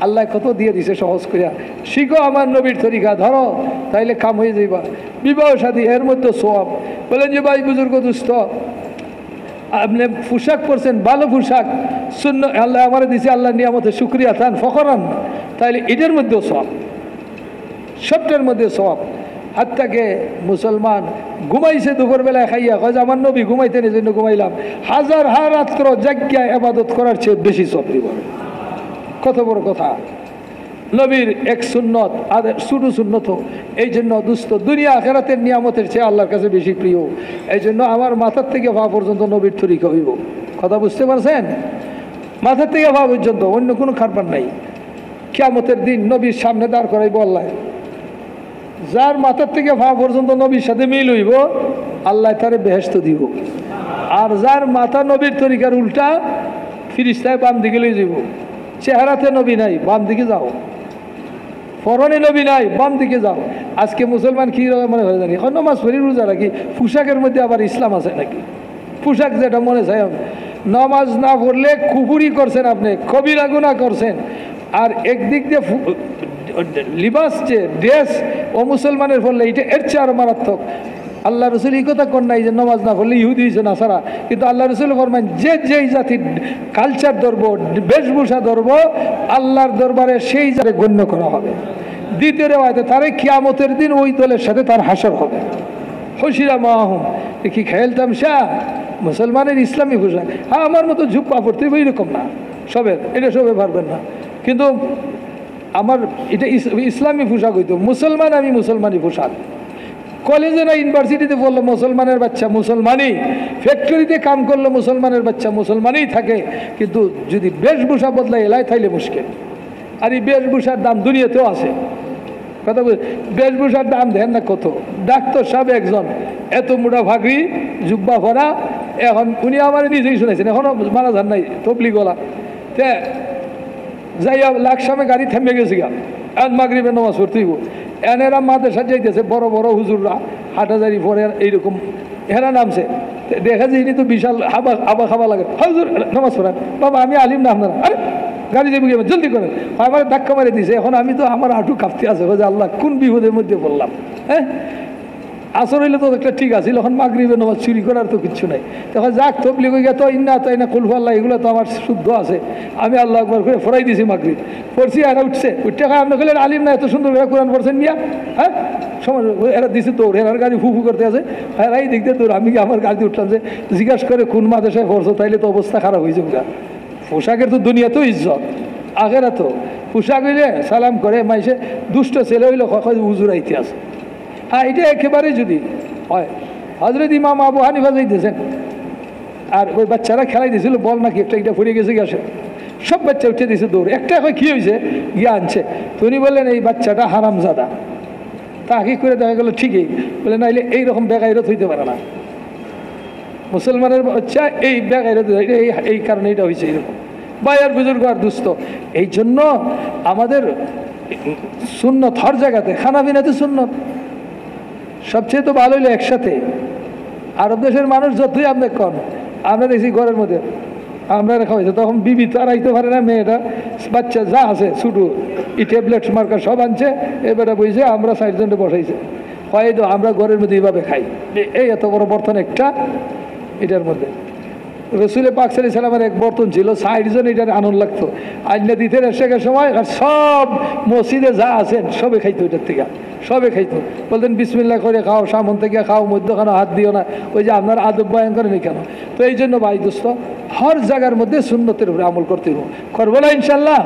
আল্লাহ কত দিয়ে দিছে সহজ করিয়া। শিখো আমার নবীর তরিকা ধরো, তাইলে কাম হয়ে যাইবা। বিবাহ শাদী এর মধ্যে সওয়াব। বলেন যে ভাই বুজুর্গ দুস্থ, আপনি পোশাক পরছেন, ভালো পোশাক শূন্য আল্লাহ আমার দিছে, আল্লাহ নিয়ামতে শুক্রিয়া থান ফখরান, তাইলে এটার মধ্যেও সওয়াব, সবটার মধ্যে সওয়াব। হাত্তাকে মুসলমান ঘুমাইছে দুপুরবেলায় খাইয়া, কয় যে আমার নবী ঘুমাইতেন এই জন্য ঘুমাইলাম, হাজার রাত্র জাগ্যা ইবাদত করার চেয়ে বেশি সওয়াব দিব। কত বড় কথা! নবীর এক সুন্নত, আদের ছোট সুন্নত। এই জন্য দুস্থ দুনিয়া আখিরাতের নিয়ামতের চেয়ে আল্লাহর কাছে বেশি প্রিয়। এই জন্য আমার মাথার থেকে পা পর্যন্ত নবীর তরিকা হইব। কথা বুঝতে পারছেন? মাথার থেকে পা পর্যন্ত অন্য কোনো খারপার নাই। কিয়ামতের দিন নবীর সামনে দাঁড় করাইব আল্লাহ। যার মাথার থেকে পা পর্যন্ত নবীর সাথে মিল হইব, আল্লাহ তারে বেহেশত দিব। আর যার মাথা নবীর তরিকার উল্টা, ফিরিস্তায় বাম দিকে লই যাব। চেহারাতে নবী নাই, বাম দিকে যাও। পরনে নবী নাই, বাম দিকে যাও। আজকে মুসলমান কি মনে হয় জানি, নমাজ পড়ি, রোজা রাখি, পোশাকের মধ্যে আবার ইসলাম আছে নাকি? পোশাক যেটা মনে চাই, নামাজ না পড়লে কুফুরি করছেন, আপনি কবিরা গুনাহ করছেন। আর একদিক দিয়ে লিবাস যে ড্রেস ও মুসলমানের পড়লে এটা এর চেয়ে আরো মারাত্মক। আল্লাহ রসুল এই কথা কর নাই যে নামাজ না পড়লে ইহুদি হয়েছে না সারা, কিন্তু আল্লাহ রসুল ফরমান যে যেই জাতির কালচার ধরব, বেশভূষা ধরব, আল্লাহর দরবারে সেই জায়গায় গণ্য করা হবে। দ্বিতীয় রেওয়ায়তে তারে কিয়ামতের দিন ওই দলের সাথে তার হাসর হবে। হসিরা মাহুম, কি খেয়াল তামসা মুসলমানের ইসলামী পোশাক। হ্যাঁ, আমার মতো ঝুপ্পা পড়তে এইরকম না সবের, এটা সবে পারবেন না, কিন্তু আমার এটা ইসলামী পোশাক হইতো। মুসলমান, আমি মুসলমানি পোশাক। কলেজে না ইউনিভার্সিটিতে পড়লো মুসলমানের বাচ্চা মুসলমানই, ফ্যাক্টরিতে কাম করলো মুসলমানের বাচ্চা মুসলমানই থাকে, কিন্তু যদি বেশভূষা বদলায় এলাই থাইলে মুশকিল। আর এই বেশভূষার দাম দুনিয়াতেও আছে, কথা বল, বেশভূষার দাম দেন না কত। ডাক্তার সাহেব একজন এত মোটা ভাগরি জুব্বা ভরা, এখন উনি আমার নিজেই শুনেছেন, এখনও মারা যান নাই তবলি গলা তে যাইয়া লাকসামে গাড়ি থেমে গেছে গা, এখন মাগরিবের নামাজ পড়তেইব। এনেরা মাদ্রাসা যাইতেছে, বড় বড় হুজুররা হাটাজারি পরে এইরকম হেরা নামছে, দেখা যায় ইনি তো বিশাল আবা খাবা লাগে। হুজুর নামাজ পড়েন, বাবা আমি আলিম না আপনারা, আরে গাড়ি যাবি জলদি করেন। আমার ধাক্কা মারি দিয়েছে, এখন আমি তো আমার হাঁটু কাঁপতে আছে, আল্লাহ কোন বিপদের মধ্যে পড়লাম। হ্যাঁ, আসর হইলে তো একটা ঠিক আছে, এখন মাগরিবের নামাজ চুরি করার তো কিচ্ছু নাই। তখন যাক তবলিগ হয়ে তো ইন্না তাই না কুলফু আল্লাহ, এগুলো তো আমার শুদ্ধ আছে, আমি আল্লাহ একবার করে ফরাই দিয়েছি মাগরিব পড়ছি। এরা উঠছে, উঠতে খায় আপনি বললেন আলিম না, এত সুন্দর করে কোরআন পড়ছেন মিয়া। হ্যাঁ, সময় এরা দিছে তোর, এরার গাড়ি ফুফু করতে আছে, এরা এই দিক দিয়ে তোর। আমি আমার গাড়িতে উঠলাম যে জিজ্ঞাসা করে কোন মাদ্রাসায় পড়ছো, তাইলে তো অবস্থা খারাপ হয়েছে। পোশাকের তো দুনিয়াতেও ইজ্জত, আগেরা তো পোশাক হইলে সালাম করে মাইসে, দুষ্ট ছেলে হইলে হুজুর আইতে আছে। হ্যাঁ, এটা একেবারে যদি হয়। হজরত ইমাম আবু হানিফা যাইতেছেন, আর ওই বাচ্চারা খেলাই দিয়েছিল বল নাকি একটা, এটা ফুরিয়ে গেছে গেছে, সব বাচ্চা উঠে দিয়েছে দৌড়। একটা এখন কী হয়েছে গিয়ে আনছে, তো উনি বললেন এই বাচ্চাটা হারামজাদা। তা আগে করে দেখা গেল ঠিকই, বলে নাইলে এইরকম বেগাইরত হইতে পারে না, মুসলমানের বাচ্চা এই বেগাইরত, এই কারণে এটা হয়েছে এরকম। বায়ার বুজুর্গ আর দুস্থ, এই জন্য আমাদের সুন্নত হর জায়গাতে, খানা পিনাতে সুন্নত সবচেয়ে তো ভালো হইলো একসাথে। আরব দেশের মানুষ যতই আপনি কন, আমরা দেখছি ঘরের মধ্যে আমরা রাখা হয়েছে, তখন বিবি তো আর আইতে পারে না, মেয়েটা বাচ্চা যা আছে ছুটু ই ট্যাবলেট মার্কার সব আনছে, এবারে বইছে, আমরা 60 জনকে বসাইছে, হয়তো আমরা ঘরের মধ্যে এইভাবে খাই। এই এত বড় বর্তন একটা, এটার মধ্যে রসুলের পাক সাল্লাল্লাহু আলাইহি সাল্লামের এক বর্তন ছিল, 60 জন এটার আনন্দ লাগতো। আইনা দিতে শেখার সময় আর সব মসজিদে যা আছেন সবে খাইতো, ওইটার থেকে সবে খাইতো। বলতেন বিসমিল্লাহ করে খাও, সামন থেকে খাও, মধ্যখানে হাত দিও না, ওই যে আপনার আদব বয়ান করেন কেন। তো এই জন্য ভাই দোস্ত, হর জায়গার মধ্যে সুন্নতের উপরে আমল করতে হবে, করবো না ইনশাল্লাহ।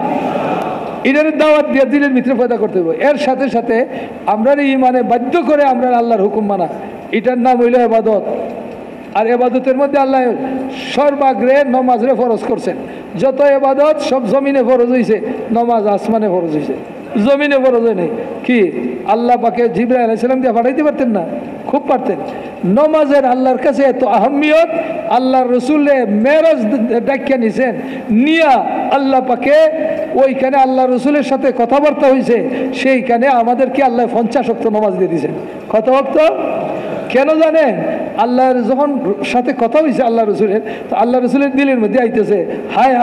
এটার দাওয়াত দিয়ে দিলের ভিতরে পয়দা করতে হবে। এর সাথে সাথে আমরা ইমানে বাধ্য করে আমরা আল্লাহর হুকুম মানা, এটার নাম হইল ইবাদত। আর এবাদতের মধ্যে আল্লাহ সর্বাগ্রে নমাজরে ফরজ করছেন। যত এবাদত সব জমিনে ফরজ হয়েছে, নমাজ আসমানে ফরজ হয়েছে, জমিনে ফরজ হয় নাই। কি আল্লাহ পাকে জিবরাইল আলাইহিস সালাম দিয়ে পাঠাইতে পারতেন না? খুব পারতেন। নমাজের আল্লাহর কাছে এত আহমিয়ত, আল্লাহর রসুলে মেরাজ ডাকিয়া নিছেন, নিয়া আল্লাহ পাকে ওইখানে আল্লাহ রসুলের সাথে কথাবার্তা হয়েছে, সেইখানে আমাদেরকে আল্লাহ 50 ওয়াক্ত নমাজ দিয়ে দিয়েছেন। কত ওয়াক্ত? কেন জানেন? আল্লাহর যখন সাথে কথা হয়েছে আল্লাহ রসুলের, তো আল্লাহ রসুলের দিলের মধ্যে আইতেছে, হায়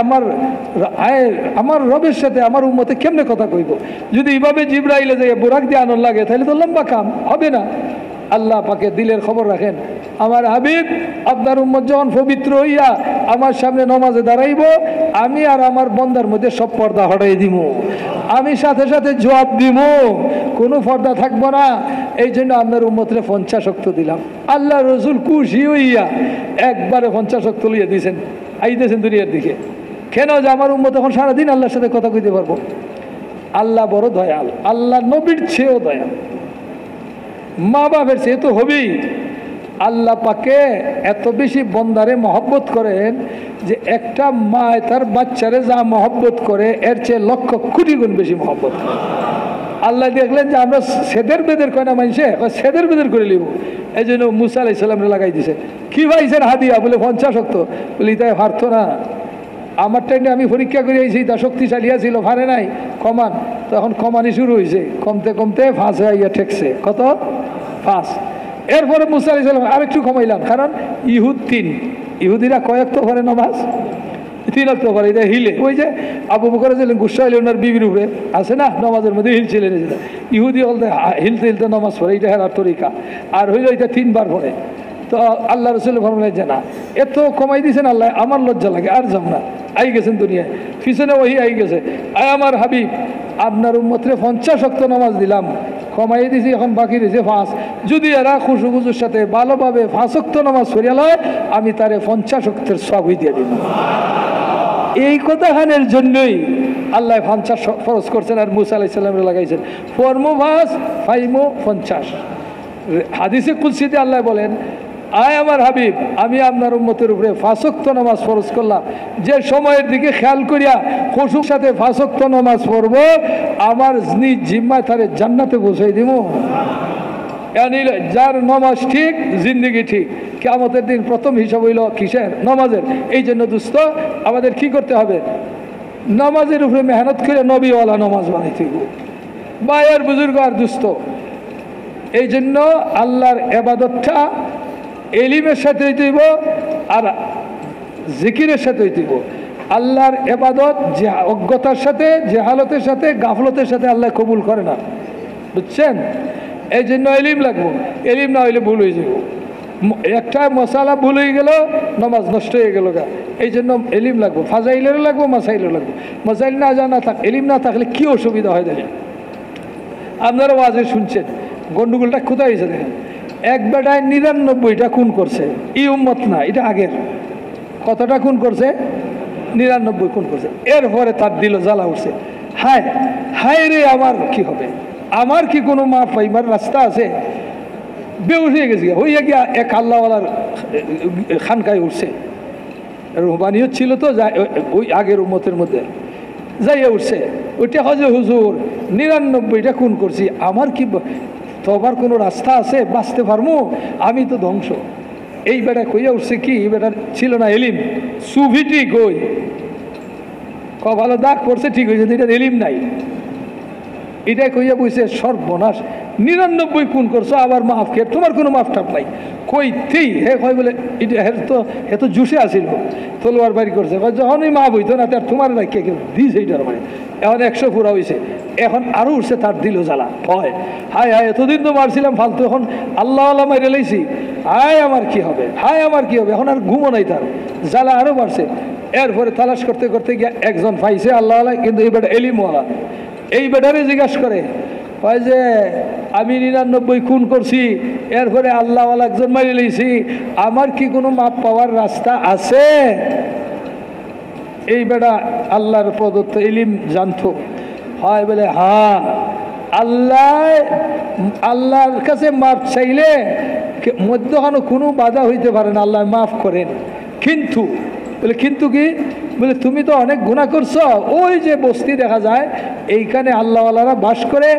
আমার রবের সাথে আমার উম্মতে কেমনে কথা কইব। যদি এইভাবে জিবরাইলে যাই বোরাক দিয়ে আনন্দ লাগে, তাহলে তো লম্বা কাম হবে না। আল্লাহ পাকে দিলের খবর রাখেন, আমার হাবিব আপনার উম্মত যখন পবিত্র হইয়া আমার সামনে নমাজে দাঁড়াইব, আমি আর আমার বন্দার মধ্যে সব পর্দা হটাই দিব, আমি সাথে সাথে জবাব দিব, কোনো পর্দা থাকবো না। এই জন্য আপনার উম্মতরে 50 ওয়াক্ত দিলাম। আল্লাহ রসুল খুশি হইয়া একবারে 50 ওয়াক্ত লইয়া দিয়েছেন, আইতেছেন দুনিয়ার দিকে। কেন? যে আমার উম্মত এখন সারাদিন আল্লাহর সাথে কথা কইতে পারবো। আল্লাহ বড় দয়াল, আল্লাহ নবীর চেয়েও দয়াল, মা বাপের চেয়ে তো হবেই। আল্লাহ পাকে এত বেশি বন্দারে মহব্বত করেন যে একটা মা তার বাচ্চারে যা মহব্বত করে এর চেয়ে লক্ষ কোটি গুণ বেশি মহব্বত করে। আল্লাহ দেখলেন যে আমরা সেদের বেদের কয়না মানছে, সেদের বেদের করে নিব, এই জন্য মুসা আলাইহিস সালামরে লাগাই দিছে। কি পাইছেন হাদিয়া? বলে 50 ওয়াক্ত। বলি তাই পারতো না, আমার টাইমে আমি পরীক্ষা করে আইছি, তা শক্তিশালী ছিল, পারে নাই, কমান। তখন কমানি শুরু হয়েছে, কমতে কমতে 5 হইয়া ঠেকছে। কত? 5। এরপরে মুসা আলাইহিস সালাম আরেকটু কমাইলাম, কারণ ইহুদ 3, ইহুদিরা কয়েক তো করে নামাজ 3 ওয়াক্ত করে, এটা হিলে। ওই যে আবু বকর ছিলেন গুসা হইলে ওনার বিবির উপরে আছে না, নামাজের মধ্যে হিলছিলেন। ইহুদি বলতে হিলতে হিলতে নামাজ পড়ে, এটা হেরার তরিকা। আর হইলো এটা 3 বার পড়ে। তো আল্লাহ রসুল ফরমালেন যে না, এত কমাই দিয়েছেন আল্লাহ, আমার লজ্জা লাগে, আর যাব না। আই গেছেন দুনিয়ায়, পিছনে ওই আই গেছে, আয় আমার হাবিব, আপনার উম্মতরে 50 ওয়াক্ত নামাজ দিলাম, কমাই দিয়েছি, এখন বাকি রয়েছে 5। যদি এরা খুশু খুশুর সাথে ভালোভাবে 5 ওয়াক্ত নামাজ পড়িয়া লয়, আমি তারে 50 ওয়াক্তের সবই দিয়ে দিব। এই কথাখানের জন্যই আল্লাহ 50 ফরজ করছেন, আর মুসা আলাইহিস সালামের লাগাইছেন ফরমো 5 ফাইমো 50। হাদিসে কুদসিতে আল্লাহ বলেন, আয় আমার হাবিব, আমি আপনার উম্মতের উপরে 5 ওয়াক্ত নামাজ ফরজ করলাম, যে সময়ের দিকে খেয়াল করিয়া খুশুর সাথে 5 ওয়াক্ত নামাজ পড়ব, আমার নিজ জিম্মায় তারে জান্নাতে পৌঁছাই দিব। যার নামাজ ঠিক, জিন্দিগি ঠিক। কিয়ামতের দিন প্রথম হিসাব হইল কিসের? নামাজের। এই জন্য দোস্ত, আমাদের কি করতে হবে? নামাজের উপরে মেহনত করে নবীওয়ালা নামাজ বানাইতে হবে। বায়ার বুজুর্গ আর দোস্ত, এই জন্য আল্লাহর ইবাদতটা এলিমের সাথে হইতে হইব, আর জিকিরের সাথে হইতে হইব। আল্লাহর ইবাদত যে অজ্ঞতার সাথে, জেহালতের সাথে, গাফলতের সাথে আল্লাহ কবুল করে না, বুঝছেন? এই জন্য এলিম লাগবো। এলিম না হইলে ভুল হয়ে যাব। একটা মশালা ভুল হয়ে গেল, নামাজ নষ্ট হয়ে গেল গা। এই জন্য এলিম লাগবো, ফাজাইলেরও লাগবো, মাসাইলেরও লাগবো। মাসাইল না জানা থাক, এলিম না থাকলে কি অসুবিধা হয় দেখেন। আপনারা ওয়াজে শুনছেন, গন্ডগোলটা কোথায় হয়েছে দেখেন। এক বেটায় 99টা খুন করছে, এই উম্মত না, এটা আগের। কতটা খুন করছে? 99 খুন করছে। এরপরে তার দিল জ্বালা উঠছে, হায় হায় রে, আমার কি হবে? আমার কি কোনো মাপ পাইবার রাস্তা আছে? বেউস হয়ে গেছে, হইয়া গিয়া এক আল্লাহওয়ালার খানকায় উঠছে। রুহবানিও ছিল তো, ওই আগের উম্মতের মধ্যে যাইয়া উঠছে। ওইটা হজে হুজুর 99টা খুন করছি, আমার কি তবার কোনো রাস্তা আছে? বাঁচতে পারবো? আমি তো ধ্বংস। এই বেটা কইয়া উঠছে কি, বেটার ছিল না এলিম, সুভিটি কই কপালে দাগ পড়ছে, ঠিক হয়েছে, এটা এলিম নাই। এটা কইয়া বইছে সর্বনাশ, 99 খুন করছো, আবার মাফ কে? তোমার কোনো মাফ টাপ নাই। কইতেই হে কয় বলে, এটা হে তো জুসে আসিল, তলোয়ার বাড়ি করছে। যখনই মাফ হইতো না, তার তোমার না কে দিস এইটার মানে। এখন 100 পুরা হয়েছে, এখন আরও উঠছে, তার দিল জ্বালা, হয় হায় হায়, এতদিন তো মারছিলাম ফালতু, এখন আল্লাহ আল্লাহ মাইরে লাইছি, হায় আমার কি হবে, হায় আমার কি হবে। এখন আর ঘুমো নাই, তার জ্বালা আরও বাড়ছে। এরপরে তালাশ করতে করতে গিয়ে একজন পাইছে আল্লাহ আল্লাহ, কিন্তু এই বেটা এলিমওয়ালা। এই বেটারে জিজ্ঞাসা করে, হয় যে আমি 99 খুন করছি, এরপরে আল্লাহওয়ালা একজন মারি লইছি, আমার কি কোনো মাপ পাওয়ার রাস্তা আছে? এই বেটা আল্লাহর প্রদত্ত ইলিম জানতো। হয় বলে, হ্যাঁ, আল্লাহর কাছে মাপ চাইলে মধ্যখানে কোনো বাধা হইতে পারে না, আল্লাহ মাফ করেন। কিন্তু বলে, কিন্তু কি? বলে, তুমি তো অনেক গুনাহ করছো। ওই যে বস্তি দেখা যায়, এইখানে আল্লাহওয়ালারা বাস করে,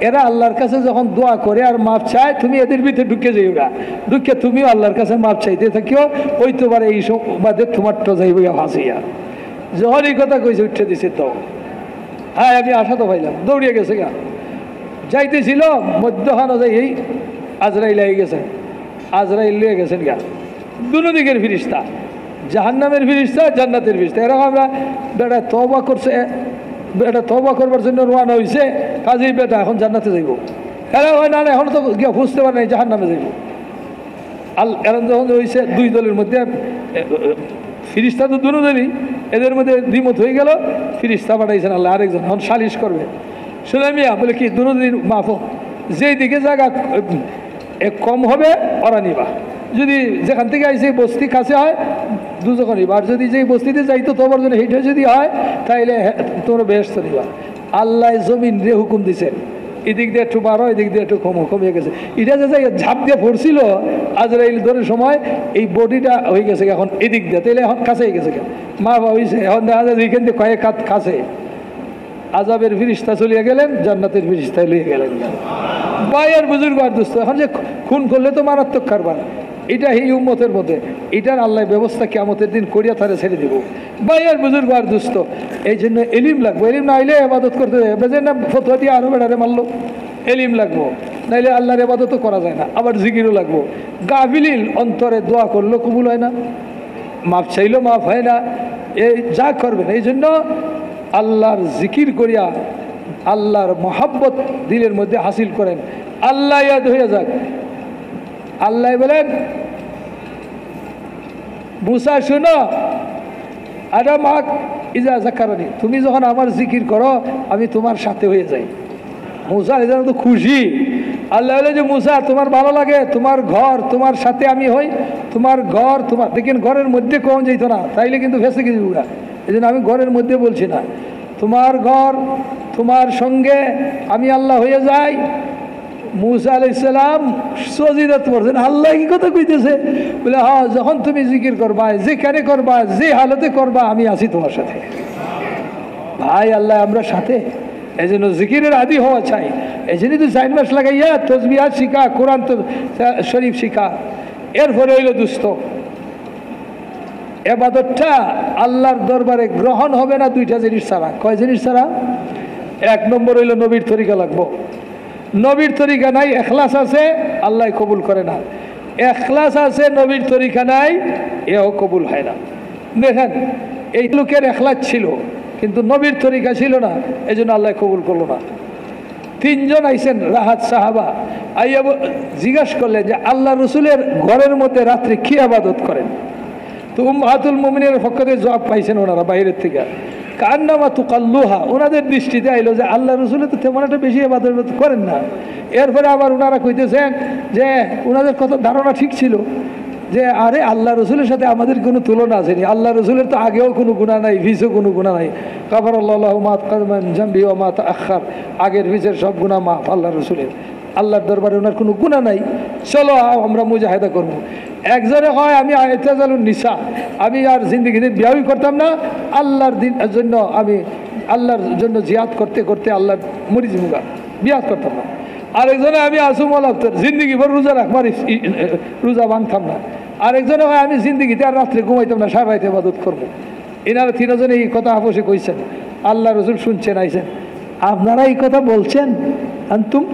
এরা আল্লাহর কাছে যখন দোয়া করে আর মাপ চায়, তুমি এদের ভিতরে ঢুকে যাইও না, ঢুকে তুমিও আল্লাহর কাছে মাপ চাইতে থাকিও, ওই তোমার এই বাদে তোমার তো যাইবইয়া ভাসিয়া। যখন এই কথা কইছে, উঠে দিছে তো, হ্যাঁ আমি আশা তো পাইলাম, দৌড়িয়ে গেছে গা। যাইতেছিল মধ্যখানে যাই, এই আজরাইল লেগে গেছেন, আজরাইল লিয়ে গেছেন গা। দুনো দিকের ফিরিস্তা, জাহান্নামের ফিরিস্তা, জান্নাতের ফিরিস্তা। এরকম আমরা বেটা তওবা করছে, বেটা তওবা করবার জন্য রওনা হয়েছে, কাজেই বেটা এখন জান্নাতে যাইব। এরা হয় না, এখন তো গিয়ে বুঝতে পারে নাই জাহান্নামে যাইব। এখন যখন হয়েছে দুই দলের মধ্যে, ফিরিস্তা তো দুনো দলই, এদের মধ্যে দ্বিমত হয়ে গেল, ফিরিস্তা পাঠাইছেন আল্লাহ আরেকজন, এখন সালিশ করবে। শুনে মিয়া বলে কি, দুনো দিন মাফ, যেই দিকে জায়গা কম হবে ওরা নিবা, যদি যেখান থেকে আইসে বস্তি কাছে হয় দুজখন নিবা, আর যদি যেই বস্তিতে যাইতো তোমার জন্য হেঁটে যদি হয়, তাইলে তোমরা বেহেশত নিবা। আল্লাহ জমিন রে হুকুম দিছে, এদিক দিয়ে একটু বারো, এদিক দিয়ে একটু কমিয়ে গেছে। এটা যে ঝাঁপ দিয়ে পড়ছিল আজরাইল ধরে সময়, এই বডিটা হয়ে গেছে এখন এদিক দিয়ে, তাইলে এখন কাছে হয়ে গেছে, মা বাবা হয়েছে, এখন দেখা যায় এখান দিয়ে কয়েক হাত কাছে। আজাবের ফিরিস্তা চলিয়ে গেলেন, জান্নাতের ফিরিস্তায় লইয়ে গেলেন। ভাইয়ের বুজুর্গ আর দোস্ত, এখন যে খুন করলে তো মারাত্মক কারবার, এটা এই উম্মতের মধ্যে, এটার আল্লাহ ব্যবস্থা কিয়ামতের দিন করিয়া তারা ছেড়ে দেব। ভাইয়ের বুজুর্গ আর দোস্ত, এই জন্য এলিম লাগবো। এলিম না আইলে ইবাদত করতে হবে না, ফতোয়া দিয়ে আরো বেড়ারে মারলো। এলিম লাগবো, নাইলে আল্লাহর ইবাদতও করা যায় না। আবার জিকিরও লাগবো। গাফিলিল অন্তরে দোয়া করলো কবুল হয় না, মাপ চাইলেও মাপ হয় না, এই যা করবেন। এই জন্য আল্লাহর জিকির করিয়া আল্লাহর মহাব্বত দিলের মধ্যে হাসিল করেন, আল্লাহ ইয়াদ হয়ে যাক। আল্লাহ বলেন, মুসা শোনো, আদম আক ইজা যাকারানি, তুমি যখন আমার জিকির করো আমি তোমার সাথে হয়ে যাই। মুসা এজন্য তো খুশি। আল্লাহ বলে যে মুসা তোমার ভালো লাগে তোমার ঘর তোমার সাথে আমি হই, তোমার ঘর তোমার, দেখেন ঘরের মধ্যে কম যেত না, তাইলে কিন্তু ফেসে গেছি ওরা। এই জন্য আমি ঘরের মধ্যে বলছি না, তোমার ঘর তোমার সঙ্গে আমি আল্লাহ হয়ে যাই। মুসা আলাইহিস সালাম সজিদাত করছেন, আল্লাহ কি কথা কইতেছে? বলে হ্যাঁ, যখন তুমি জিকির করবা, যেখানে করবা, যে হালতে করবা, আমি আছি তোমার সাথে। ভাই আল্লাহ আমরা সাথে, এই জন্য জিকিরের আদি হওয়া চাই। এই জন্যই তো 4 মাস লাগাইয়া তসবিহাত শিখা, কোরআন তো শরীফ শিখা। এরপরে হইল দুস্থ এবাদতটা আল্লাহর দরবারে গ্রহণ হবে না 2টা জিনিস ছাড়া। কয় জিনিস ছাড়া? 1 নম্বর হইল নবীর তরিকা লাগবো। নবীর তরিকা নাই, এখলাস আছে, আল্লাহ কবুল করে না। এখলাস আছে, নবীর তরিকা নাই, এও কবুল হয় না। দেখেন এই লোকের এখলাস ছিল কিন্তু নবীর তরিকা ছিল না, এই জন্য আল্লাহ কবুল করলো না। 3 জন আইসেন রাহাত সাহাবা, আইয়া জিজ্ঞাসা করলেন যে আল্লাহ রসুলের ঘরের মধ্যে রাত্রে কি আবাদত করেন? তো উম্মাহাতুল মুমিনের পক্ষ থেকে জবাব পাইছেন ওনারা বাইরের থেকে, কান্নামা তুকাল্লুহা, ওনাদের দৃষ্টিতে আইলো যে আল্লাহ রসুলের তো তেমন একটা বেশি আবাদত করেন না। এরপরে আবার ওনারা কইতেছেন যে ওনাদের কত ধারণা ঠিক ছিল যে আরে আল্লাহ রসুলের সাথে আমাদের কোনো তুলনা আসেনি, আল্লাহ রসুলের তো আগেও কোনো গুনাহ নাই, ভিসও কোনো গুনাহ নাই। গাফারাল্লাহু মা তাকাদ্দামা মিন যামবি ওয়া মা তাআখার, আগের ভিসের সব গুনাহ মাফ আল্লাহ রসুলের। আল্লাহর দরবারে ওনার কোনো গুনাহ নাই, চলো আমরা মুজাহিদা করবো। একজনে হয় আমি ইতাজালুন নিসা, আমি আর জিন্দগিতে বিয়াই করতাম না, আল্লাহর দিন জন্য আমি আল্লাহর জন্য জিয়াদ করতে করতে আল্লাহর মরিজ মুগা বিয়াদ করতাম না। আরেকজনে আমি আসুম আলাফতার, জিন্দগি ভর রোজা রাখবার রোজা ভাঙতাম না। আরেকজনে হয় আমি জিন্দগিতে আর রাত্রে ঘুমাইতাম না, সারা রাতে ইবাদত করবো। এনারা 3 জনে এই কথা আপসে কইছেন, আল্লাহ রসুল শুনছেন, আইছেন, আপনারা এই কথা বলছেন,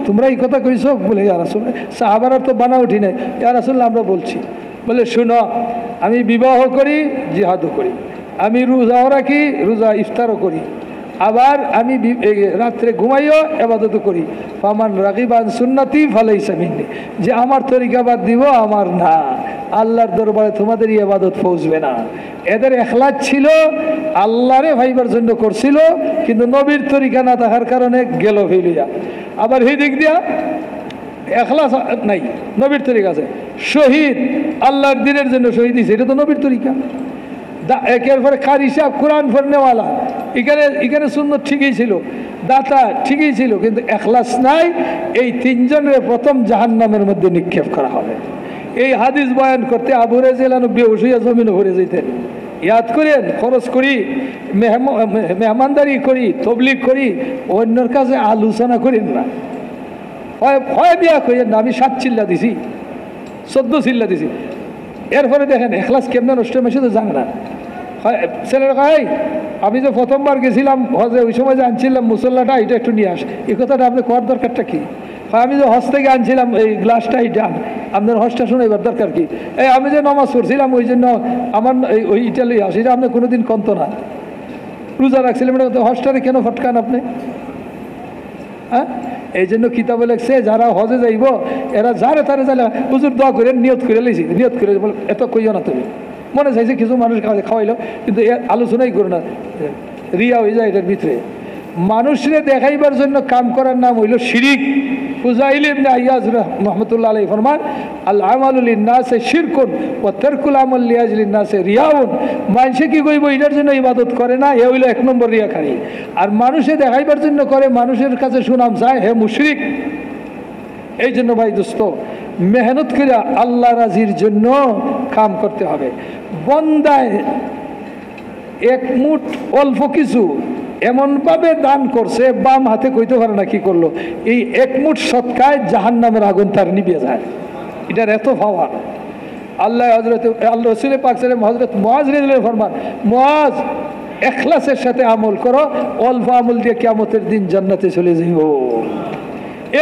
তোমরা এই কথা কইছো? বলে ইয়া রাসূল, সাহাবারা তো বানা উঠি নাই, ইয়া রাসূল আমরা বলছি। বলে শুনো, আমি বিবাহ করি, জিহাদও করি, আমি রোজাও রাখি, রোজা ইফতারও করি, আবার আমি রাত্রে ঘুমাইও ইবাদত করি। ফামান রাগিবান সুন্নতি ফালাইসা মিন্নি, যে আমার তরিকা বাদ দিব আমার না, আল্লাহর দরবারে তোমাদের ইবাদত পৌঁছবে না। এদের এখলাস ছিল, আল্লাহরে ভাইবার জন্য করছিল, কিন্তু নবীর তরিকা না থাকার কারণে গেল ফেলিয়া। আবার এই দিক দিয়া এখলাস নাই, নবীর তরিকা আছে। শহীদ আল্লাহর দিনের জন্য শহীদ দিয়েছে, এটা তো নবীর তরিকা। একের পরে কারি সাহেব কোরআন পড়নেওয়ালা, এখানে সুন্নত ঠিকই ছিল, দাতা ঠিকই ছিল, কিন্তু এখলাস নাই। এই 3 জনের প্রথম জাহান্নামের মধ্যে নিক্ষেপ করা হবে। এই হাদিস বয়ান করতে আবু হুরায়রা বেহুশ হইয়া জমিনে পড়ে যেতেন। ইয়াদ করেন, খরচ করি, মেহমানদারি করি, তবলিগ করি, অন্যর কাছে আলোচনা করেন না। হয় বিয়া করেন না, আমি 7 চিল্লা দিছি, 14 চিল্লা দিছি। এরপরে দেখেন এখলাস কেমন নষ্ট মেশে তো জান না। ছেলের কয় আমি যে প্রথমবার গেছিলাম হজে, ওই সময় যে আনছিলাম মুসল্লাটা, এটা একটু নিয়ে আস। এই কথাটা আপনি করার দরকারটা কি? আমি যে হজ থেকে আনছিলাম এই গ্লাসটা, এটা আপনার হজটা শোনাইবার দরকার কি? এই আমি যে নামাজ পড়ছিলাম ওই জন্য আমার ওই ইটা লিয়ে আসি, এটা আপনি কোনোদিন কন্ত না। রোজা রাখছিলাম, এটা হজটারে কেন ফটকান আপনি? হ্যাঁ, এই জন্য কিতাবে লেখছে যারা হজে যাইব এরা যারে তারে যাইলে হুজুর দোয়া করে নিয়ত করে লইছি, নিয়ত করে বলে এত কইও না তুমি। মনে চাইছে কিছু মানুষ খাওয়াইলো, কিন্তু আলোচনাই করো না, রিয়া হয়ে যায় এটার ভিতরে। মানুষরে দেখাইবার জন্য কাম করার নাম হইল শিরিক। ফুজাইল ইবনে আইয়াজ রাহমাতুল্লাহ আলাইহি ফরমান, আল আমালু লিন-নাসি শিরকুন ওয়া তারকুল আমাল লিআজলিন-নাসি রিয়াউন। মানুষে কি কইব এটার জন্য ইবাদত করে না, এ হইল 1 নম্বর রিয়াকারী। আর মানুষে দেখাইবার জন্য করে, মানুষের কাছে সুনাম চায়, হে মুশরিক। এই জন্য ভাই দোস্ত, মেহনত করে আল্লাহ রাজির জন্য কাম করতে হবে। বন্দায় 1 মুঠ অল্প কিছু এমনভাবে দান করছে, বাম হাতে কইতে পারে না কি করলো, এই 1 মুঠ সৎকায় জাহান্নামের আগুন তার নিভে যায়। এটার এত পাওয়ার। আল্লাহ রসুল পাক হযরত মুআজ রাদিয়াল্লাহু ফরমান, মুআজ ইখলাসের সাথে আমল করো, অল্প আমল দিয়ে কিয়ামতের দিন জান্নাতে চলে যাইব।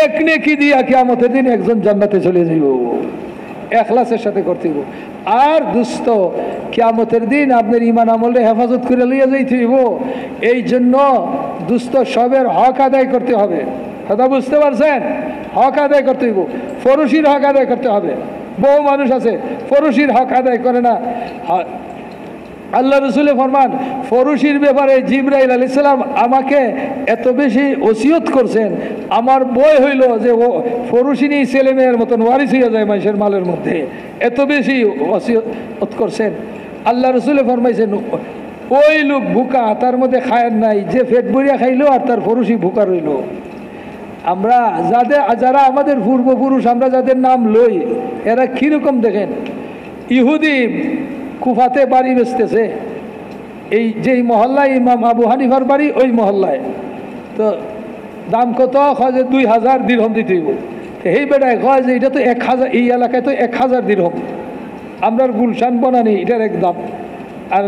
1 নেকি দিয়া কিয়ামতের দিন একজন জান্নাতে চলে যাইব। ইখলাসের সাথে করতে হবে। আর দুস্থ কিয়ামতের দিন আপনার ইমান আমলে হেফাজত করে লইয়া যাইতে হইব। এই জন্য দুস্থ সবের হক আদায় করতে হবে। কথা বুঝতে পারছেন? হক আদায় করতে হইব, ফরুশির হক আদায় করতে হবে। বহু মানুষ আছে ফরুশির হক আদায় করে না। আল্লাহ রসুলে ফরমান, ফরুশির ব্যাপারে জিবরাইল আলাইহিস সালাম আমাকে এত বেশি ওসিয়ত করছেন, আমার বই হইল যে ও ফরুশিনী ছেলে মেয়ের মতন ওয়ারিস হইয়া যায় মানুষের মালের মধ্যে, এত বেশি ওসিয়ত করছেন। আল্লাহ রসুলে ফরমাইছেন, ওই লোক ভুকা, তার মধ্যে খায়ের নাই, যে পেট ভরিয়া খাইলো আর তার ফরুশি ভুকা রইল। আমরা যারা আমাদের পূর্বপুরুষ আমরা যাদের নাম লই, এরা কীরকম দেখেন। ইহুদি কুফাতে বাড়ি বেচতেছে, এই যেই মহল্লায় ইমাম আবু হানিফার বাড়ি ওই মহল্লায়, তো দাম কত? হয় যে 2000 দিরহম দিতে হইব। এই বেটায় কয় যে এটা তো 1000, এই এলাকায় তো 1000 দিরহম, আমরা গুলশান বনানি এটার এক দাম, আর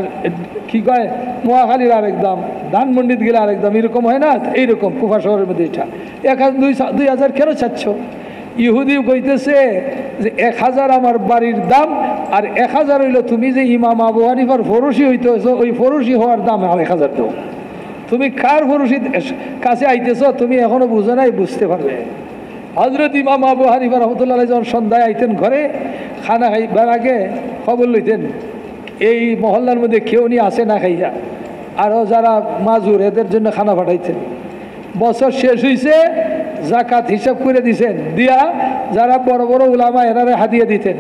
কি কয় মহাখালীর আরেক দাম, ধানমন্ডিত গেলে আরেক দাম, এরকম হয় না? এইরকম কুফা শহরের মধ্যে এটা 2000 কেন চাচ্ছ? ইহুদি কইতেছে যে 1000 আমার বাড়ির দাম, আর 1000 হইল তুমি যে ইমাম আবু হানিফার ফরুশি হইতেছ, ওই ফরুশি হওয়ার দাম আর 1000 দাও। তুমি কার ফরুশি কাছে আইতেছ তুমি এখনো বুঝো নাই, বুঝতে পারবে। হজরত ইমাম আবু হানিফা রহমতুল্লাহ যখন সন্ধ্যায় আইতেন ঘরে, খানা খাইবার আগে খবর লইতেন এই মহল্লার মধ্যে কেউ নিয়ে আসে না খাইয়া, আরও যারা মাজুর এদের জন্য খানা পাঠাইতেন। বছর শেষ হয়েছে, জাকাত হিসাব করে দিছেন, দিয়া যারা বড় বড় উলামা এনারে হাতিয়ে দিতেন,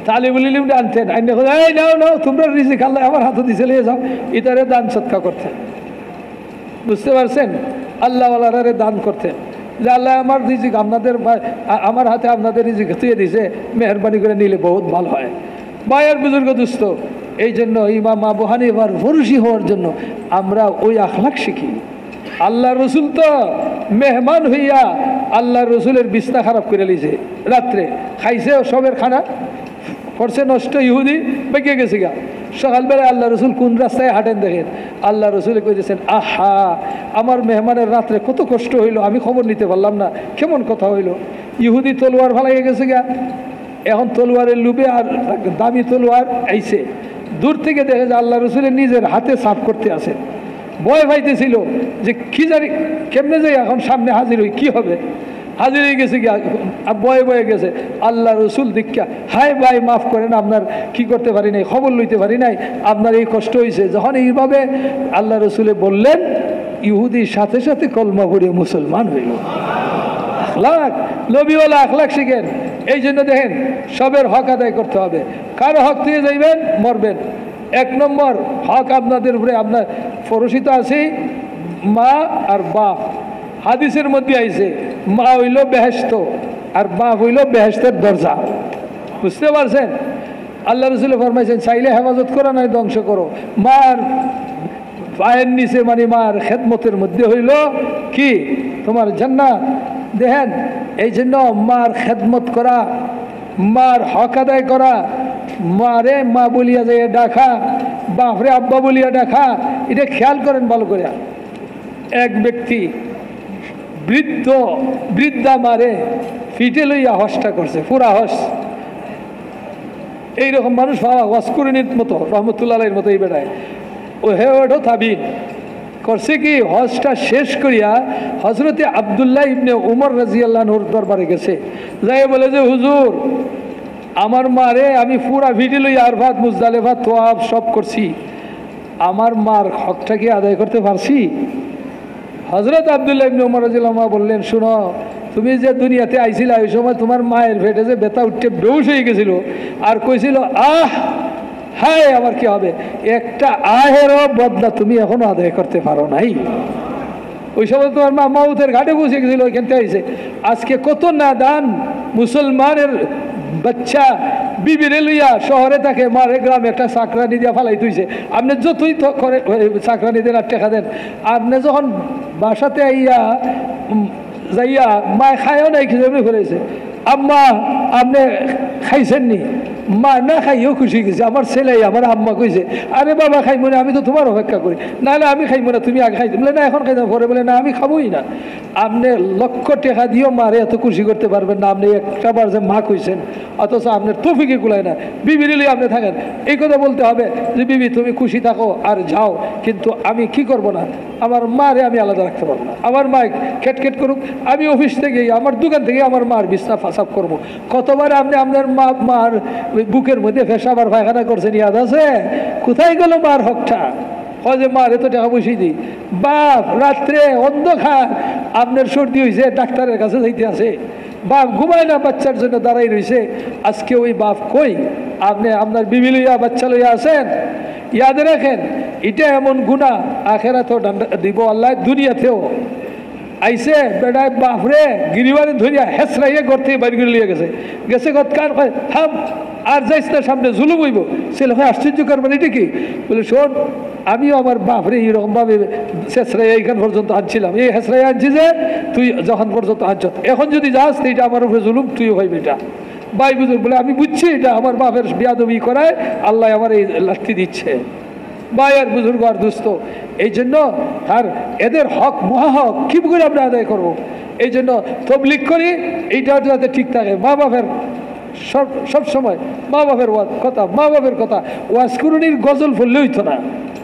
তালিবুল ইলম আনতেন, আইন এই নাও নাও তোমরা রিজিক আল্লাহ আমার হাতে দিছে লিয়ে যাও, ইতারে দান সৎকা করতেন। বুঝতে পারছেন? আল্লাহওয়ালারে দান করতেন যে আল্লাহ আমার রিজিক আপনাদের, আমার হাতে আপনাদের রিজিক তুই দিছে, মেহরবানি করে নিলে বহুত ভালো হয়। বায়ের বুজুর্গ দুস্থ, এই জন্য ইমাম আবু হানিফার ফরুশি হওয়ার জন্য আমরা ওই আখলাক শিখি। আল্লাহ রসুল তো মেহমান হইয়া আল্লাহ রসুলের বিছনা খারাপ করে লিছে, রাত্রে খাইছে সবের খানা করছে নষ্ট, ইহুদি বেঁকে গেছে গা। সকালবেলায় আল্লাহ রসুল কোন রাস্তায় হাঁটেন দেখেন, আল্লাহ রসুল কইতেছেন, আহা আমার মেহমানের রাত্রে কত কষ্ট হইল, আমি খবর নিতে পারলাম না, কেমন কথা হইল। ইহুদি তলোয়ার ফালাইয়া গেছে গা, এখন তলোয়ারের লুবে আর দামি তলোয়ার আইছে, দূর থেকে দেখে যে আল্লাহ রসুলের নিজের হাতে সাফ করতে আসে। ভয় পাইতেছিল যে কি জানি কেমনে যাই এখন সামনে হাজির হই, কি হবে। হাজির হয়ে গেছে গিয়া, বয়ে বয়ে গেছে। আল্লাহ রসুল দীক্ষা, হাই ভাই মাফ করেন, আপনার কি করতে পারি নাই, খবর লইতে পারি নাই, আপনার এই কষ্ট হয়েছে। যখন এইভাবে আল্লাহ রসুলে বললেন, ইহুদির সাথে সাথে কলমা পড়ে মুসলমান হইল। আখলাক, নবীওয়ালা আখলাক শিখেন। এই জন্য দেখেন সবের হক আদায় করতে হবে। কারো হক দিয়ে যাইবেন মরবেন। 1 নম্বর হক আপনাদের উপরে, আপনার ফরসিত আছে মা আর বাপ। হাদিসের মধ্যে আইছে মা হইল বেহেশত আর বাপ হইল বেহেশতের দরজা। বুঝতে পারছেন? আল্লাহ রসুল ফরমাইছেন, চাইলে হেফাজত করো নয় ধ্বংস করো। মার পায়ের নিচে মানে মার খেদমতের মধ্যে হইল কি তোমার জান্নাত। দেখেন এই জন্য মার খেদমত করা, মার হক আদায় করা, মারে মা বলিয়া যায় ডাকা, বাপরে আব্বা বলিয়া ডাকা, এটা খেয়াল করেন ভালো করে। এক ব্যক্তি বৃদ্ধা মারে ফিটে লইয়া হসটা করছে, পুরা হস। এইরকম মানুষ পাওয়া ওয়াসকুরিনীর মতো, রহমতুল্লাহের মতো এই বেড়ায় ও হে ওঠো তাবিন করছে কি, হজটা শেষ করিয়া হজরতে আবদুল্লাহ ইবনে উমর রাদিয়াল্লাহুর দরবারে গেছে, যাই বলে যে হুজুর আমার মারে আমি পুরা ভিডি লই আরফাত মুজদালিফা তোয়াব সব করছি, আমার মার হকটা কি আদায় করতে পারছি? হজরত আবদুল্লাহ ইবনে উমর রাদিয়াল্লাহু বললেন, শুনো তুমি যে দুনিয়াতে আইছিলা ওই সময় তোমার মায়ের পেটে যে ব্যথা উঠতে বেহুশ হয়ে গেছিল আর কইছিল আহ হায় আমার কি হবে, একটা আহেরও বদলা তুমি এখনো আদায় করতে পারো নাই। ওই সময় তোমার মা মাউতের ঘাটে বসে গেছিল, ওইখান থেকে আইসে। আজকে কত নাদান মুসলমানের বাচ্চা বিবিরে লইয়া শহরে থাকে, মারে গ্রামে একটা চাকরানি দিয়া ফালাই তুইছে। আপনি যতই করে চাকরানি দেন আর টেকা দেন, আপনি যখন বাসাতে আইয়া যাইয়া মায় খায়ও নাই, খিচুড়ি ফেলেছে, আম্মা আপনি খাইছেন নি? মা না খাইও খুশি গেছে। আমার ছেলে আমার আম্মা কইছে, আরে বাবা খাইবো না, আমি তো তোমার অপেক্ষা করি, না না আমি খাইবো না, তুমি আগে খাইতে বলে না এখন খাইতে পরে বলে না আমি খাবোই না। আপনি লক্ষ টাকা দিয়েও মারে এত খুশি করতে পারবেন না। আপনি একটা বার যে মা কইছেন অথচ আপনার তৌফিকে কুলায় না, বিবি নিলে আপনি থাকেন। এই কথা বলতে হবে যে বিবি তুমি খুশি থাকো আর যাও, কিন্তু আমি কি করব না, আমার মারে আমি আলাদা রাখতে পারবো না। আমার মা খেটখেট করুক, আমি অফিস থেকে আমার দোকান থেকে আমার মার বিছনা ফাসাব করবো। কতবার আপনি আপনার মার বুকের মধ্যে পেশাব আর পায়খানা করছেন, ইয়াদ আছে? কোথায় গেল মার হকটা? যে মার এত টাকা পয়সা দিই। বাপ রাত্রে অন্ধকার আপনার সর্দি হয়েছে, ডাক্তারের কাছে যাইতে আছে, বাপ ঘুমায় না, বাচ্চার জন্য দাঁড়াই রয়েছে। আজকে ওই বাপ কই? আপনি আপনার বিবি লইয়া বাচ্চা লইয়া আছেন। ইয়াদ রাখেন, এটা এমন গুনাহ আখেরাতেও দিব আল্লাহ, দুনিয়াতেও। আইসে বেড়ায় বাপরে গিরিবারে ধরিয়া হেসরাইয়া ঘর থেকে বাড়ি করে লিয়ে গেছে গতকাল থাম আর যাইস না, সামনে জুলুম হইব। ছেলে ভাই আশ্চর্য করবেন, এটা কি? বলে শোন, আমিও আমার বাপরে এইরকমভাবে হেসরাইয়া এইখান পর্যন্ত আনছিলাম, এই হেসরাইয়া আনছি যে তুই যখন পর্যন্ত আনছ, এখন যদি যাস এইটা আমার উপরে জুলুম, তুইও হইবে এটা। ভাই বুঝুর বলে আমি বুঝছি এটা আমার বাপের বেয়াদবি করায় আল্লাহ আমার এই লাঠি দিচ্ছে। ভাই আর বুজুর্গ আর দুস্থ, এই জন্য আর এদের হক মহাহক কি করে আমরা আদায় করবো? এই জন্য তবলিগ করি, এইটা যাতে ঠিক থাকে। মা বাপের সবসময় মা বাপের কথা, মা বাপের কথা ওয়াজ কুরুনির গজল পড়লে হইতো না,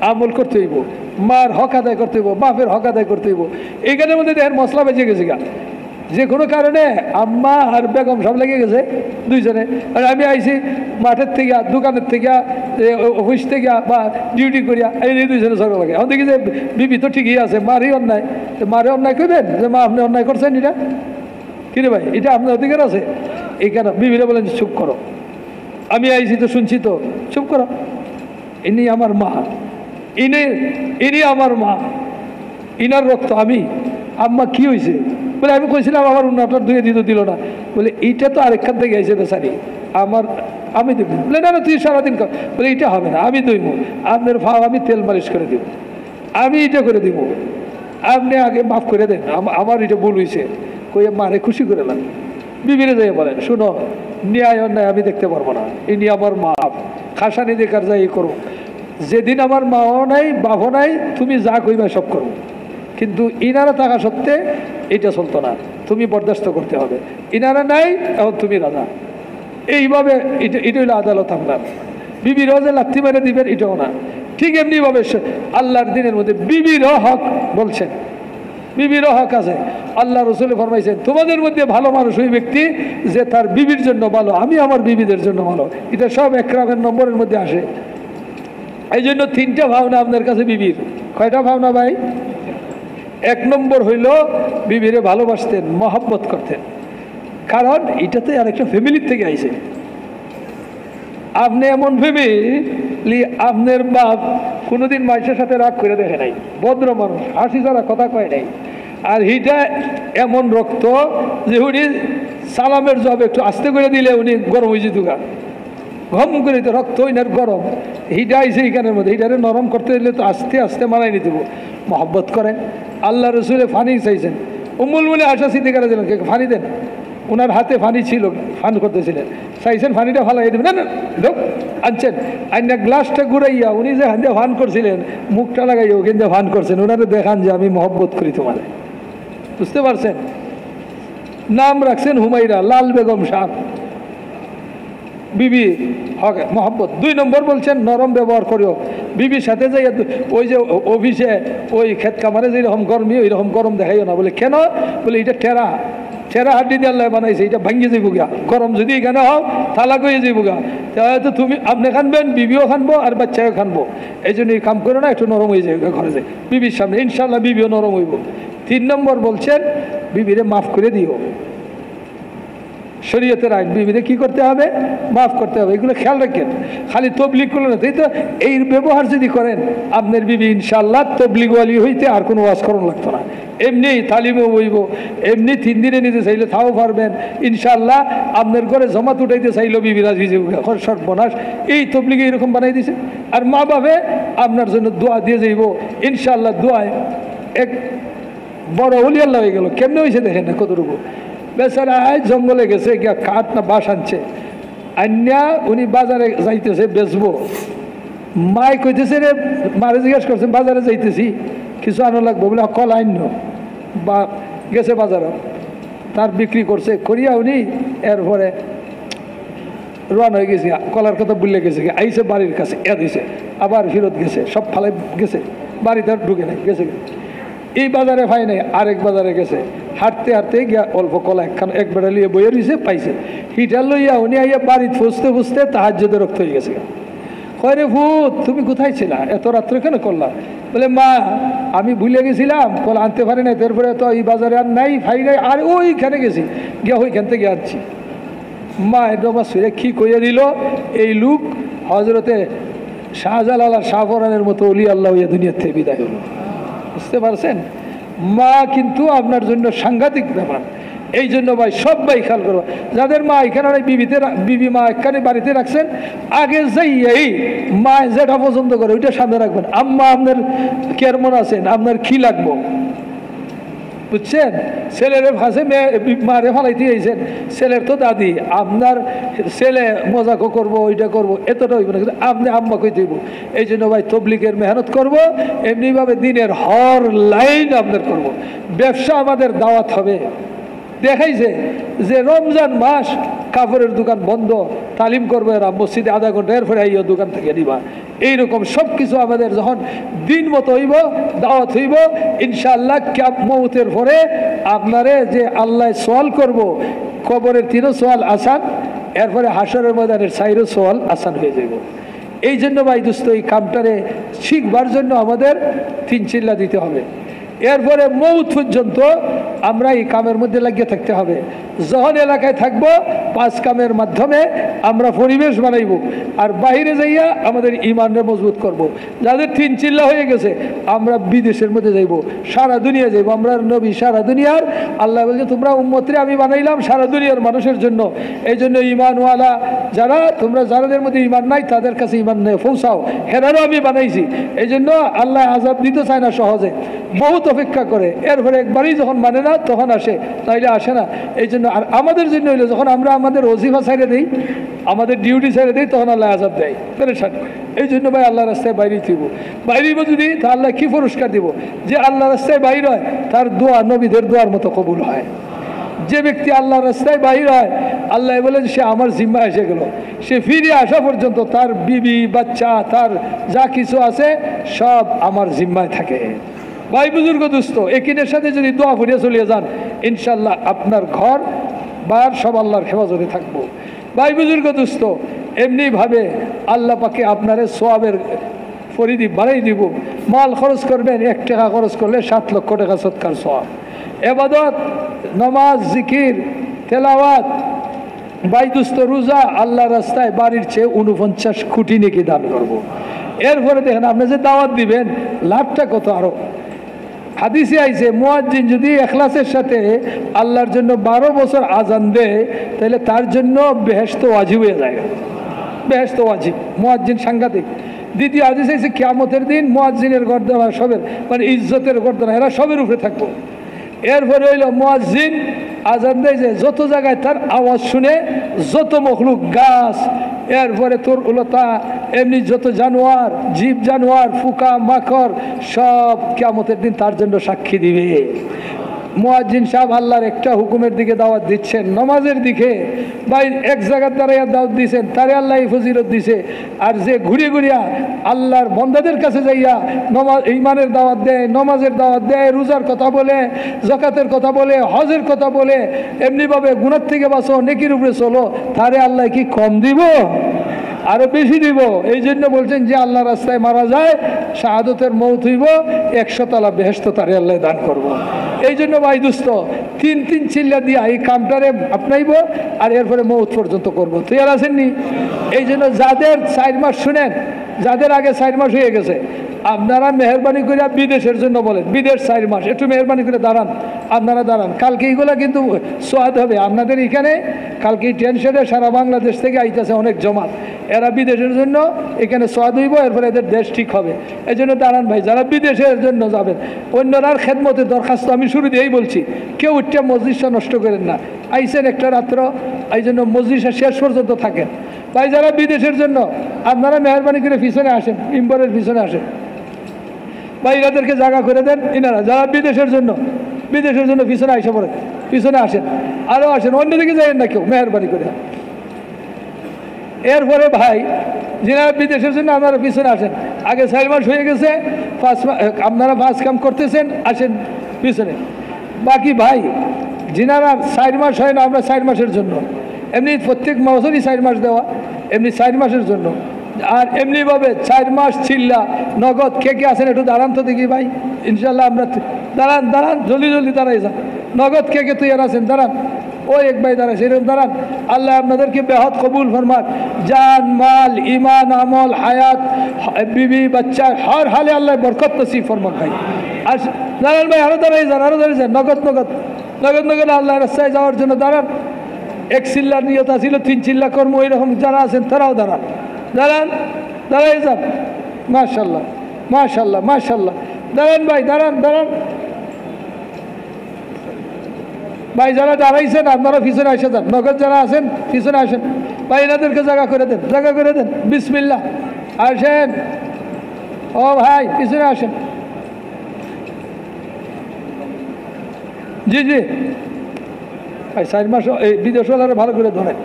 আমল করতে হইব, মার হক আদায় করতে হইব, বাপের হক আদায় করতে হইব। এইখানের মধ্যে দেখেন মশলা বেঁচে গেছে গা, যে কোনো কারণে আম্মা আর বেগম সব লেগে গেছে দুইজনে। আর আমি আইছি মাঠের থেকে, দোকানের থেকে, অফিস থেকে বা ডিউটি করিয়া, এই দুইজনে ঝগড়া লাগে। এখন দেখি যে বিবি তো ঠিকই আছে, মারই অন্যায়, মারে অন্যায় করবেন যে মা আপনি অন্যায় করছেন, এটা কিরে ভাই, এটা আপনার অধিকার আছে। এইখানে বিবিরা বলেন চুপ করো, আমি আইছি তো শুনছি তো, চুপ করো, ইনি আমার মা, ইনি আমার মা, ইনার রক্ত আমি। আম্মা কি হয়েছে? বলে আমি কইছিলাম আমার উন্নতর ধুয়ে দিল না। বলে এইটা তো আরেকখান থেকে আইসে বেচারি, আমার আমি দেব। বলে না না তুই সারাদিন কর। বলে এটা হবে না, আমি দইব, আপনার ভাব আমি তেল মালিশ করে দিব, আমি এটা করে দিব, আপনি আগে মাফ করে দেন, আমার এটা ভুল হয়েছে। কইয়া মারে খুশি করে দেন। বিবিরে যাই বলেন শুনো, ন্যায় অন্যায় আমি দেখতে পারবো না, ইনি আমার মা, খাসানি দেখার যাই করো। যেদিন আমার মাও নাই বাপও নাই, তুমি যা কইবা সব করো, কিন্তু ইনারা থাকা সত্ত্বে এটা চলতো না, তুমি বরদাস্ত করতে হবে। ইনারা নাই, এখন তুমি রাজা। এইভাবে এটা হইলো আদালত আপনার। বিবিরও যে লাথি মেরে দিবেন এটাও না। ঠিক এমনিভাবে আল্লাহর দিনের মধ্যে বিবিরও হক বলছেন, বিবিরও হক আছে। আল্লাহ রসুল ফরমাইছেন তোমাদের মধ্যে ভালো মানুষ ওই ব্যক্তি যে তার বিবির জন্য ভালো, আমি আমার বিবিদের জন্য ভালো। এটা সব একরামের নম্বরের মধ্যে আসে। এই জন্য তিনটা ভাবনা আপনার কাছে বিবির। কয়টা ভাবনা ভাই? এক নম্বর হইল বিবিরে ভালোবাসতেন, মহব্বত করতেন, কারণ এটাতে আরেকটা ফ্যামিলির থেকে আইছে। আপনি এমন ফ্যামিলি, আপনার বাপ কোনোদিন মানুষের সাথে রাগ করে দেখে নাই, ভদ্র মানুষ, হাসি ছাড়া কথা কয় নাই। আর হিটা এমন রক্ত যে উনি সালামের জব একটু আস্তে করে দিলে উনি গরম হয়ে যেত, ঘম করে দিত, রক্ত ওইনার গরম। হিটা আইসে এইখানের মধ্যে, হিটারে নরম করতে দিলে তো আস্তে আস্তে মানাই নিতে। মহব্বত করেন। আল্লাহ রসুলে ফানি চাইছেন, উম্মুল মুলে আশা সিদ্দিকারা দিলেন ফানি দেন, ওনার হাতে ফানি ছিল, ফান করতেছিলেন, চাইছেন ফানিটা ফালাই দেবেন, না না আনছেন, আইনা গ্লাসটা ঘুরাইয়া উনি যে হাতে ফান করছিলেন, মুখটা লাগাইয়া ওখান দিয়ে ফান করছেন, ওনারে দেখান যে আমি মহব্বত করি তোমার। বুঝতে পারছেন? নাম রাখছেন হুমাইরা, লাল বেগম শাহ, বিবি হক মহব্বত। দুই নম্বর বলছেন নরম ব্যবহার করিও, বিবির সাথে যাই ওই যে অফিসে ওই ক্ষেত কামারে যেরকম গরমি ওইরকম গরম দেখাইও না। বলে কেন? বলে এটা টেরা হাড্ডি দিয়ে আল্লাহ বানাইছে, এটা ভাঙিয়ে যাইব গা, গরম যদি এখানে হও তালাক হয়ে যাইব গা, তাহলে তো তুমি আপনি খানবেন, বিবিও খানবো আর বাচ্চাও খানবো। এই জন্য এই কাম করো না, একটু নরম হয়ে যাবে ঘরে যায় বিবির সামনে, ইনশাল্লাহ বিবিও নরম হইব। তিন নম্বর বলছেন বিবিরে মাফ করে দিও। শরীয়তের আইন, বিবিরে কি করতে হবে? মাফ করতে হবে। এগুলো খেয়াল রাখেন, খালি তবলিগ করলো না। তাই তো এই ব্যবহার যদি করেন আপনার বিবি ইনশাল্লাহ তবলিগওয়ালি হইতে আর কোনো ওয়াজ করণ লাগতো না। এমনি তালিমও বইব, এমনি 3 দিনে নিতে চাইলে তাও পারবেন ইনশাল্লাহ। আপনার ঘরে জমাত উঠাইতে চাইলেও বিবি রাজি যাবে। সর্বনাশ, এই তবলিগে এরকম বানাই দিছে। আর মা বাপে আপনার জন্য দোয়া দিয়ে যাইব ইনশাল্লাহ। দোয়ায় এক বড় ওলি আল্লাহ হয়ে গেল। কেমনে হয়েছে দেখেন না কতটুকু। বেচারা জঙ্গলে গেছে গিয়া কাঠ না বাঁশ আনছে, আন্যা উনি বাজারে যাইতেছে বেচবো, মাই কইতেছে রে, মারে জিজ্ঞেস করছেন বাজারে যাইতেছি কিছু আনো লাগবে বলে কলা আন্য বা গেছে বাজারে, তার বিক্রি করছে করিয়া উনি এরপরে রওনা হয়ে গেছে, কলার কথা বললে গেছে, আইসে বাড়ির কাছে দিছে, আবার ফেরত গেছে, সব ফালাই গেছে, বাড়িতে আর ঢুকে নাই, গেছে এই বাজারে পাই নাই, আরেক বাজারে গেছে, হাঁটতে হাঁটতে গিয়া অল্প কলা এক বেড়া লিয়ে বইয়ে রয়েছে পাইছে, হিটার লইয়া উনি আইয়া বাড়িতে ফুসতে ফুসতে তাহাজ্জুদে রক্ত হয়ে গেছে। কয় রে ভূত, তুমি কোথায় ছিলা, এত রাত্রে কেন করলা? বলে মা আমি ভুলে গেছিলাম, কলা আনতে পারি নাই, তারপরে তো এই বাজারে আর নাই, ফাই নাই, আর ওইখানে গেছি, গিয়া ওইখান থেকে আনছি। মা একদম সুরে কি কইয়া দিল, এই লোক হজরতে শাহজালাল আর শাহফরানের মতো অলি আল্লাহ হইয়া দুনিয়ার থেকে বিদায় হলো। বুঝতে পারছেন? মা কিন্তু আপনার জন্য সাংঘাতিক ব্যাপার। এই জন্য ভাই সবাই খেয়াল করবো, যাদের মা এখানে বিবি মা এখানে বাড়িতে রাখছেন, আগে যাই এই মা যেটা পছন্দ করে ওইটা সামনে রাখবেন। আম্মা আপনার কেমন আছেন, আপনার কি লাগবো, বুঝছেন? ছেলের ফাঁসে মারে ফালাইতে আইছেন, ছেলের তো দাদি, আপনার ছেলে মজাকও করবো ওইটা করবো এতটা হইব না, কিন্তু আপনি আম্মা কই দিব। এই জন্য ভাই তবলিগের মেহনত করব, এমনিভাবে দিনের হর লাইন আপনার করব। ব্যবসা আমাদের দাওয়াত হবে। দেখাইছে যে রমজান মাস কাপড়ের দোকান বন্ধ, তালিম করবে এরা মসজিদে আধা ঘন্টা, এরপরে আইয়া দোকান থেকে দিবা। এইরকম সব কিছু আমাদের যখন দিন মতো হইব, দাওয়াত হইব, ইনশাআল্লাহ কিয়ামতের পরে আপনারে যে আল্লাহ সোয়াল করব, কবরের 3 সোয়াল আসান, এরপরে হাসরের ময়দানের 4 সোয়াল আসান হয়ে যাব। এই জন্য ভাই দোস্ত এই কামটারে শিখবার জন্য আমাদের 3 চিল্লা দিতে হবে। এরপরে মৌত পর্যন্ত আমরা এই কামের মধ্যে লাগিয়ে থাকতে হবে। যখন এলাকায় থাকবো 5 কামের মাধ্যমে আমরা পরিবেশ বানাইব, আর বাইরে যাইয়া আমাদের ইমানরে মজবুত করব। যাদের 3 চিল্লা হয়ে গেছে আমরা বিদেশের মধ্যে যাইব, সারা দুনিয়া যাইব। আমরা নবী সারা দুনিয়ার, আল্লাহ বলছে তোমরা উম্মতরে আমি বানাইলাম সারা দুনিয়ার মানুষের জন্য। এই জন্য ইমানওয়ালা যারা, তোমরা যাদের মধ্যে ইমান নাই তাদের কাছে ইমান নেই পৌঁছাও, হেরারও আমি বানাইছি। এই জন্য আল্লাহ আযাব দিতে চায় না সহজে, বহুত অপেক্ষা করে, এরপরে একবারই যখন মানে না তখন আসে, তাইলে আসে না। এই জন্য আর আমাদের জন্য হইলো যখন আমরা আমাদের ওজিফা ছেড়ে দিই, আমাদের ডিউটি ছেড়ে দিই, তখন আল্লাহ আযাব দেয়, পেরেশান। এই জন্য ভাই আল্লাহ রাস্তায় বাইরে দিব, বাইরেব যদি তা আল্লাহ কি পুরস্কার দিব? যে আল্লাহ রাস্তায় বাইর হয় তার দোয়া নবীদের দোয়ার মতো কবুল হয়। যে ব্যক্তি আল্লাহ রাস্তায় বাইর হয়, আল্লাহ বলেন সে আমার জিম্মা এসে গেল, সে ফিরে আসা পর্যন্ত তার বিবি বাচ্চা তার যা কিছু আছে সব আমার জিম্মায় থাকে। ভাই বুজুর্গ দোস্ত, একিনের সাথে যদি দোয়া ফুরিয়ে চলিয়ে যান, ইনশাল্লাহ আপনার ঘর বার সব আল্লাহর হেফাজতে থাকবো। ভাই বুজুর্গ দোস্ত, এমনিভাবে আল্লাহ পাকে আপনারে সোয়াবের পরিধি বাড়াই দিব। মাল খরচ করবেন, 1 টাকা খরচ করলে 7 লক্ষ টাকা সৎকার সোয়াব। এবাদত, নমাজ, জিকির, তেলাওয়াত, ভাই দোস্ত রোজা, আল্লাহ রাস্তায় বাড়ির চেয়ে 49 কোটি নেকি দান করব। এরপরে দেখেন আপনি যে দাওয়াত দিবেন লাভটা কত। আরো হাদিসে আইছে মুয়াজ্জিন যদি ইখলাসের সাথে আল্লাহর জন্য 12 বছর আজান দেয়, তাহলে তার জন্য বেহেশত ওয়াজিব হয়ে যায়। বেহেশত ওয়াজিব, মুয়াজ্জিন সাংঘাতিক। দ্বিতীয় হাদিস আইছে কিয়ামতের দিন মুয়াজ্জিনের গর্দনা সবের, মানে ইজ্জতের গর্দনা, এরা সবের উপরে থাকবো। এরপরে হইল মুয়াজ্জিন আজান দেয় যে যত জায়গায় তার আওয়াজ শুনে যত মখলুক, গাছ, এরপরে তরুলতা, এমনি যত জানোয়ার, জীব জানোয়ার, পোকা মাকড় সব কিয়ামতের দিন তার জন্য সাক্ষী দিবে। মুয়াজ্জিন সাহেব আল্লাহর একটা হুকুমের দিকে দাওয়াত দিচ্ছেন, নামাজের দিকে। ভাই এক জায়গার দ্বারা দাওয়াত দিচ্ছেন, তারে আল্লাহ ফজিলত দিছে। আর যে ঘুরে ঘুরিয়া আল্লাহর বন্দাদের কাছে যাইয়া ঈমানের দাওয়াত দেয়, নমাজের দাওয়াত দেয়, রোজার কথা বলে, যাকাতের কথা বলে, হজের কথা বলে, এমনিভাবে গুনাহ থেকে বাঁচো, নেকির উপরে চলো, তারে আল্লাহ কি কম দিব? আরো বেশি দিব। এই জন্য বলছেন যে আল্লাহ রাস্তায় মারা যায়, শাহাদতের মৌত হইব, 100 তলা বেহেশত তারে আল্লাহ দান করব। এই জন্য ভাই দোস্ত 3 চিল্লা দিয়া এই কামটারে আপনাইব, আর এরপরে মৌত পর্যন্ত করবো। তৈরি আছেননি? এই জন্য যাদের 4 মাস শুনেন, যাদের আগে 4 মাস হয়ে গেছে, আপনারা মেহরবানি করে বিদেশের জন্য বলেন, বিদেশ 4 মাস, একটু মেহরবানি করে দাঁড়ান, আপনারা দাঁড়ান। কালকে এইগুলা কিন্তু সোয়াদ হবে আপনাদের এখানে। কালকে টেনশনে সারা বাংলাদেশ থেকে আইতেছে অনেক জমাত, এরা বিদেশের জন্য এখানে সোয়াদ হইব, এরপরে এদের দেশ ঠিক হবে। এই জন্য দাঁড়ান ভাই, যারা বিদেশের জন্য যাবেন, অন্যরার খেদমতের দরখাস্ত আমি শুরু দিয়েই বলছি, কেউ উঠে মসজিদটা নষ্ট করেন না। আইসেন একটা রাত্র, এই জন্য মজলিসের শেষ পর্যন্ত থাকেন। ভাই যারা বিদেশের জন্য আপনারা মেহরবানি করে পিছনে আসেন, মিম্বরের পিছনে আসেন ভাই, এনাদেরকে জায়গা করে দেন। এনারা যারা বিদেশের জন্য পিছনে আইসা পড়েন, পিছনে আসেন, আরও আসেন, অন্যদিকে যাইেন না কেউ, মেহরবানি করে। এরপরে ভাই যারা বিদেশের জন্য আপনারা পিছনে আসেন, আগে 4 মাস হয়ে গেছে, আপনারা 5 কাম করতেছেন, আসেন পিছনে। বাকি ভাই যিনারা 4 মাস হয় না, আমরা 4 মাসের জন্য, এমনি প্রত্যেক বছরই 4 মাস দেওয়া, এমনি 4 মাসের জন্য। আর এমনিভাবে 4 মাস চিল্লা নগদ কে কে আছেন একটু দাঁড়ান তো দেখি ভাই, ইনশাল্লাহ আমরা দাঁড়ান জলদি দাঁড়াই যান। নগদ কে কে তৈরি আছেন দাঁড়ান, ওই এক ভাই দাঁড়ায় সেরকম দাঁড়ান। আল্লাহ আপনাদেরকে বেহদ কবুল ফরমাক, জান মাল ইমান আমল হায়াত বিবি বাচ্চা হর হালে আল্লাহ বরকত নসিব ফরমাক ভাই। আর দাঁড়ান ভাই, আরও দাঁড়াই যান, নগদ আল্লাহ রাস্তায় যাওয়ার জন্য দাঁড়ান। 1 চিল্লার নিয়ত ছিল, 3 চিল্লা কর্ম, এরকম যারা আছেন তারাও দাঁড়াই যান। মাশাল্লাহ দাঁড়ান ভাই, দাঁড়ান ভাই, যারা দাঁড়াইছেন আপনারা পিছনে এসে যান, নগদ যারা আছেন পিছনে আসেন ভাই, এনাদেরকে জায়গা করে দেন। বিসমিল্লাহ, আসেন। ও ভাই পিছনে আসেন। জি ভাই, 4 মাস এই বিদেশওয়ালারা ভালো করে ধরেন,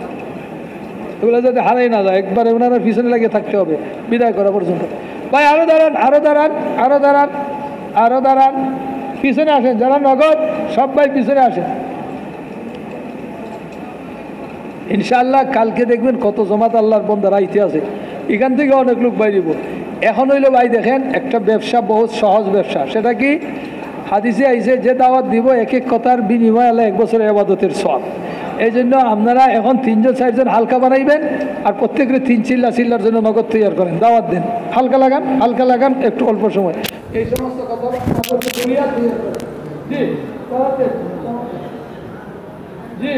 এগুলো যাতে হারাই না যায়, একবারে ওনারা পিছনে লাগিয়ে থাকতে হবে বিদায় করা পর্যন্ত। ভাই আরো দাঁড়ান, পিছনে আসেন, যারা নগদ সব ভাই পিছনে আসেন। ইনশাআল্লাহ কালকে দেখবেন কত জমাত আল্লাহর বন্দার আইতে আছে, এখান থেকে অনেক লোক বাইরিব। এখন হইলো ভাই দেখেন একটা ব্যবসা, বহুত সহজ ব্যবসা। সেটা কি? হাদিসে আইছে যে দাওয়াত দিব এক কথার বিনিময় আল্লাহ 1 বছরের ইবাদতের সওয়াব। এই জন্য আপনারা এখন 3-4 জন হালকা বানাইবেন, আর প্রত্যেকের 3 চিল্লার জন্য নগদ তৈরি করেন, দাওয়াত দেন। হালকা লাগান একটু অল্প সময়। এই সমস্ত কথা জি